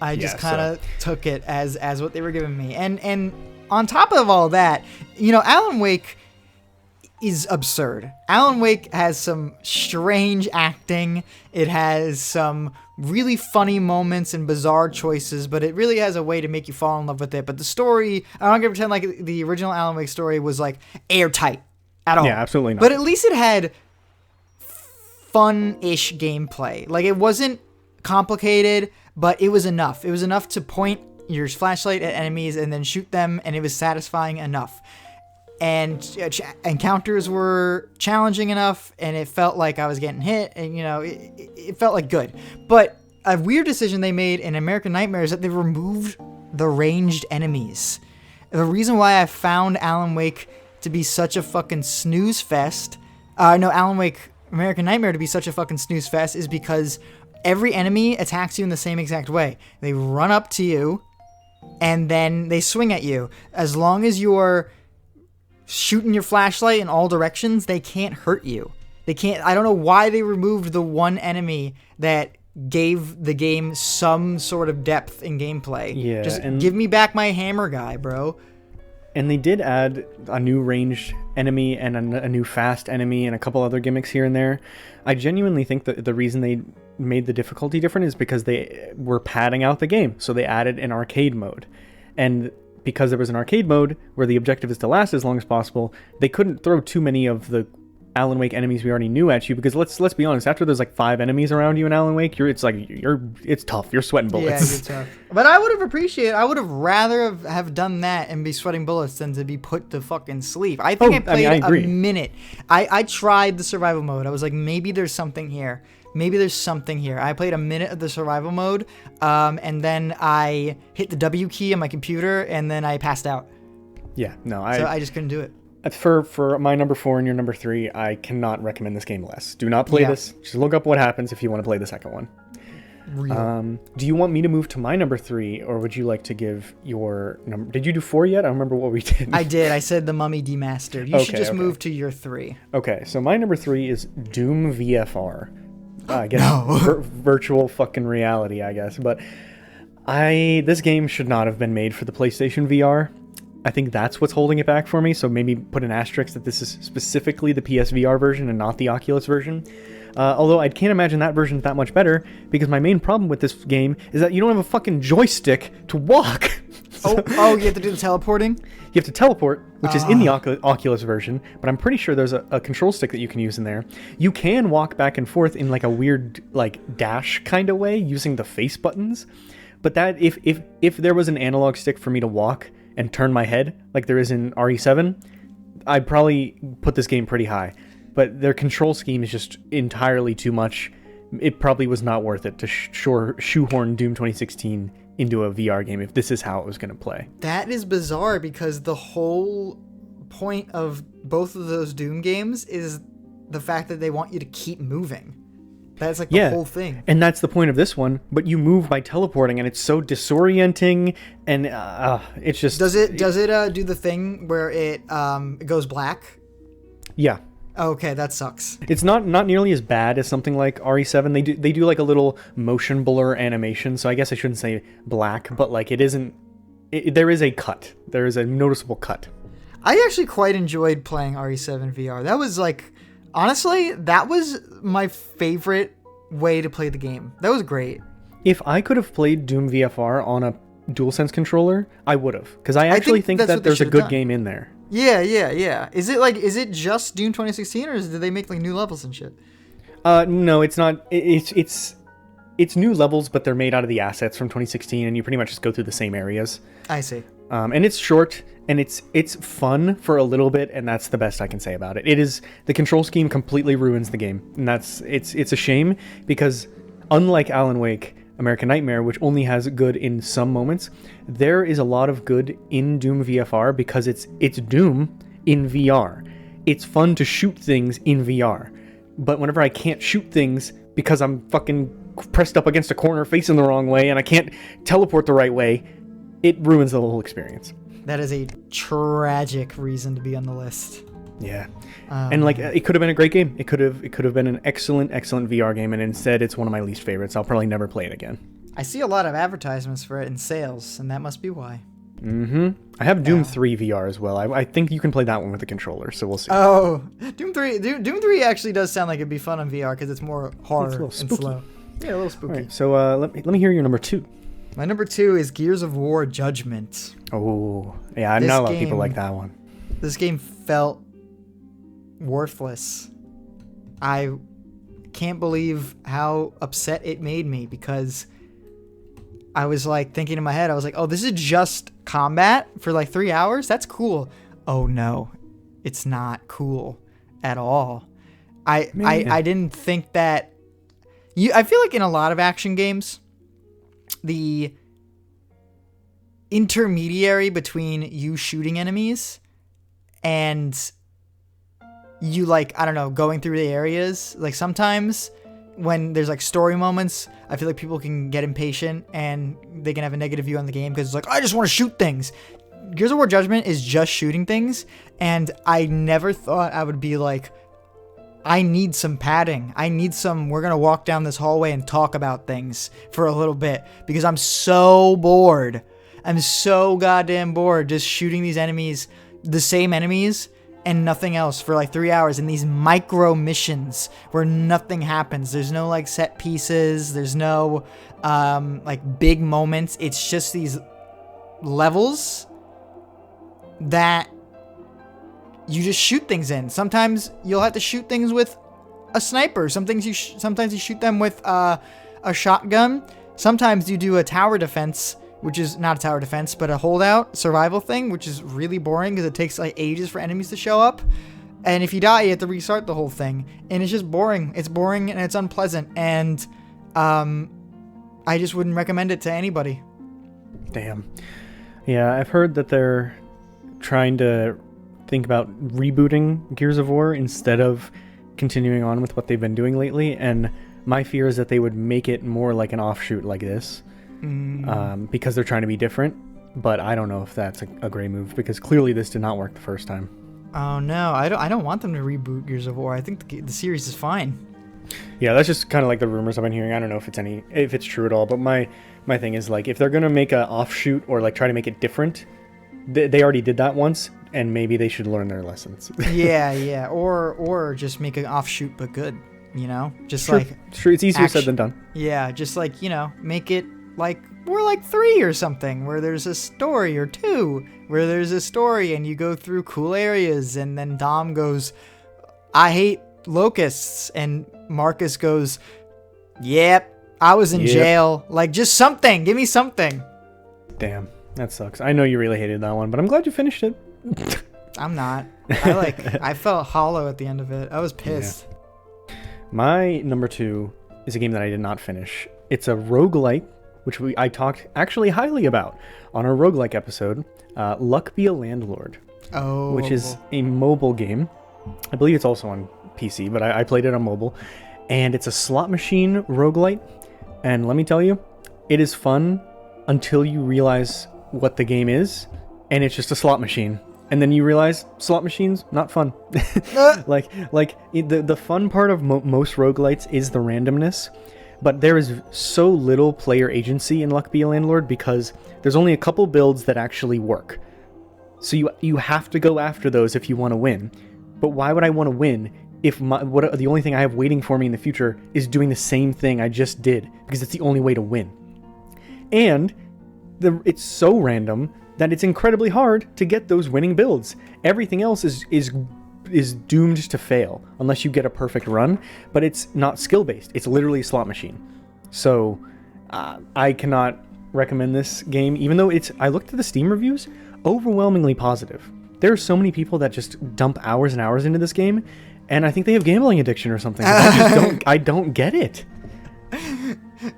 I just kind of took it as what they were giving me. And on top of all that, you know, Alan Wake is absurd. Alan Wake has some strange acting. It has some really funny moments and bizarre choices, but it really has a way to make you fall in love with it. But the story, I'm not gonna pretend like the original Alan Wake story was like airtight at all. Yeah, absolutely not. But at least it had fun-ish gameplay. Like, it wasn't complicated, but it was enough. It was enough to point your flashlight at enemies and then shoot them, and it was satisfying enough. And encounters were challenging enough, and it felt like I was getting hit, and, you know, it felt like good. But a weird decision they made in American Nightmare is that they removed the ranged enemies. The reason why I found Alan Wake to be such a fucking snooze fest, Alan Wake American Nightmare to be such a fucking snooze fest is because every enemy attacks you in the same exact way. They run up to you, and then they swing at you. As long as you're shooting your flashlight in all directions, they can't hurt you. They can't. I don't know why they removed the one enemy that gave the game some sort of depth in gameplay. Yeah, just give me back my hammer guy, bro. And they did add a new ranged enemy and a new fast enemy and a couple other gimmicks here and there. I genuinely think that the reason they made the difficulty different is because they were padding out the game. So they added an arcade mode. And because there was an arcade mode where the objective is to last as long as possible, they couldn't throw too many of the Alan Wake enemies we already knew at you, because let's be honest, after there's like 5 enemies around you in Alan Wake, it's tough. You're sweating bullets. Yeah, you're tough. But I would have rather have done that and be sweating bullets than to be put to fucking sleep. I think I played a minute. I tried the survival mode. I was like, maybe there's something here. I played a minute of the survival mode, and then I hit the W key on my computer, and then I passed out. Yeah, no, so I just couldn't do it. For my number 4 and your number 3, I cannot recommend this game less. Do not play this. Just look up what happens if you want to play the second one. Do you want me to move to my number 3, or would you like to give your number? Did you do 4 yet? I don't remember what we did. I did. I said The Mummy Demastered. You should just move to your 3. Okay, so my number 3 is Doom VFR. I guess virtual fucking reality, I guess. But this game should not have been made for the PlayStation VR. I think that's what's holding it back for me, so maybe put an asterisk that this is specifically the PSVR version and not the Oculus version. Although I can't imagine that version that much better, because my main problem with this game is that you don't have a fucking joystick to walk. You have to do the teleporting? You have to teleport, which is in the Oculus version, but I'm pretty sure there's a control stick that you can use in there. You can walk back and forth in like a weird like dash kind of way using the face buttons, but that if there was an analog stick for me to walk and turn my head like there is in RE7, I'd probably put this game pretty high. But their control scheme is just entirely too much. It probably was not worth it to shoehorn Doom 2016 into a VR game if this is how it was going to play. That is bizarre, because the whole point of both of those Doom games is the fact that they want you to keep moving. That's like the whole thing. And that's the point of this one, but you move by teleporting, and it's so disorienting, and it's just... Does it do the thing where it goes black? Yeah. Okay, that sucks. It's not nearly as bad as something like RE7. They do like a little motion blur animation, so I guess I shouldn't say black, but like it isn't. There is a cut. There is a noticeable cut. I actually quite enjoyed playing RE7 VR. That was like, honestly, that was my favorite way to play the game. That was great. If I could have played Doom VFR on a DualSense controller, I would have, because I actually think that there's a good game in there. Yeah. Is it just Doom 2016, or did they make like new levels and shit? No, it's not. It's new levels, but they're made out of the assets from 2016, and you pretty much just go through the same areas. I see. And it's short, and it's fun for a little bit, and that's the best I can say about it. It is, the control scheme completely ruins the game, and it's a shame, because unlike Alan Wake, American Nightmare, which only has good in some moments, there is a lot of good in Doom VFR because it's Doom in VR. It's fun to shoot things in VR, but whenever I can't shoot things because I'm fucking pressed up against a corner facing the wrong way and I can't teleport the right way, it ruins the whole experience. That is a tragic reason to be on the list. Yeah. And like, it could have been a great game. It could have been an excellent VR game, and instead it's one of my least favorites. I'll probably never play it again. I see a lot of advertisements for it in sales, and that must be why. Mm-hmm. I have Doom 3 VR as well. I think you can play that one with the controller, so we'll see. Oh, Doom 3 actually does sound like it'd be fun on VR because it's more horror and slow. Yeah, a little spooky. All right, so let me hear your number 2. My number 2 is Gears of War Judgment. Oh, yeah, not a lot of people like that one. This game felt worthless. I can't believe how upset it made me, because I was like thinking in my head, I was like, oh, this is just combat for like 3 hours? That's cool. Oh no, it's not cool at all. I didn't think that. I feel like in a lot of action games, the intermediary between you shooting enemies and you, like, I don't know, going through the areas, like sometimes when there's like story moments, I feel like people can get impatient and they can have a negative view on the game because it's like, I just want to shoot things. Gears of War Judgment is just shooting things, and I never thought I would be like, I need some padding. We're going to walk down this hallway and talk about things for a little bit, because I'm so bored. I'm so goddamn bored just shooting these enemies, the same enemies, and nothing else for like 3 hours in these micro missions where nothing happens. There's no like set pieces. There's no like big moments. It's just these levels that you just shoot things in. Sometimes you'll have to shoot things with a sniper. Sometimes you shoot them with a shotgun. Sometimes you do a tower defense, which is not a tower defense, but a holdout survival thing, which is really boring because it takes like ages for enemies to show up. And if you die, you have to restart the whole thing. And it's just boring. It's boring and it's unpleasant. And I just wouldn't recommend it to anybody. Damn. Yeah, I've heard that they're trying to think about rebooting Gears of War instead of continuing on with what they've been doing lately. And my fear is that they would make it more like an offshoot like this. Because they're trying to be different, but I don't know if that's a great move, because clearly this did not work the first time. Oh no, I don't want them to reboot Gears of War. I think the series is fine. Yeah, that's just kind of like the rumors I've been hearing. I don't know if it's true at all, but my thing is, like, if they're gonna make an offshoot or like try to make it different, they already did that once, and maybe they should learn their lessons. yeah, or just make an offshoot but good, you know, just sure, like sure, it's easier said than done. Yeah, just like, you know, make it like more like 3 or something, where there's a story, or 2 where there's a story and you go through cool areas, and then Dom goes, I hate locusts, and Marcus goes, yep, I was in jail. Like, just something, give me something. Damn, that sucks. I know you really hated that one, but I'm glad you finished it. I'm not. I felt hollow at the end of it. I was pissed. Yeah. My number 2 is a game that I did not finish. It's a roguelike, which I talked actually highly about on our roguelike episode, Luck Be a Landlord, which is a mobile game. I believe it's also on PC, but I played it on mobile, and it's a slot machine roguelite, and let me tell you, it is fun until you realize what the game is, and it's just a slot machine. and then you realize slot machines not fun. The fun part of most roguelites is the randomness, but there is so little player agency in Luck Be a Landlord because there's only a couple builds that actually work. So you have to go after those if you want to win. But why would I want to win if the only thing I have waiting for me in the future is doing the same thing I just did? Because it's the only way to win. And it's so random that it's incredibly hard to get those winning builds. Everything else is doomed to fail unless you get a perfect run, but it's not skill-based. It's literally a slot machine. So I cannot recommend this game, even though I looked at the Steam reviews, overwhelmingly positive. There are so many people that just dump hours and hours into this game, and I think they have gambling addiction or something. I don't get it.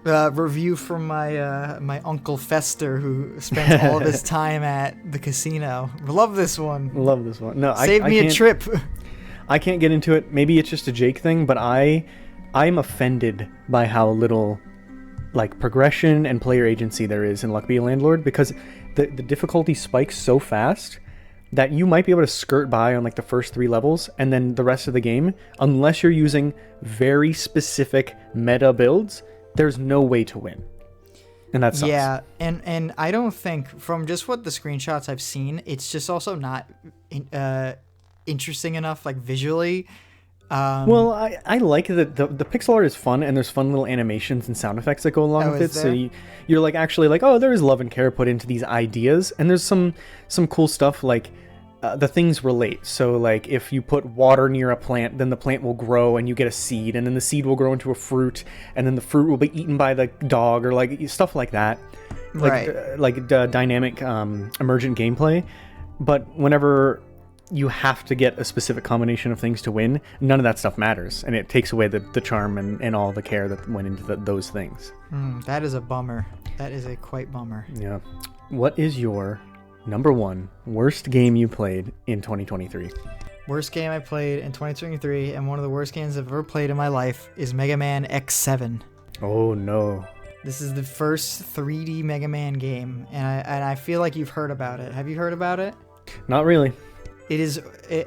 Review from my Uncle Fester, who spends all of his time at the casino. Love this one. No, Save me a trip. I can't get into it. Maybe it's just a Jake thing, but I'm offended by how little progression and player agency there is in Luck Be a Landlord, because the difficulty spikes so fast that you might be able to skirt by on the first 3 levels, and then the rest of the game, unless you're using very specific meta builds, there's no way to win. And that sucks. Yeah, and I don't think, from just what the screenshots I've seen, it's just also not interesting enough visually. Well, I like that the pixel art is fun, and there's fun little animations and sound effects that go along with it. There? So you're actually oh, there is love and care put into these ideas, and there's some cool stuff the things relate. So if you put water near a plant, then the plant will grow and you get a seed, and then the seed will grow into a fruit, and then the fruit will be eaten by the dog, or stuff like that. Right. Dynamic emergent gameplay. But whenever you have to get a specific combination of things to win, none of that stuff matters, and it takes away the charm and all the care that went into those things. That is a bummer. That is a quite bummer. Yeah. What is your number 1 worst game you played in 2023? Worst game I played in 2023, and one of the worst games I've ever played in my life, is Mega Man X7. Oh no. This is the first 3D Mega Man game, and I feel like you've heard about it. Have you heard about it? Not really.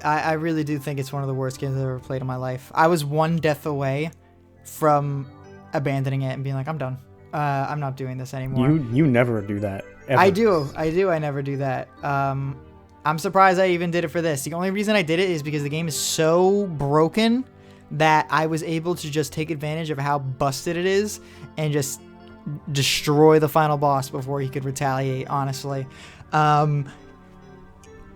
I really do think it's one of the worst games I've ever played in my life. I was one death away from abandoning it and being I'm done. I'm not doing this anymore. You never do that, ever. I do. I never do that. I'm surprised I even did it for this. The only reason I did it is because the game is so broken that I was able to just take advantage of how busted it is and just destroy the final boss before he could retaliate, honestly. I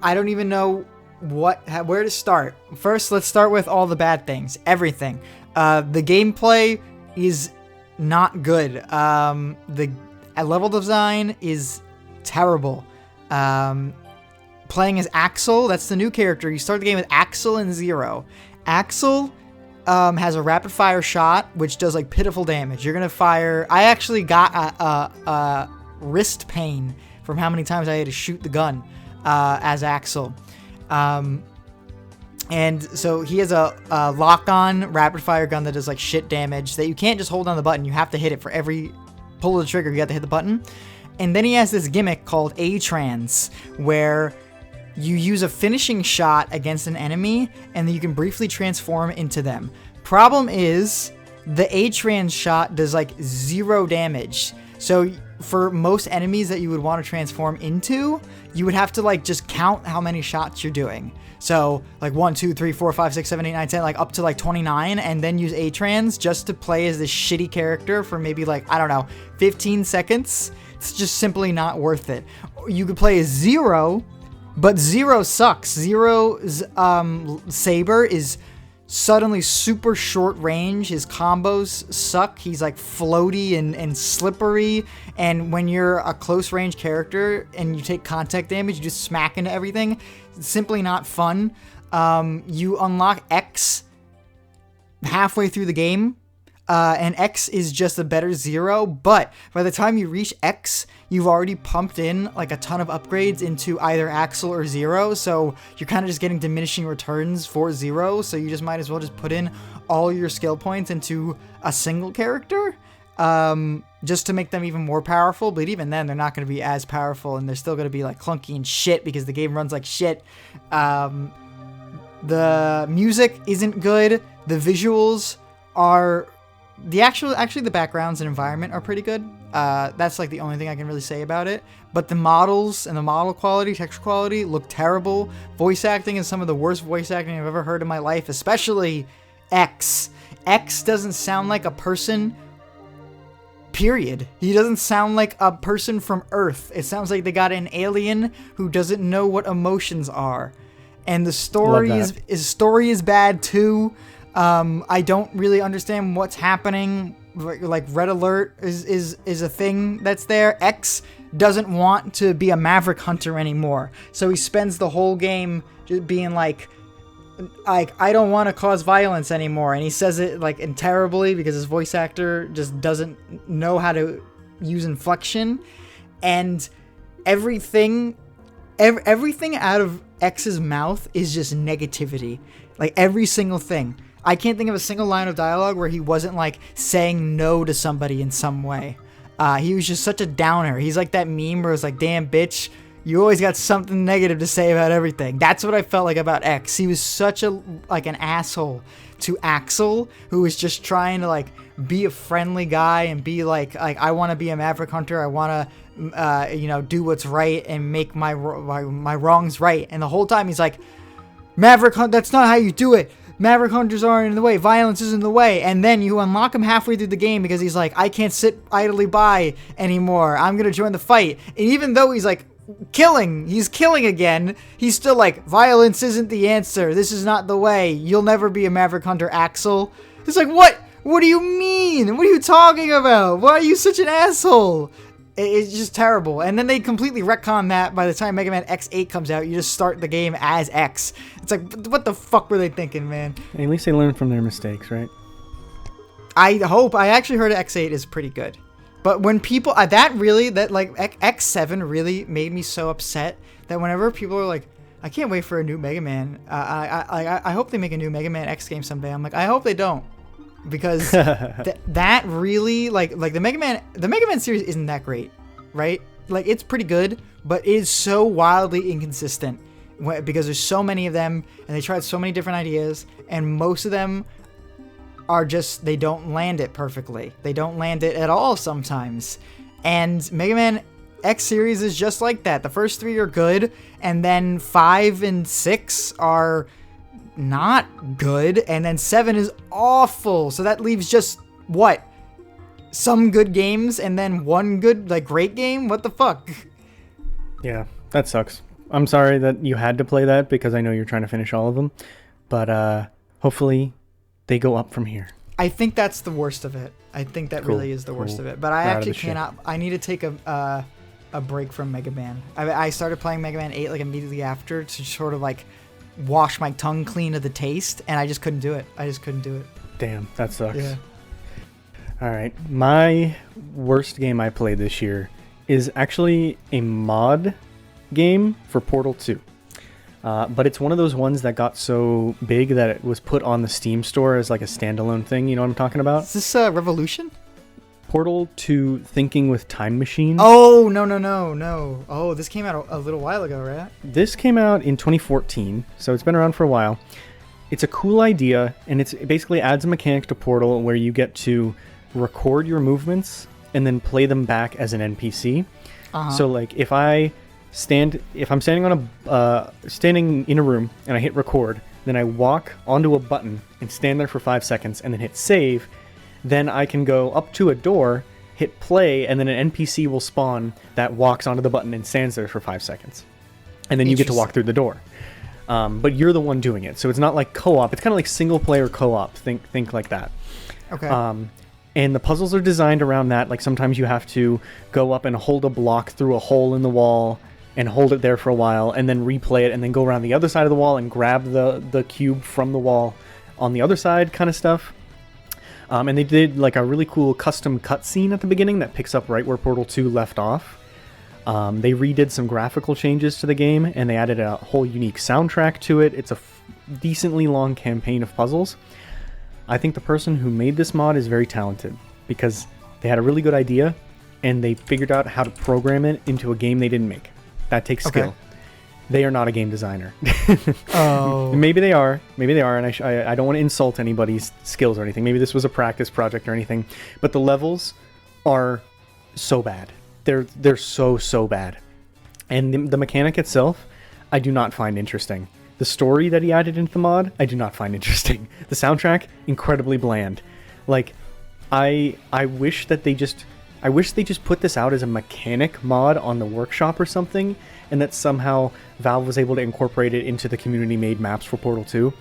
don't even know where to start. First, let's start with all the bad things. Everything. The gameplay is not good. The level design is terrible. Playing as Axel, that's the new character. You start the game with Axel and Zero. Axel has a rapid fire shot, which does pitiful damage. You're gonna fire. I actually got a wrist pain from how many times I had to shoot the gun as Axel. And so he has a lock-on rapid-fire gun that does shit damage that you can't just hold down the button. You have to hit it for every pull of the trigger. You have to hit the button. And then he has this gimmick called A-Trans, where you use a finishing shot against an enemy, and then you can briefly transform into them. Problem is, the A-Trans shot does 0 damage. So for most enemies that you would want to transform into, you would have to just count how many shots you're doing. So 1, 2, 3, 4, 5, 6, 7, 8, 9, 10, up to 29, and then use A-Trans just to play as this shitty character for maybe 15 seconds. It's just simply not worth it. You could play as Zero, but Zero sucks. Zero's saber is suddenly super short range. His combos suck. He's floaty and slippery, and when you're a close range character and you take contact damage, you just smack into everything. It's simply not fun. You unlock X halfway through the game, and X is just a better Zero, but by the time you reach X, you've already pumped in a ton of upgrades into either Axel or Zero, so you're kind of just getting diminishing returns for Zero, so you just might as well just put in all your skill points into a single character. just to make them even more powerful. But even then, they're not going to be as powerful, and they're still going to be like clunky and shit because the game runs like shit. The music isn't good. The visuals are actually the backgrounds and environment are pretty good. That's like the only thing I can really say about it. But the models and the model quality, texture quality look terrible. Voice acting is some of the worst voice acting I've ever heard in my life, especially X. X doesn't sound like a person, period. He doesn't sound like a person from Earth. It sounds like they got an alien who doesn't know what emotions are. And the story is bad too. I don't really understand what's happening. Like Red Alert is a thing that's there. X doesn't want to be a Maverick Hunter anymore. So he spends the whole game just being like I don't want to cause violence anymore. And he says it like terribly because his voice actor just doesn't know how to use inflection. And everything out of X's mouth is just negativity. Like every single thing. I can't think of a single line of dialogue where he wasn't like saying no to somebody in some way. He was just such a downer. He's like that meme where it's like, damn bitch, you always got something negative to say about everything. That's what I felt like about X. He was such a an asshole to Axel, who was just trying to like be a friendly guy and be like I want to be a Maverick Hunter. I want to do what's right and make my wrongs right. And the whole time he's like, Maverick Hunter, that's not how you do it. Maverick Hunters aren't in the way. Violence is in the way. And then you unlock him halfway through the game because he's like, I can't sit idly by anymore. I'm going to join the fight. And even though he's like he's killing again, he's still like, violence isn't the answer. This is not the way. You'll never be a Maverick Hunter, Axel. It's like, what? What do you mean? What are you talking about? Why are you such an asshole? It's just terrible. And then they completely retcon that by the time Mega Man X8 comes out. You just start the game as X. It's like, what the fuck were they thinking, man? At least they learn from their mistakes, right? I hope. I actually heard X8 is pretty good. But when people... X7 really made me so upset that whenever people are like, I can't wait for a new Mega Man. I hope they make a new Mega Man X game someday. I'm like, I hope they don't. Because that really like the Mega Man series isn't that great, right? Like it's pretty good, but it is so wildly inconsistent because there's so many of them and they tried so many different ideas and most of them are just, they don't land it perfectly. They don't land it at all sometimes. And Mega Man X series is just like that. The first 3 are good and then 5 and 6 are not good, and then 7 is awful. So that leaves just what? Some good games and then one good, like, great game? What the fuck? Yeah, that sucks. I'm sorry that you had to play that because I know you're trying to finish all of them, but hopefully they go up from here. I think that's the worst of it. I think that really is the worst of it. But I actually cannot. I need to take a break from Mega Man. I started playing Mega Man 8 like immediately after to sort of like wash my tongue clean of the taste, and I just couldn't do it. Damn, that sucks. Yeah. All right, my worst game I played this year is actually a mod game for Portal 2. But it's one of those ones that got so big that it was put on the Steam store as like a standalone thing. You know what I'm talking about? Is this Revolution? Portal 2 Thinking with Time Machine. Oh, no. Oh, this came out a little while ago, right? This came out in 2014, so it's been around for a while. It's a cool idea, and it basically adds a mechanic to Portal where you get to record your movements and then play them back as an NPC. Uh-huh. So, like, if I'm standing in a room and I hit record, then I walk onto a button and stand there for 5 seconds and then hit save, then I can go up to a door, hit play, and then an NPC will spawn that walks onto the button and stands there for 5 seconds. And then you get to walk through the door. But you're the one doing it. So it's not like co-op. It's kind of like single-player co-op. Think like that. Okay. And the puzzles are designed around that. Like sometimes you have to go up and hold a block through a hole in the wall and hold it there for a while and then replay it and then go around the other side of the wall and grab the cube from the wall on the other side kind of stuff. And they did like a really cool custom cutscene at the beginning that picks up right where Portal 2 left off. They redid some graphical changes to the game, and they added a whole unique soundtrack to it. It's a decently long campaign of puzzles. I think the person who made this mod is very talented, because They had a really good idea, and they figured out how to program it into a game they didn't make. That takes skill. They are not a game designer. Oh. Maybe they are, and I don't want to insult anybody's skills or anything. Maybe this was a practice project or anything, but the levels are so bad. They're so bad. And the mechanic itself, I do not find interesting. The story that he added into the mod, I do not find interesting. The soundtrack, incredibly bland. Like, I wish they just put this out as a mechanic mod on the workshop or something, and that somehow Valve was able to incorporate it into the community-made maps for Portal 2,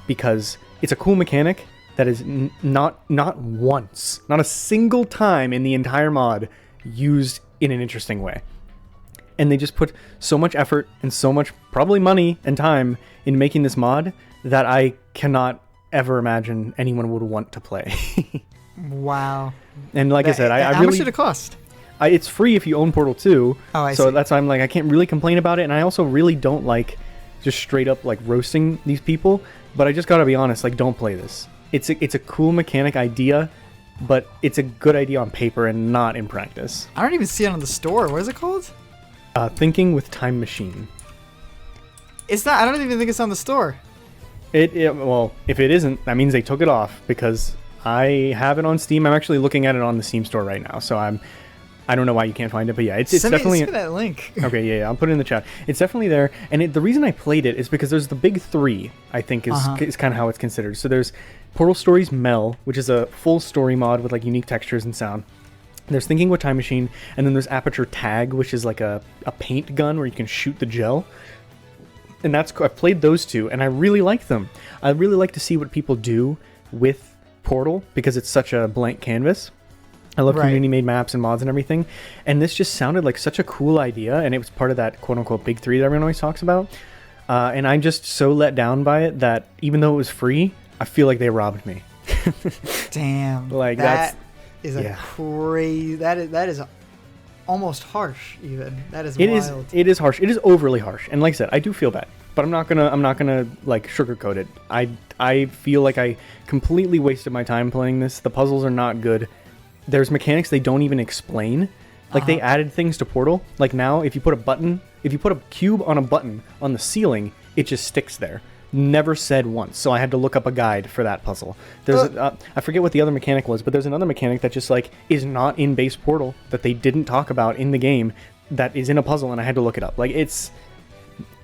because it's a cool mechanic that is not once, not a single time in the entire mod used in an interesting way. And they just put so much effort and so much, probably money and time, in making this mod that I cannot ever imagine anyone would want to play. Wow. And like I said, I how really... much did it cost? It's free if you own Portal 2. Oh, I so see. that's why I'm like, I can't really complain about it. And I also really don't like just straight up like roasting these people. But I just gotta be honest, like, don't play this. It's a cool mechanic idea, but it's a good idea on paper and not in practice. I don't even see it on the store. What is it called? Thinking with Time Machine. It's not. I don't even think it's on the store. Well, if it isn't, that means they took it off, because I have it on Steam. I'm actually looking at it on the Steam store right now, so I don't know why you can't find it, but yeah, it's definitely... Send me that link. Okay, yeah, I'll put it in the chat. It's definitely there, and the reason I played it is because there's the big three, I think, is kind of how it's considered. So there's Portal Stories Mel, which is a full story mod with like unique textures and sound. There's Thinking with Time Machine, and then there's Aperture Tag, which is like a paint gun where you can shoot the gel. And I've played those two, and I really like them. I really like to see what people do with Portal, because it's such a blank canvas. I love community-made maps and mods and everything. And this just sounded like such a cool idea, and it was part of that quote-unquote big three that everyone always talks about. And I'm just so let down by it that even though it was free, I feel like they robbed me. Damn. Like, that is a crazy... That is almost harsh, even. That is wild. It is harsh. It is overly harsh. And like I said, I do feel bad. But I'm not gonna like sugarcoat it. I feel like I completely wasted my time playing this. The puzzles are not good. There's mechanics they don't even explain. Like they added things to Portal. Like now, if you put a cube on a button on the ceiling, it just sticks there. Never said once. So I had to look up a guide for that puzzle. There's I forget what the other mechanic was, but there's another mechanic that just like is not in base Portal that they didn't talk about in the game that is in a puzzle, and I had to look it up. Like it's,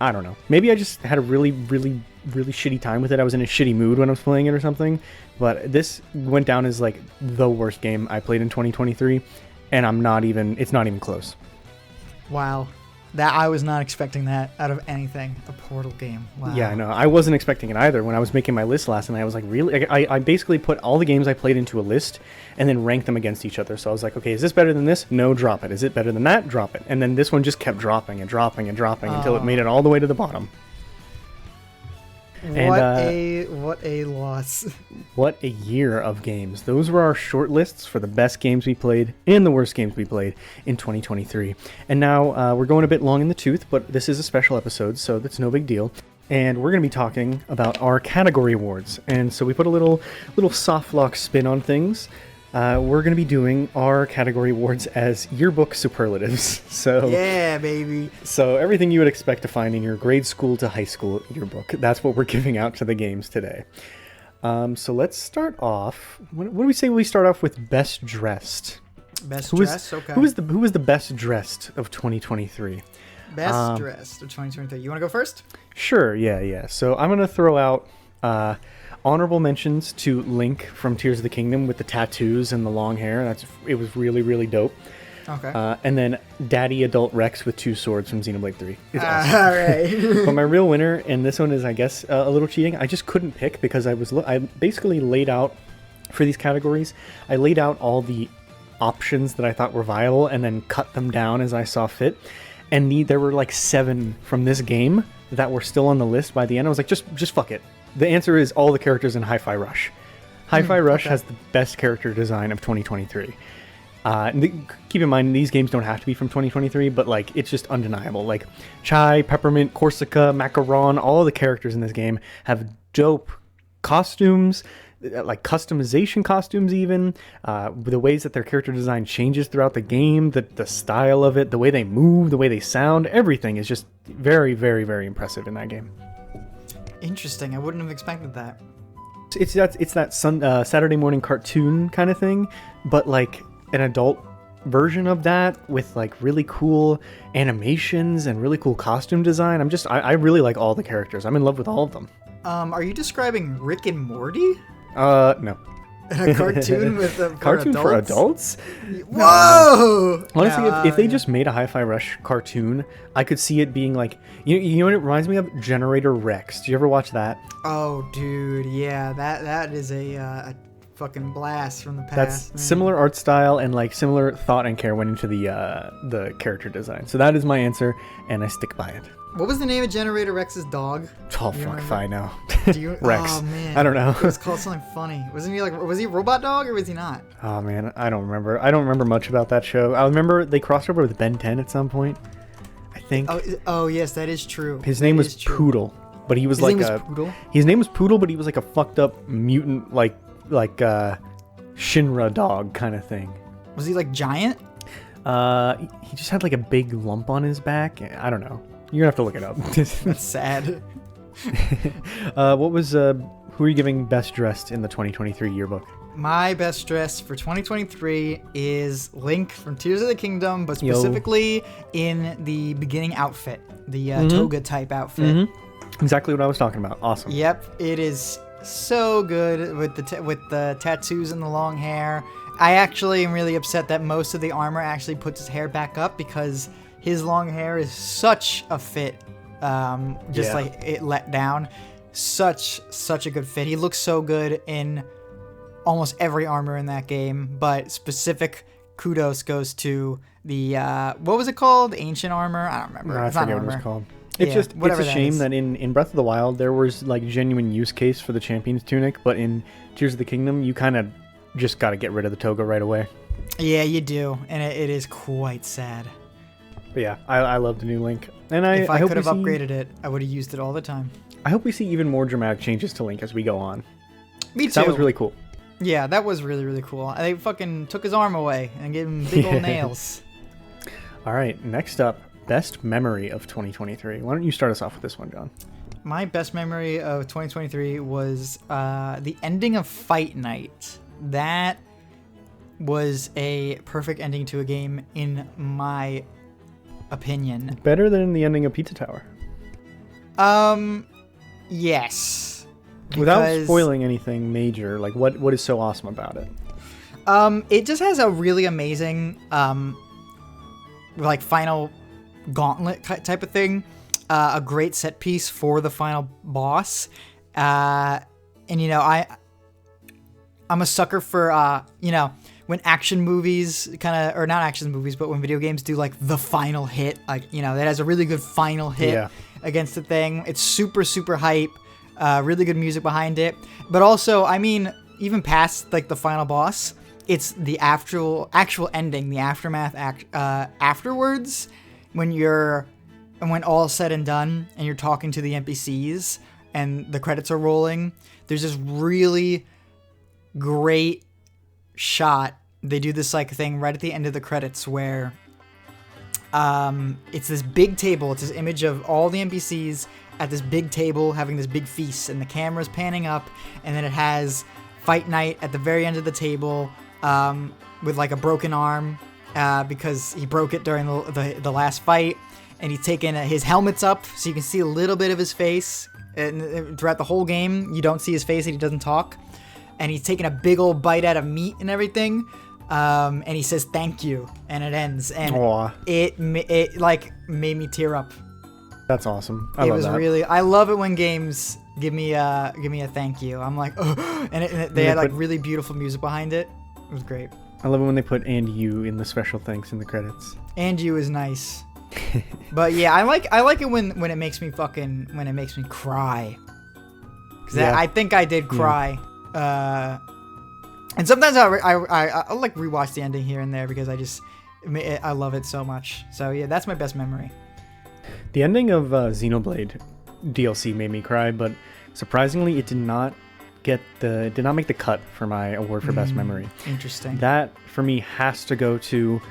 I don't know. Maybe I just had a really shitty time with it. I was in a shitty mood when I was playing it or something. But this went down as like the worst game I played in 2023, and it's not even close. Wow. That I was not expecting that out of anything. A Portal game. Wow. Yeah, I know. I wasn't expecting it either. When I was making my list last night, I was like, really? I basically put all the games I played into a list and then ranked them against each other. So I was like, okay, is this better than this? No, drop it. Is it better than that? Drop it. And then this one just kept dropping and dropping and dropping until it made it all the way to the bottom. What a loss. What a year of games. Those were our short lists for the best games we played and the worst games we played in 2023. And now we're going a bit long in the tooth, but this is a special episode, so that's no big deal. And we're going to be talking about our category awards. And so we put a little soft lock spin on things. We're going to be doing our category awards as yearbook superlatives. So yeah, baby. So everything you would expect to find in your grade school to high school yearbook. That's what we're giving out to the games today. So let's start off. What do we say? We start off with best dressed. Best dressed. Okay. Who was the best dressed of 2023? Best dressed of 2023. You want to go first? Sure. Yeah. So I'm going to throw out honorable mentions to Link from Tears of the Kingdom with the tattoos and the long hair. It was really dope. Okay. And then Daddy Adult Rex with two swords from Xenoblade 3. It's awesome. All right. But my real winner, and this one is, I guess, a little cheating. I just couldn't pick because I basically laid out for these categories. I laid out all the options that I thought were viable and then cut them down as I saw fit. And there were like 7 from this game that were still on the list by the end. I was like, just fuck it. The answer is all the characters in Hi-Fi Rush. Hi-Fi Rush has the best character design of 2023. Keep in mind, these games don't have to be from 2023, but like it's just undeniable. Like Chai, Peppermint, Corsica, Macaron, all of the characters in this game have dope costumes, like customization costumes, even the ways that their character design changes throughout the game, the style of it, the way they move, the way they sound, everything is just very, very, very impressive in that game. Interesting. I wouldn't have expected that. It's that Saturday morning cartoon kind of thing, but like an adult version of that with like really cool animations and really cool costume design. I really like all the characters. I'm in love with all of them. Are you describing Rick and Morty? No. A cartoon for adults? Whoa! Honestly, if they just made a Hi-Fi Rush cartoon, I could see it being like, you know what it reminds me of? Generator Rex. Do you ever watch that? Oh, dude, yeah, that is a fucking blast from the past. That's similar art style and like similar thought and care went into the character design. So that is my answer, and I stick by it. What was the name of Generator Rex's dog? Oh, fuck if I know. Rex. Oh, man. I don't know. It was called something funny. Was he a robot dog or was he not? Oh, man. I don't remember. I don't remember much about that show. I remember they crossed over with Ben 10 at some point, I think. Oh yes, that is true. His name was Poodle, but he was His name was Poodle? His name was Poodle, but he was like a fucked up mutant, like Shinra dog kind of thing. Was he like giant? He just had like a big lump on his back. I don't know. You're gonna have to look it up. That's sad. Who are you giving best dressed in the 2023 yearbook? My best dress for 2023 is Link from Tears of the Kingdom, but specifically in the beginning outfit, the toga type outfit. Mm-hmm. Exactly what I was talking about. Awesome. Yep, it is so good with the tattoos and the long hair. I actually am really upset that most of the armor actually puts his hair back up because his long hair is such a fit, like it let down. Such a good fit. He looks so good in almost every armor in that game, but specific kudos goes to the, what was it called? Ancient armor? I don't remember. I forget what it was called. It's a shame that in Breath of the Wild, there was like genuine use case for the Champion's Tunic, but in Tears of the Kingdom, you kind of just got to get rid of the toga right away. Yeah, you do, and it is quite sad. But yeah, I love the new Link. And if I could have upgraded it, I would have used it all the time. I hope we see even more dramatic changes to Link as we go on. Me too. That was really cool. Yeah, that was really, really cool. They fucking took his arm away and gave him big old nails. All right, next up, best memory of 2023. Why don't you start us off with this one, John? My best memory of 2023 was the ending of Fight Night. That was a perfect ending to a game, in my opinion. Better than the ending of Pizza Tower. Yes. Without spoiling anything major, like what is so awesome about it? It just has a really amazing, like final gauntlet type of thing. A great set piece for the final boss. And I'm a sucker for, when action movies or not action movies, but when video games do like the final hit, like, that has a really good final hit against the thing. It's super, super hype. Really good music behind it. But also, I mean, even past like the final boss, it's the actual ending, the aftermath afterwards, when all's said and done and you're talking to the NPCs and the credits are rolling. There's this really great shot. They do this like thing right at the end of the credits where it's this big table. It's this image of all the NPCs at this big table having this big feast, and the camera's panning up, and then it has Fight Night at the very end of the table with like a broken arm because he broke it during the last fight, and he's taking his helmet's up so you can see a little bit of his face. And throughout the whole game, you don't see his face and he doesn't talk. And he's taking a big old bite out of meat and everything. And he says thank you, and it ends. And it like made me tear up. That's awesome. I love that. I love it when games give me a thank you. I'm like, oh, and they had like really beautiful music behind it. It was great. I love it when they put "and you" in the special thanks in the credits. "And you" is nice. But yeah, I like it when it makes me cry. Because I think I did cry. And sometimes I like rewatch the ending here and there because I love it so much. So yeah, that's my best memory. The ending of Xenoblade DLC made me cry, but surprisingly, it did not make the cut for my award for best memory. Interesting. That for me has to go to.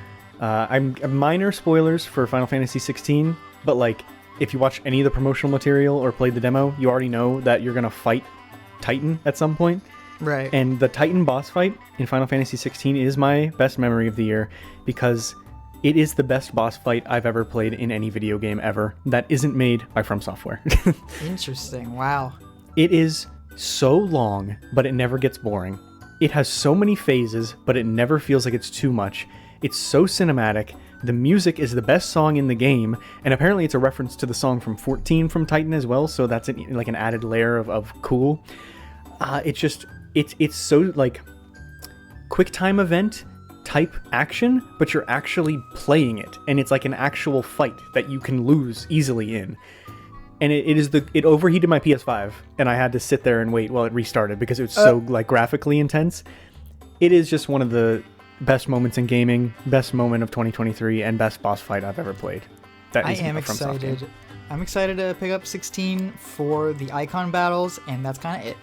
I'm minor spoilers for Final Fantasy 16, but like if you watch any of the promotional material or played the demo, you already know that you're gonna fight Titan at some point. Right. And the Titan boss fight in Final Fantasy 16 is my best memory of the year because it is the best boss fight I've ever played in any video game ever that isn't made by From Software. Interesting. Wow. It is so long, but it never gets boring. It has so many phases, but it never feels like it's too much. It's so cinematic. The music is the best song in the game, and apparently it's a reference to the song from 14 from Titan as well, so that's like an added layer of cool. It's so like quick time event type action, but you're actually playing it, and it's like an actual fight that you can lose easily in. And it overheated my PS5, and I had to sit there and wait while it restarted because it was so like graphically intense. It is just one of the best moments in gaming, best moment of 2023, and best boss fight I've ever played. I am excited. I'm excited to pick up 16 for the icon battles, and that's kind of it.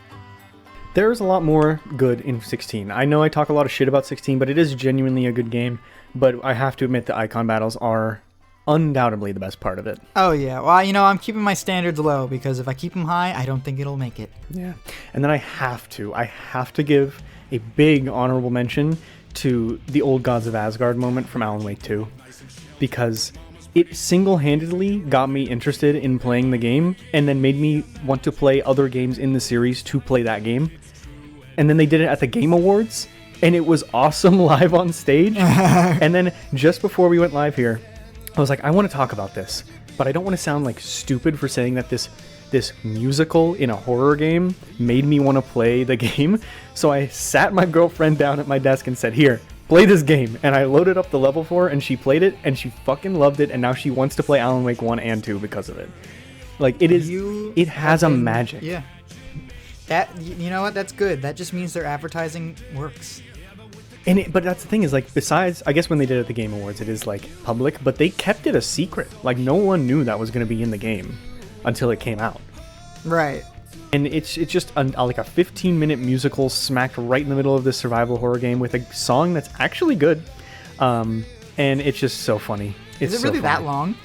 There's a lot more good in 16. I know I talk a lot of shit about 16, but it is genuinely a good game. But I have to admit the icon battles are undoubtedly the best part of it. Oh, yeah. Well, I'm keeping my standards low because if I keep them high, I don't think it'll make it. Yeah. And then I have to give a big honorable mention to the Old Gods of Asgard moment from Alan Wake 2. Because it single-handedly got me interested in playing the game and then made me want to play other games in the series to play that game. And then they did it at the Game Awards, and it was awesome live on stage. And then just before we went live here, I was like, I want to talk about this, but I don't want to sound like stupid for saying that this musical in a horror game made me want to play the game. So I sat my girlfriend down at my desk and said, here, play this game. And I loaded up the level for her, and she played it, and she fucking loved it, and now she wants to play Alan Wake 1 and 2 because of it. Like, it has a magic. Yeah. That, you know what? That's good. That just means their advertising works. But that's the thing is, like, besides, I guess when they did it at the Game Awards, it is, like, public, but they kept it a secret. Like, no one knew that was going to be in the game until it came out. Right. And it's just like a 15-minute musical smacked right in the middle of this survival horror game with a song that's actually good. And it's just so funny. It's Is it really so funny. that long?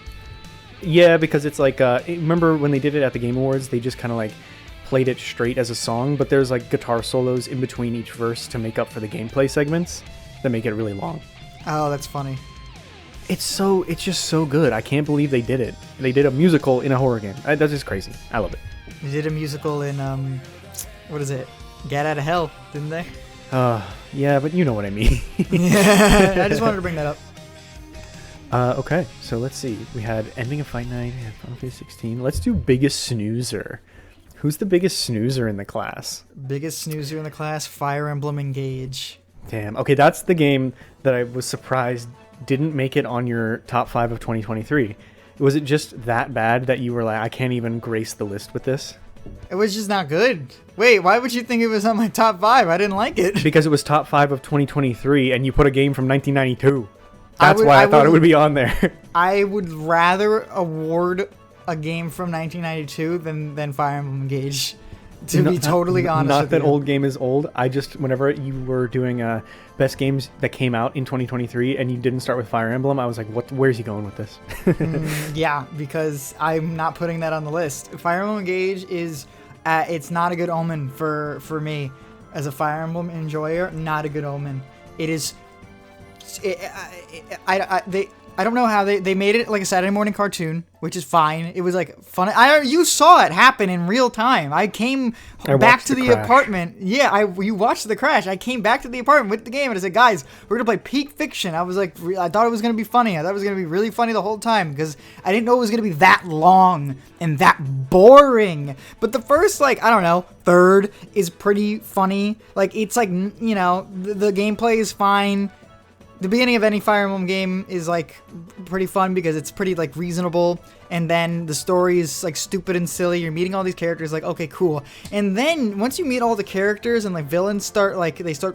Yeah, because it's like, remember when they did it at the Game Awards, they just kind of like played it straight as a song, but there's like guitar solos in between each verse to make up for the gameplay segments that make it really long. Oh, that's funny. It's just so good. I can't believe they did it. They did a musical in a horror game. That's just crazy. I love it. They did a musical in, what is it? Get Out of Hell, didn't they? Yeah, but you know what I mean. Yeah, I just wanted to bring that up. Okay, so let's see. We had Ending of Fight Night and Final Fantasy 16. Let's do Biggest Snoozer. Who's the biggest snoozer in the class? Biggest snoozer in the class, Fire Emblem Engage. Damn. Okay, that's the game that I was surprised didn't make it on your top 5 of 2023. Was it just that bad that you were like, I can't even grace the list with this? It was just not good. Wait, why would you think it was on my top 5? I didn't like it. Because it was top 5 of 2023 and you put a game from 1992. That's why I thought it would be on there. I would rather award a game from 1992 than Fire Emblem Engage. To be totally honest not with that you. old game is old. I just, whenever you were doing best games that came out in 2023 and you didn't start with Fire Emblem, I was like, where's he going with this? Yeah, because I'm not putting that on the list. Fire Emblem Engage is, it's not a good omen for me. As a Fire Emblem enjoyer, not a good omen. It is, I don't know how they made it like a Saturday morning cartoon, which is fine. It was like fun. You saw it happen in real time. I came back to the apartment. Yeah, you watched the crash. I came back to the apartment with the game and I said, guys, we're gonna play Peak Fiction. I was like, I thought it was gonna be funny. I thought it was gonna be really funny the whole time because I didn't know it was gonna be that long and that boring. But the first, like, I don't know, third is pretty funny. Like, it's like, you know, the gameplay is fine. The beginning of any Fire Emblem game is like pretty fun because it's pretty like reasonable and then the story is like stupid and silly. You're meeting all these characters, like, okay, cool. And then once you meet all the characters and like villains start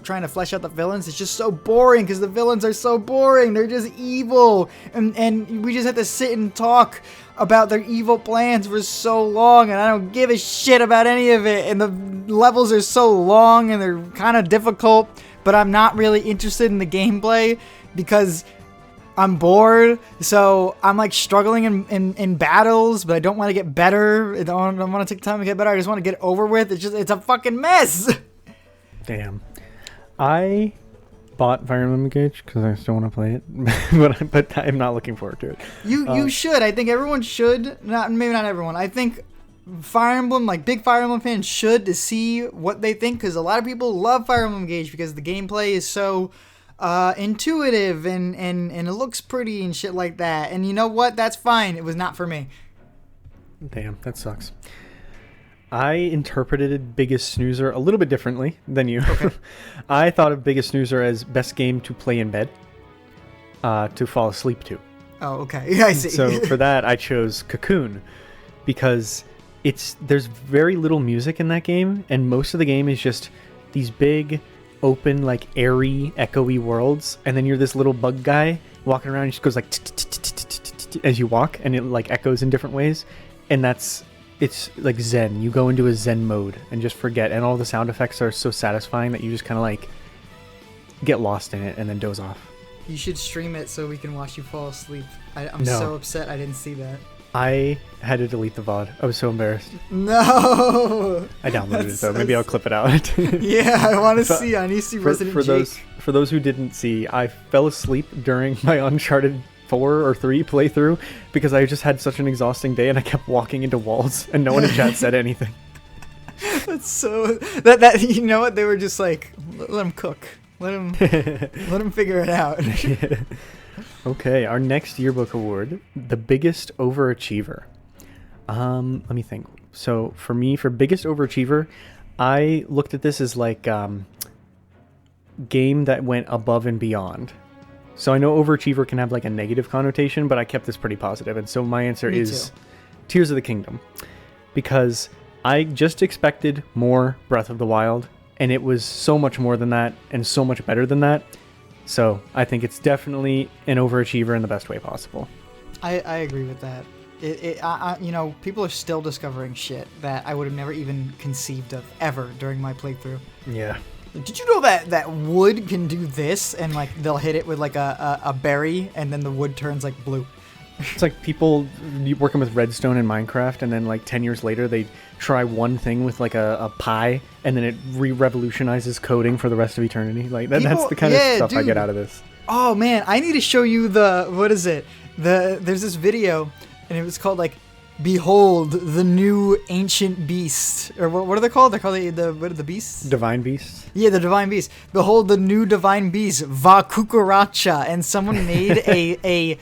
trying to flesh out the villains, it's just so boring because the villains are so boring. They're just evil, and we just have to sit and talk about their evil plans for so long, and I don't give a shit about any of it. And the levels are so long and they're kind of difficult, but I'm not really interested in the gameplay because I'm bored. So I'm like struggling in battles, but I don't want to get better. I don't want to take time to get better. I just want to get it over with. It's a fucking mess. Damn. I bought Fire Emblem Engage because I still want to play it, but I'm not looking forward to it. You should. I think everyone should. Maybe not everyone. I think Fire Emblem, like big Fire Emblem fans, should to see what they think, because a lot of people love Fire Emblem Engage because the gameplay is so intuitive and it looks pretty and shit like that. And you know what? That's fine. It was not for me. Damn, that sucks. I interpreted Biggest Snoozer a little bit differently than you. Okay. I thought of Biggest Snoozer as best game to play in bed, to fall asleep to. Oh, okay. Yeah, I see. So for that, I chose Cocoon because there's very little music in that game, and most of the game is just these big, open, like airy, echoey worlds, and then you're this little bug guy walking around. And it just goes like as you walk, and it like echoes in different ways, and it's like Zen. You go into a Zen mode and just forget, and all the sound effects are so satisfying that you just kind of like get lost in it and then doze off. You should stream it so we can watch you fall asleep. I'm No. so upset I didn't see that. I had to delete the VOD. I was so embarrassed. No! I downloaded it though. Maybe I'll clip it out. Yeah, I want to see. I need to see Resident Jake. For those who didn't see, I fell asleep during my Uncharted 4 or 3 playthrough because I just had such an exhausting day and I kept walking into walls and no one in chat said anything. That's so that you know what, they were just like, let him cook, let him figure it out. Okay, our next yearbook award, the biggest overachiever. Let me think. So for me, for biggest overachiever, I looked at this as like game that went above and beyond. So I know overachiever can have like a negative connotation, but I kept this pretty positive. And so my answer is Tears of the Kingdom, because I just expected more Breath of the Wild, and it was so much more than that and so much better than that. So I think it's definitely an overachiever in the best way possible. I agree with that. You know, people are still discovering shit that I would have never even conceived of ever during my playthrough. Yeah. Did you know that wood can do this, and like they'll hit it with like a berry and then the wood turns like blue? It's like people working with redstone in Minecraft, and then like 10 years later they try one thing with like a pie, and then it revolutionizes coding for the rest of eternity. Like that's the kind of stuff I get out of this. Oh man, I need to show you what is it? There's this video, and it was called like, "Behold the new ancient beast," or what are they called? They're called what are the beasts? Divine beasts. Yeah, the divine beast. Behold the new divine beast, Va Cucaracha, and someone made a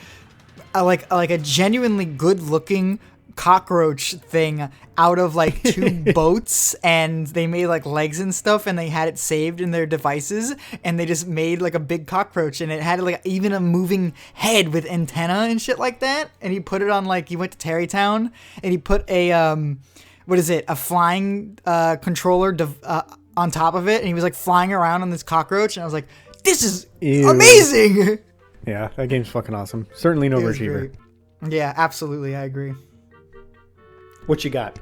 genuinely good looking cockroach thing out of like two boats, and they made like legs and stuff, and they had it saved in their devices, and they just made like a big cockroach, and it had like even a moving head with antenna and shit like that. And he put it on, like, he went to Terrytown and he put a a flying controller on top of it, and he was like flying around on this cockroach, and I was like, this is amazing. Yeah, that game's fucking awesome. Certainly an overachiever. Yeah, absolutely, I agree. What you got?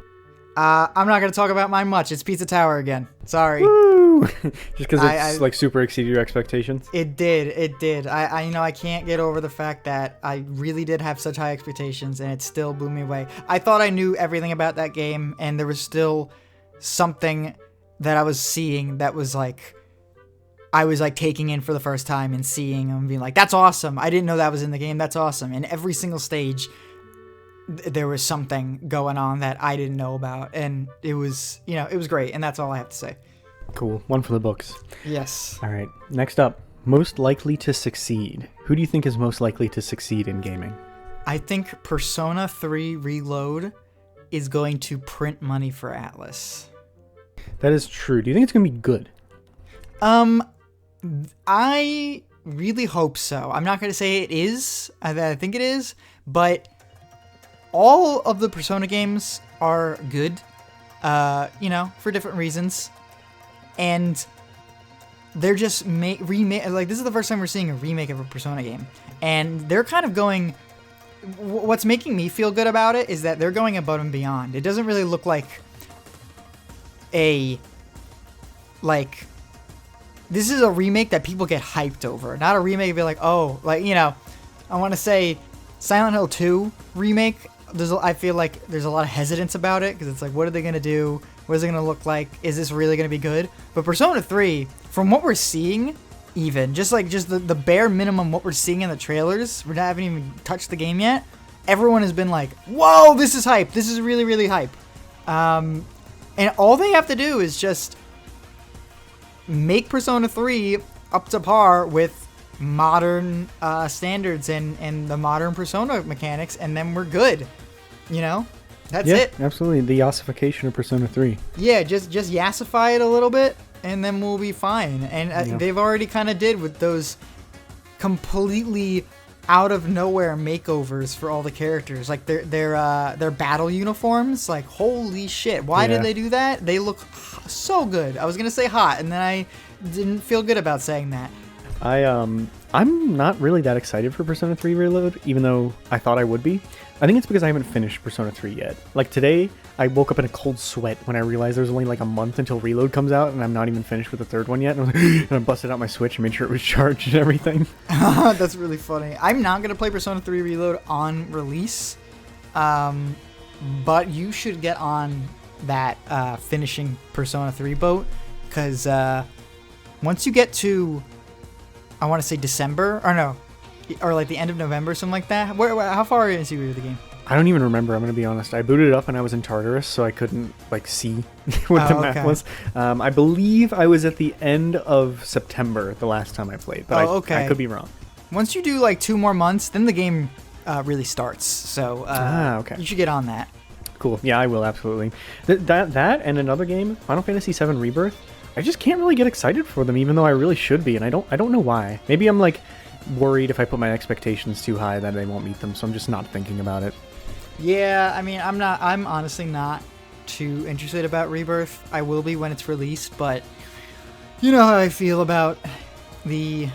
I'm not going to talk about mine much. It's Pizza Tower again. Sorry. Woo! Just because it's like super exceeded your expectations? It did. I can't get over the fact that I really did have such high expectations, and it still blew me away. I thought I knew everything about that game, and there was still something that I was seeing that was like, I was like taking in for the first time and seeing and being like, that's awesome. I didn't know that was in the game. That's awesome. And every single stage, there was something going on that I didn't know about, and it was great, and that's all I have to say. Cool. One for the books. Yes. All right. Next up, most likely to succeed. Who do you think is most likely to succeed in gaming? I think Persona 3 Reload is going to print money for Atlas. That is true. Do you think it's going to be good? I really hope so. I'm not going to say it is. I think it is, but all of the Persona games are good, for different reasons. And they're just remake. Like, this is the first time we're seeing a remake of a Persona game. And they're kind of going... What's making me feel good about it is that they're going above and beyond. It doesn't really look like this is a remake that people get hyped over. Not a remake to be like, oh, I want to say Silent Hill 2 remake. I feel like there's a lot of hesitance about it because it's like, what are they going to do? What is it going to look like? Is this really going to be good? But Persona 3, from what we're seeing, even just the bare minimum what we're seeing in the trailers, we haven't even touched the game yet. Everyone has been like, whoa, this is hype. This is really, really hype. And all they have to do is just make Persona 3 up to par with modern standards and the modern Persona mechanics, and then we're good. That's it. Absolutely. The yassification of Persona 3. Yeah, just yassify it a little bit, and then we'll be fine. And they've already kind of did with those completely out of nowhere makeovers for all the characters, like their battle uniforms. Like, holy shit! Why did they do that? They look so good. I was gonna say hot, and then I didn't feel good about saying that. I'm not really that excited for Persona 3 Reload, even though I thought I would be. I think it's because I haven't finished Persona 3 yet. Like, today, I woke up in a cold sweat when I realized there's only like a month until Reload comes out, and I'm not even finished with the third one yet. And I busted out my Switch and made sure it was charged and everything. That's really funny. I'm not going to play Persona 3 Reload on release, but you should get on that finishing Persona 3 boat, because once you get to, I want to say December, or like the end of November, something like that. How far into you with the game? I don't even remember, I'm going to be honest. I booted it up and I was in Tartarus, so I couldn't see what the map was. I believe I was at the end of September the last time I played, but I could be wrong. Once you do like 2 more months, then the game really starts. So you should get on that. Cool. Yeah, I will, absolutely. That and another game, Final Fantasy VII Rebirth, I just can't really get excited for them, even though I really should be, and I don't know why. Maybe I'm like worried if I put my expectations too high that they won't meet them, so I'm just not thinking about it. Yeah, I mean, I'm honestly not too interested about Rebirth. I will be when it's released, but you know how I feel about the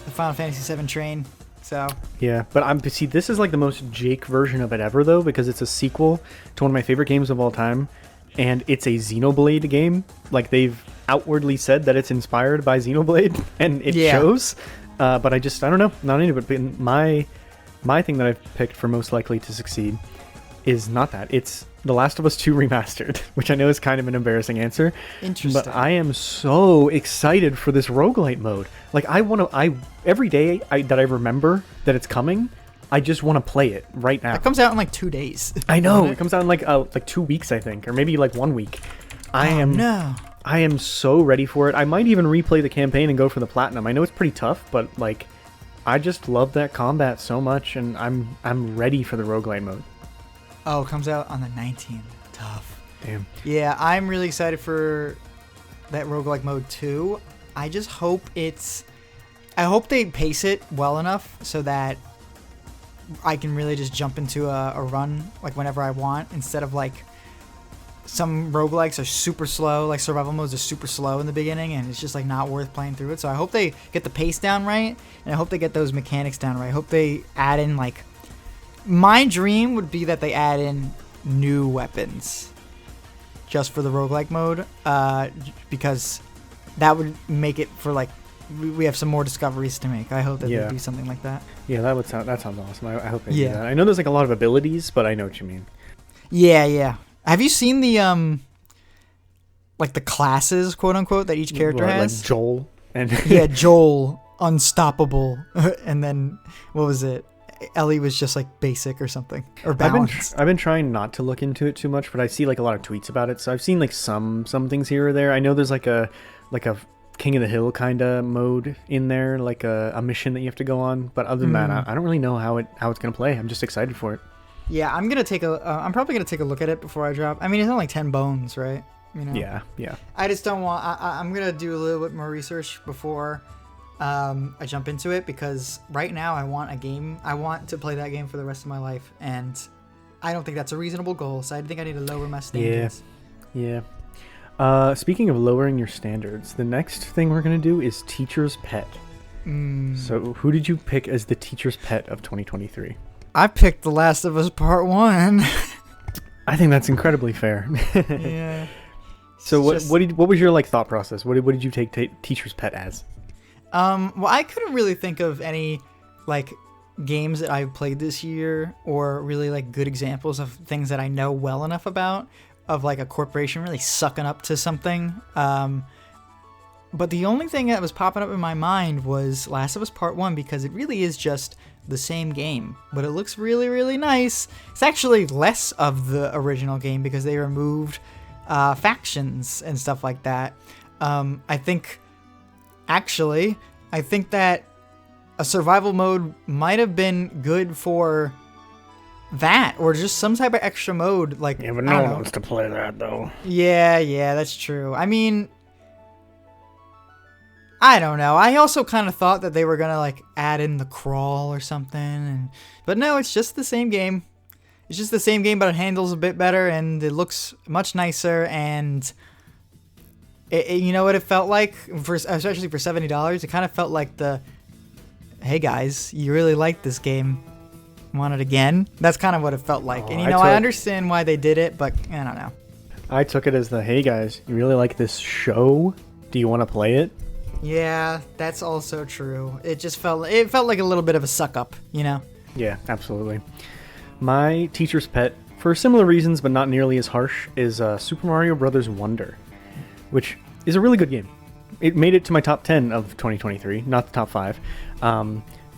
Final Fantasy VII train. So yeah, but this is like the most Jake version of it ever, though, because it's a sequel to one of my favorite games of all time, and it's a Xenoblade game. Like, they've outwardly said that it's inspired by Xenoblade, and it shows. But I don't know, not into it. But my thing that I've picked for most likely to succeed is not that. It's The Last of Us 2 Remastered, which I know is kind of an embarrassing answer. Interesting. But I am so excited for this roguelite mode. Like, every day that I remember that it's coming, I just want to play it right now. It comes out in like 2 days. I know. It comes out in like 2 weeks, I think, or maybe like 1 week. I am so ready for it. I might even replay the campaign and go for the platinum. I know it's pretty tough, but like, I just love that combat so much, and I'm ready for the roguelite mode. Oh, it comes out on the 19th. Tough. Damn. Yeah, I'm really excited for that roguelike mode too. I just hope I hope they pace it well enough so that I can really just jump into a run like whenever I want, instead of like some roguelikes are super slow, like survival modes are super slow in the beginning, and it's just like not worth playing through it. So I hope they get the pace down right, and I hope they get those mechanics down right. I hope they add in, like, my dream would be that they add in new weapons just for the roguelike mode, because that would make it for like we have some more discoveries to make. I hope that they do something like that. Yeah, that sounds awesome. I hope they do that. I know there's like a lot of abilities, but I know what you mean. Yeah. Have you seen the like the classes, quote unquote, that each character has? Like Joel and Joel, unstoppable, and then what was it? Ellie was just like basic or something, or balanced. I've been trying not to look into it too much, but I see like a lot of tweets about it. So I've seen like some things here or there. I know there's like a King of the Hill kind of mode in there, like a mission that you have to go on. But other than that, I don't really know how it's gonna play. I'm just excited for it. Yeah, I'm probably gonna take a look at it before I drop. I mean, it's only 10 bones, right? You know? Yeah. I just don't want. I'm gonna do a little bit more research before I jump into it, because right now I want a game. I want to play that game for the rest of my life, and I don't think that's a reasonable goal, so I think I need to lower my standards. Yeah. Speaking of lowering your standards, the next thing we're going to do is Teacher's Pet. So who did you pick as the Teacher's Pet of 2023? I picked The Last of Us Part 1. I think that's incredibly fair. Yeah. So what was your like thought process? What did you take Teacher's Pet as? Well, I couldn't really think of any like games that I've played this year or really like good examples of things that I know well enough about of like a corporation really sucking up to something. But the only thing that was popping up in my mind was Last of Us Part 1 because it really is just the same game, but it looks really, really nice. It's actually less of the original game because they removed factions and stuff like that. I think that a survival mode might have been good for that, or just some type of extra mode. Like, yeah, but no one wants to play that, though. Yeah, that's true. I mean, I don't know. I also kind of thought that they were gonna like add in the crawl or something, but no, it's just the same game. It's just the same game, but it handles a bit better and it looks much nicer. And you know what it felt like, especially for $70. It kind of felt like hey guys, you really like this game, want it again? That's kind of what it felt like. And I understand why they did it, but I don't know. I took it as hey guys, you really like this show? Do you want to play it? Yeah, that's also true. It felt like a little bit of a suck up, Yeah, absolutely. My Teacher's Pet, for similar reasons but not nearly as harsh, is Super Mario Bros. Wonder, which is a really good game. It made it to my top 10 of 2023, not the top 5.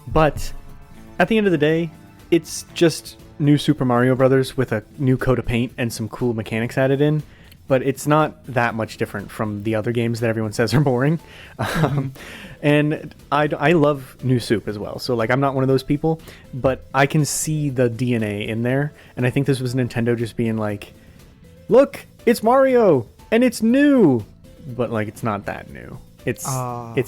But at the end of the day, it's just new Super Mario Bros. With a new coat of paint and some cool mechanics added in. But it's not that much different from the other games that everyone says are boring. And I love New Soup as well. So, like, I'm not one of those people, but I can see the DNA in there. And I think this was Nintendo just being like, look, it's Mario, and it's new. But, like, it's not that new. It's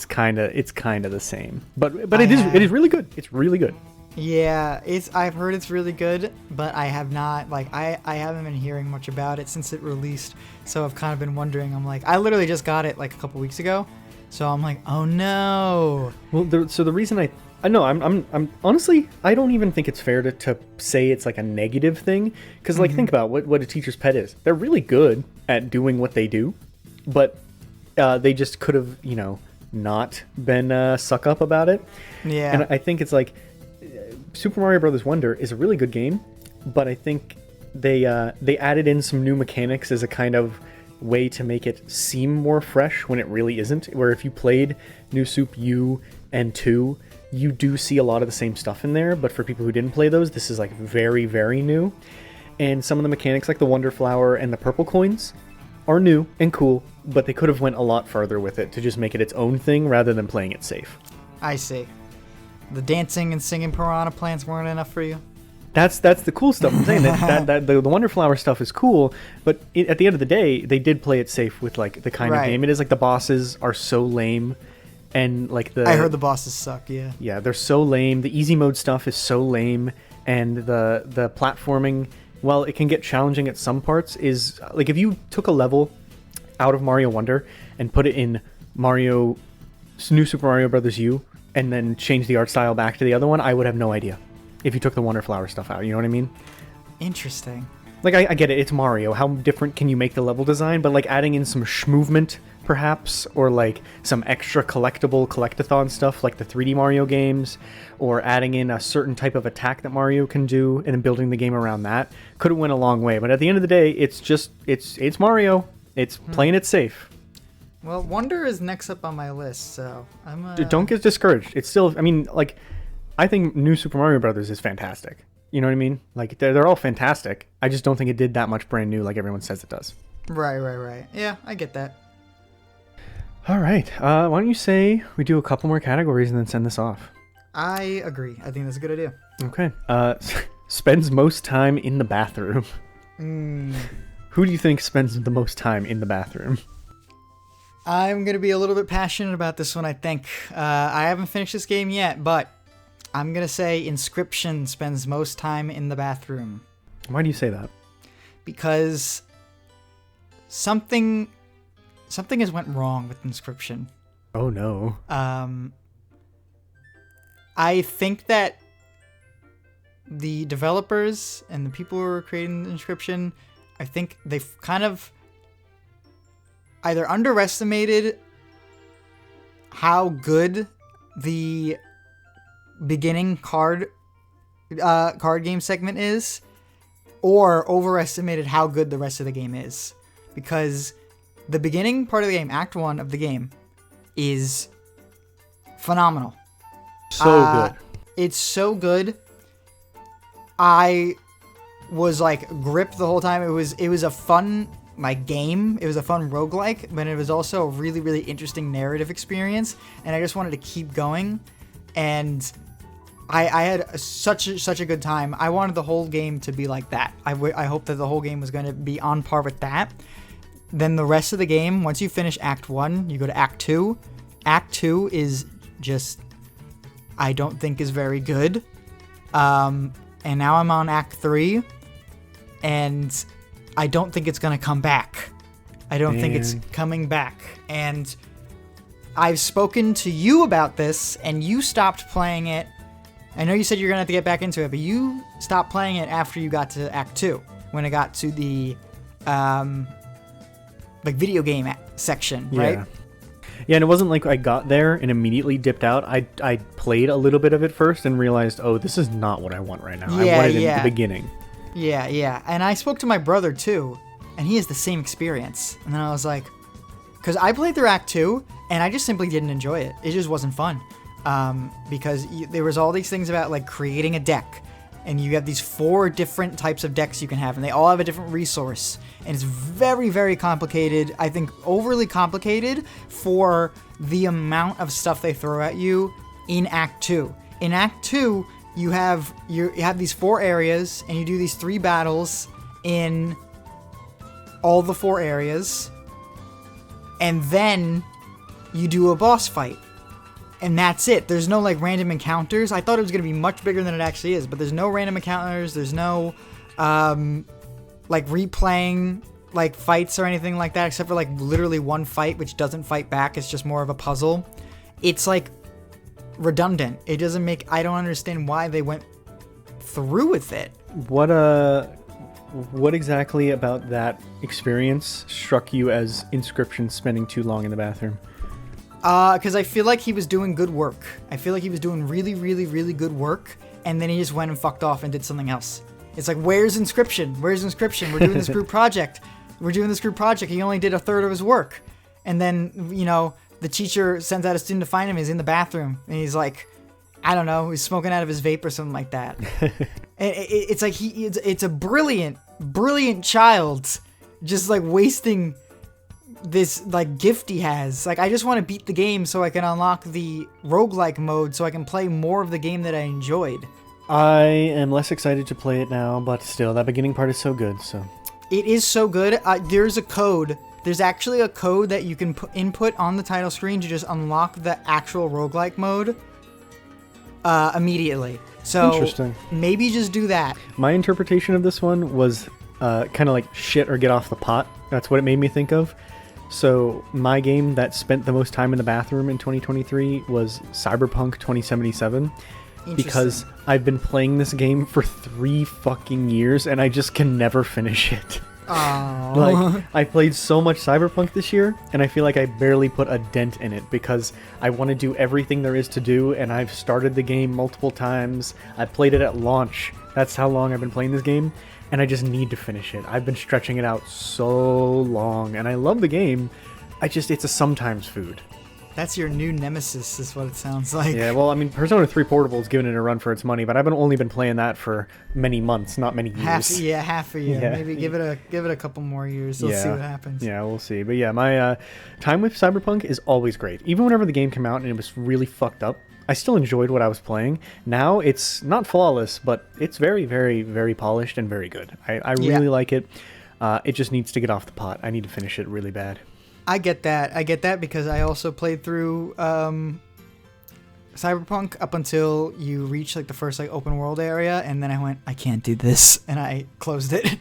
kind of the same. But it is really good. It's really good. Yeah, I've heard it's really good, but I have not, like, I haven't been hearing much about it since it released, so I've kind of been wondering. I'm like, I literally just got it like a couple weeks ago, so I'm like, oh no. Well, so the reason I know I'm honestly, I don't even think it's fair to say it's like a negative thing, because like think about what a Teacher's Pet is. They're really good at doing what they do, but they just could have not been suck up about it. Yeah, and I think it's like. Super Mario Bros. Wonder is a really good game, but I think they added in some new mechanics as a kind of way to make it seem more fresh when it really isn't. Where if you played New Soup U and 2, you do see a lot of the same stuff in there, but for people who didn't play those, this is like very, very new. And some of the mechanics like the Wonder Flower and the purple coins are new and cool, but they could have went a lot further with it to just make it its own thing rather than playing it safe. I see. The dancing and singing piranha plants weren't enough for you? That's the cool stuff. I'm saying that the Wonder Flower stuff is cool, but at the end of the day, they did play it safe with like the kind of game it is. Like the bosses are so lame, and like I heard the bosses suck. Yeah, they're so lame. The easy mode stuff is so lame, and the platforming, while it can get challenging at some parts, is like if you took a level out of Mario Wonder and put it in New Super Mario Bros. U. and then change the art style back to the other one, I would have no idea if you took the Wonder Flower stuff out. You know what I mean? Interesting. Like, I get it. It's Mario. How different can you make the level design? But, like, adding in some movement, perhaps, or, like, some extra collectathon stuff, like the 3D Mario games, or adding in a certain type of attack that Mario can do, and then building the game around that, could have went a long way. But at the end of the day, it's Mario. It's playing it safe. Well, Wonder is next up on my list, so I'm... Don't get discouraged. It's still... I mean, like, I think New Super Mario Brothers is fantastic. You know what I mean? Like, they're all fantastic. I just don't think it did that much brand new like everyone says it does. Right. Yeah, I get that. All right. Why don't you say we do a couple more categories and then send this off? I agree. I think that's a good idea. Okay. Spends most time in the bathroom. Who do you think spends the most time in the bathroom? I'm going to be a little bit passionate about this one, I think. I haven't finished this game yet, but I'm going to say Inscription spends most time in the bathroom. Why do you say that? Because something has went wrong with Inscription. Oh no. I think that the developers and the people who are creating Inscription, I think they've kind of either underestimated how good the beginning card game segment is, or overestimated how good the rest of the game is. Because the beginning part of the game, Act 1 of the game, is phenomenal. So good. It's so good. I was like gripped the whole time. It was a fun game. It was a fun roguelike, but it was also a really, really interesting narrative experience, and I just wanted to keep going. And I had such a good time. I wanted the whole game to be like that. I hope that the whole game was going to be on par with that. Then the rest of the game, once you finish Act 1, you go to Act 2. Act 2 is just, I don't think is very good. And now I'm on Act 3, and I don't think it's going to come back. I don't think it's coming back. And I've spoken to you about this, and you stopped playing it. I know you said you're going to have to get back into it, but you stopped playing it after you got to Act 2, when it got to the video game section, right? Yeah, and it wasn't like I got there and immediately dipped out. I played a little bit of it first and realized, oh, this is not what I want right now. I wanted it in the beginning. Yeah. And I spoke to my brother, too, and he has the same experience. And then I was like, because I played through Act 2, and I just simply didn't enjoy it. It just wasn't fun. Because there was all these things about, like, creating a deck. And you have these 4 different types of decks you can have, and they all have a different resource. And it's very, very complicated. I think overly complicated for the amount of stuff they throw at you in Act 2. In Act 2, you have these 4 areas, and you do these 3 battles in all the 4 areas. And then you do a boss fight. And that's it. There's no, like, random encounters. I thought it was going to be much bigger than it actually is, but there's no random encounters. There's no, like, replaying, like, fights or anything like that, except for, like, literally one fight, which doesn't fight back. It's just more of a puzzle. It's, like, redundant. It doesn't make... I don't understand why they went through with it. What exactly about that experience struck you as Inscription spending too long in the bathroom? Because I feel like he was doing good work. I feel like he was doing really, really, really good work, and then he just went and fucked off and did something else. It's like, where's Inscription? Where's Inscription? We're doing this group project. He only did a third of his work. And then, you know, the teacher sends out a student to find him. He's in the bathroom, and he's like, I don't know, he's smoking out of his vape or something like that. It's like it's a brilliant child just, like, wasting this, like, gift he has. Like, I just want to beat the game so I can unlock the roguelike mode so I can play more of the game that I enjoyed. I am less excited to play it now, but still, that beginning part is so good, so. It is so good. There's a code. There's actually a code that you can input on the title screen to just unlock the actual roguelike mode immediately. So interesting. Maybe just do that. My interpretation of this one was kind of like shit or get off the pot. That's what it made me think of. So my game that spent the most time in the bathroom in 2023 was Cyberpunk 2077. Because I've been playing this game for 3 fucking years and I just can never finish it. Oh. Like, I played so much Cyberpunk this year, and I feel like I barely put a dent in it because I want to do everything there is to do, and I've started the game multiple times. I played it at launch. That's how long I've been playing this game, and I just need to finish it. I've been stretching it out so long, and I love the game. It's a sometimes food. That's your new nemesis, is what it sounds like. Yeah, well, I mean, Persona 3 Portable is giving it a run for its money, but I've only been playing that for many months, not many years. Half a year. Yeah. Maybe give it a couple more years. We'll see what happens. Yeah, we'll see. But yeah, my time with Cyberpunk is always great. Even whenever the game came out and it was really fucked up, I still enjoyed what I was playing. Now, it's not flawless, but it's very, very, very polished and very good. I really like it. It just needs to get off the pot. I need to finish it really bad. I get that because I also played through Cyberpunk up until you reach like the first like open world area, and then I went, I can't do this, and I closed it.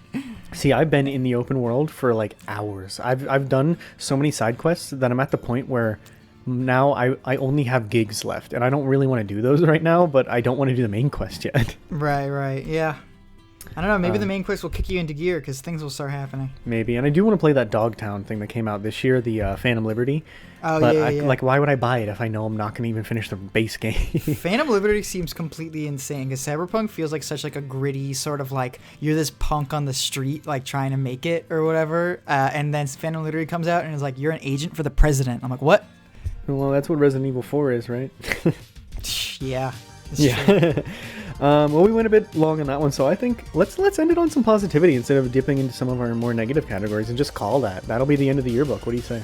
See, I've been in the open world for like hours. I've done so many side quests that I'm at the point where now I only have gigs left, and I don't really want to do those right now, but I don't want to do the main quest yet. Right, yeah. I don't know, maybe the main quest will kick you into gear because things will start happening. Maybe, and I do want to play that Dogtown thing that came out this year, the Phantom Liberty. Oh, but yeah. Like, why would I buy it if I know I'm not going to even finish the base game? Phantom Liberty seems completely insane because Cyberpunk feels like such like a gritty sort of like you're this punk on the street like trying to make it or whatever, and then Phantom Liberty comes out and is like, you're an agent for the president. I'm like, what? Well, that's what Resident Evil 4 is, right? Yeah. Yeah. Well, we went a bit long on that one, so I think let's end it on some positivity instead of dipping into some of our more negative categories and just call that. That'll be the end of the yearbook. What do you say?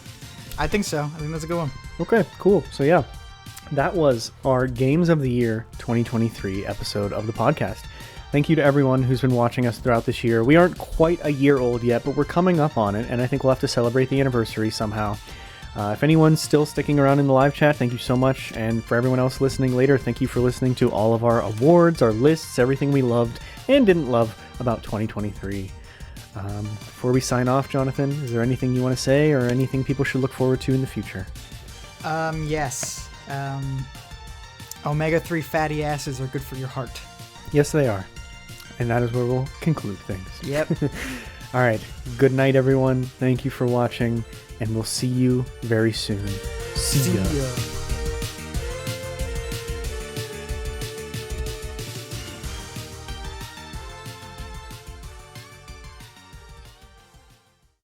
I think so. I think that's a good one. Okay, cool. So yeah, that was our Games of the Year 2023 episode of the podcast. Thank you to everyone who's been watching us throughout this year. We aren't quite a year old yet, but we're coming up on it, and I think we'll have to celebrate the anniversary somehow. If anyone's still sticking around in the live chat, thank you so much. And for everyone else listening later, thank you for listening to all of our awards, our lists, everything we loved and didn't love about 2023. Before we sign off, Jonathan, is there anything you want to say or anything people should look forward to in the future? Yes. Omega-3 fatty acids are good for your heart. Yes, they are. And that is where we'll conclude things. Yep. All right. Good night, everyone. Thank you for watching, and we'll see you very soon. See ya.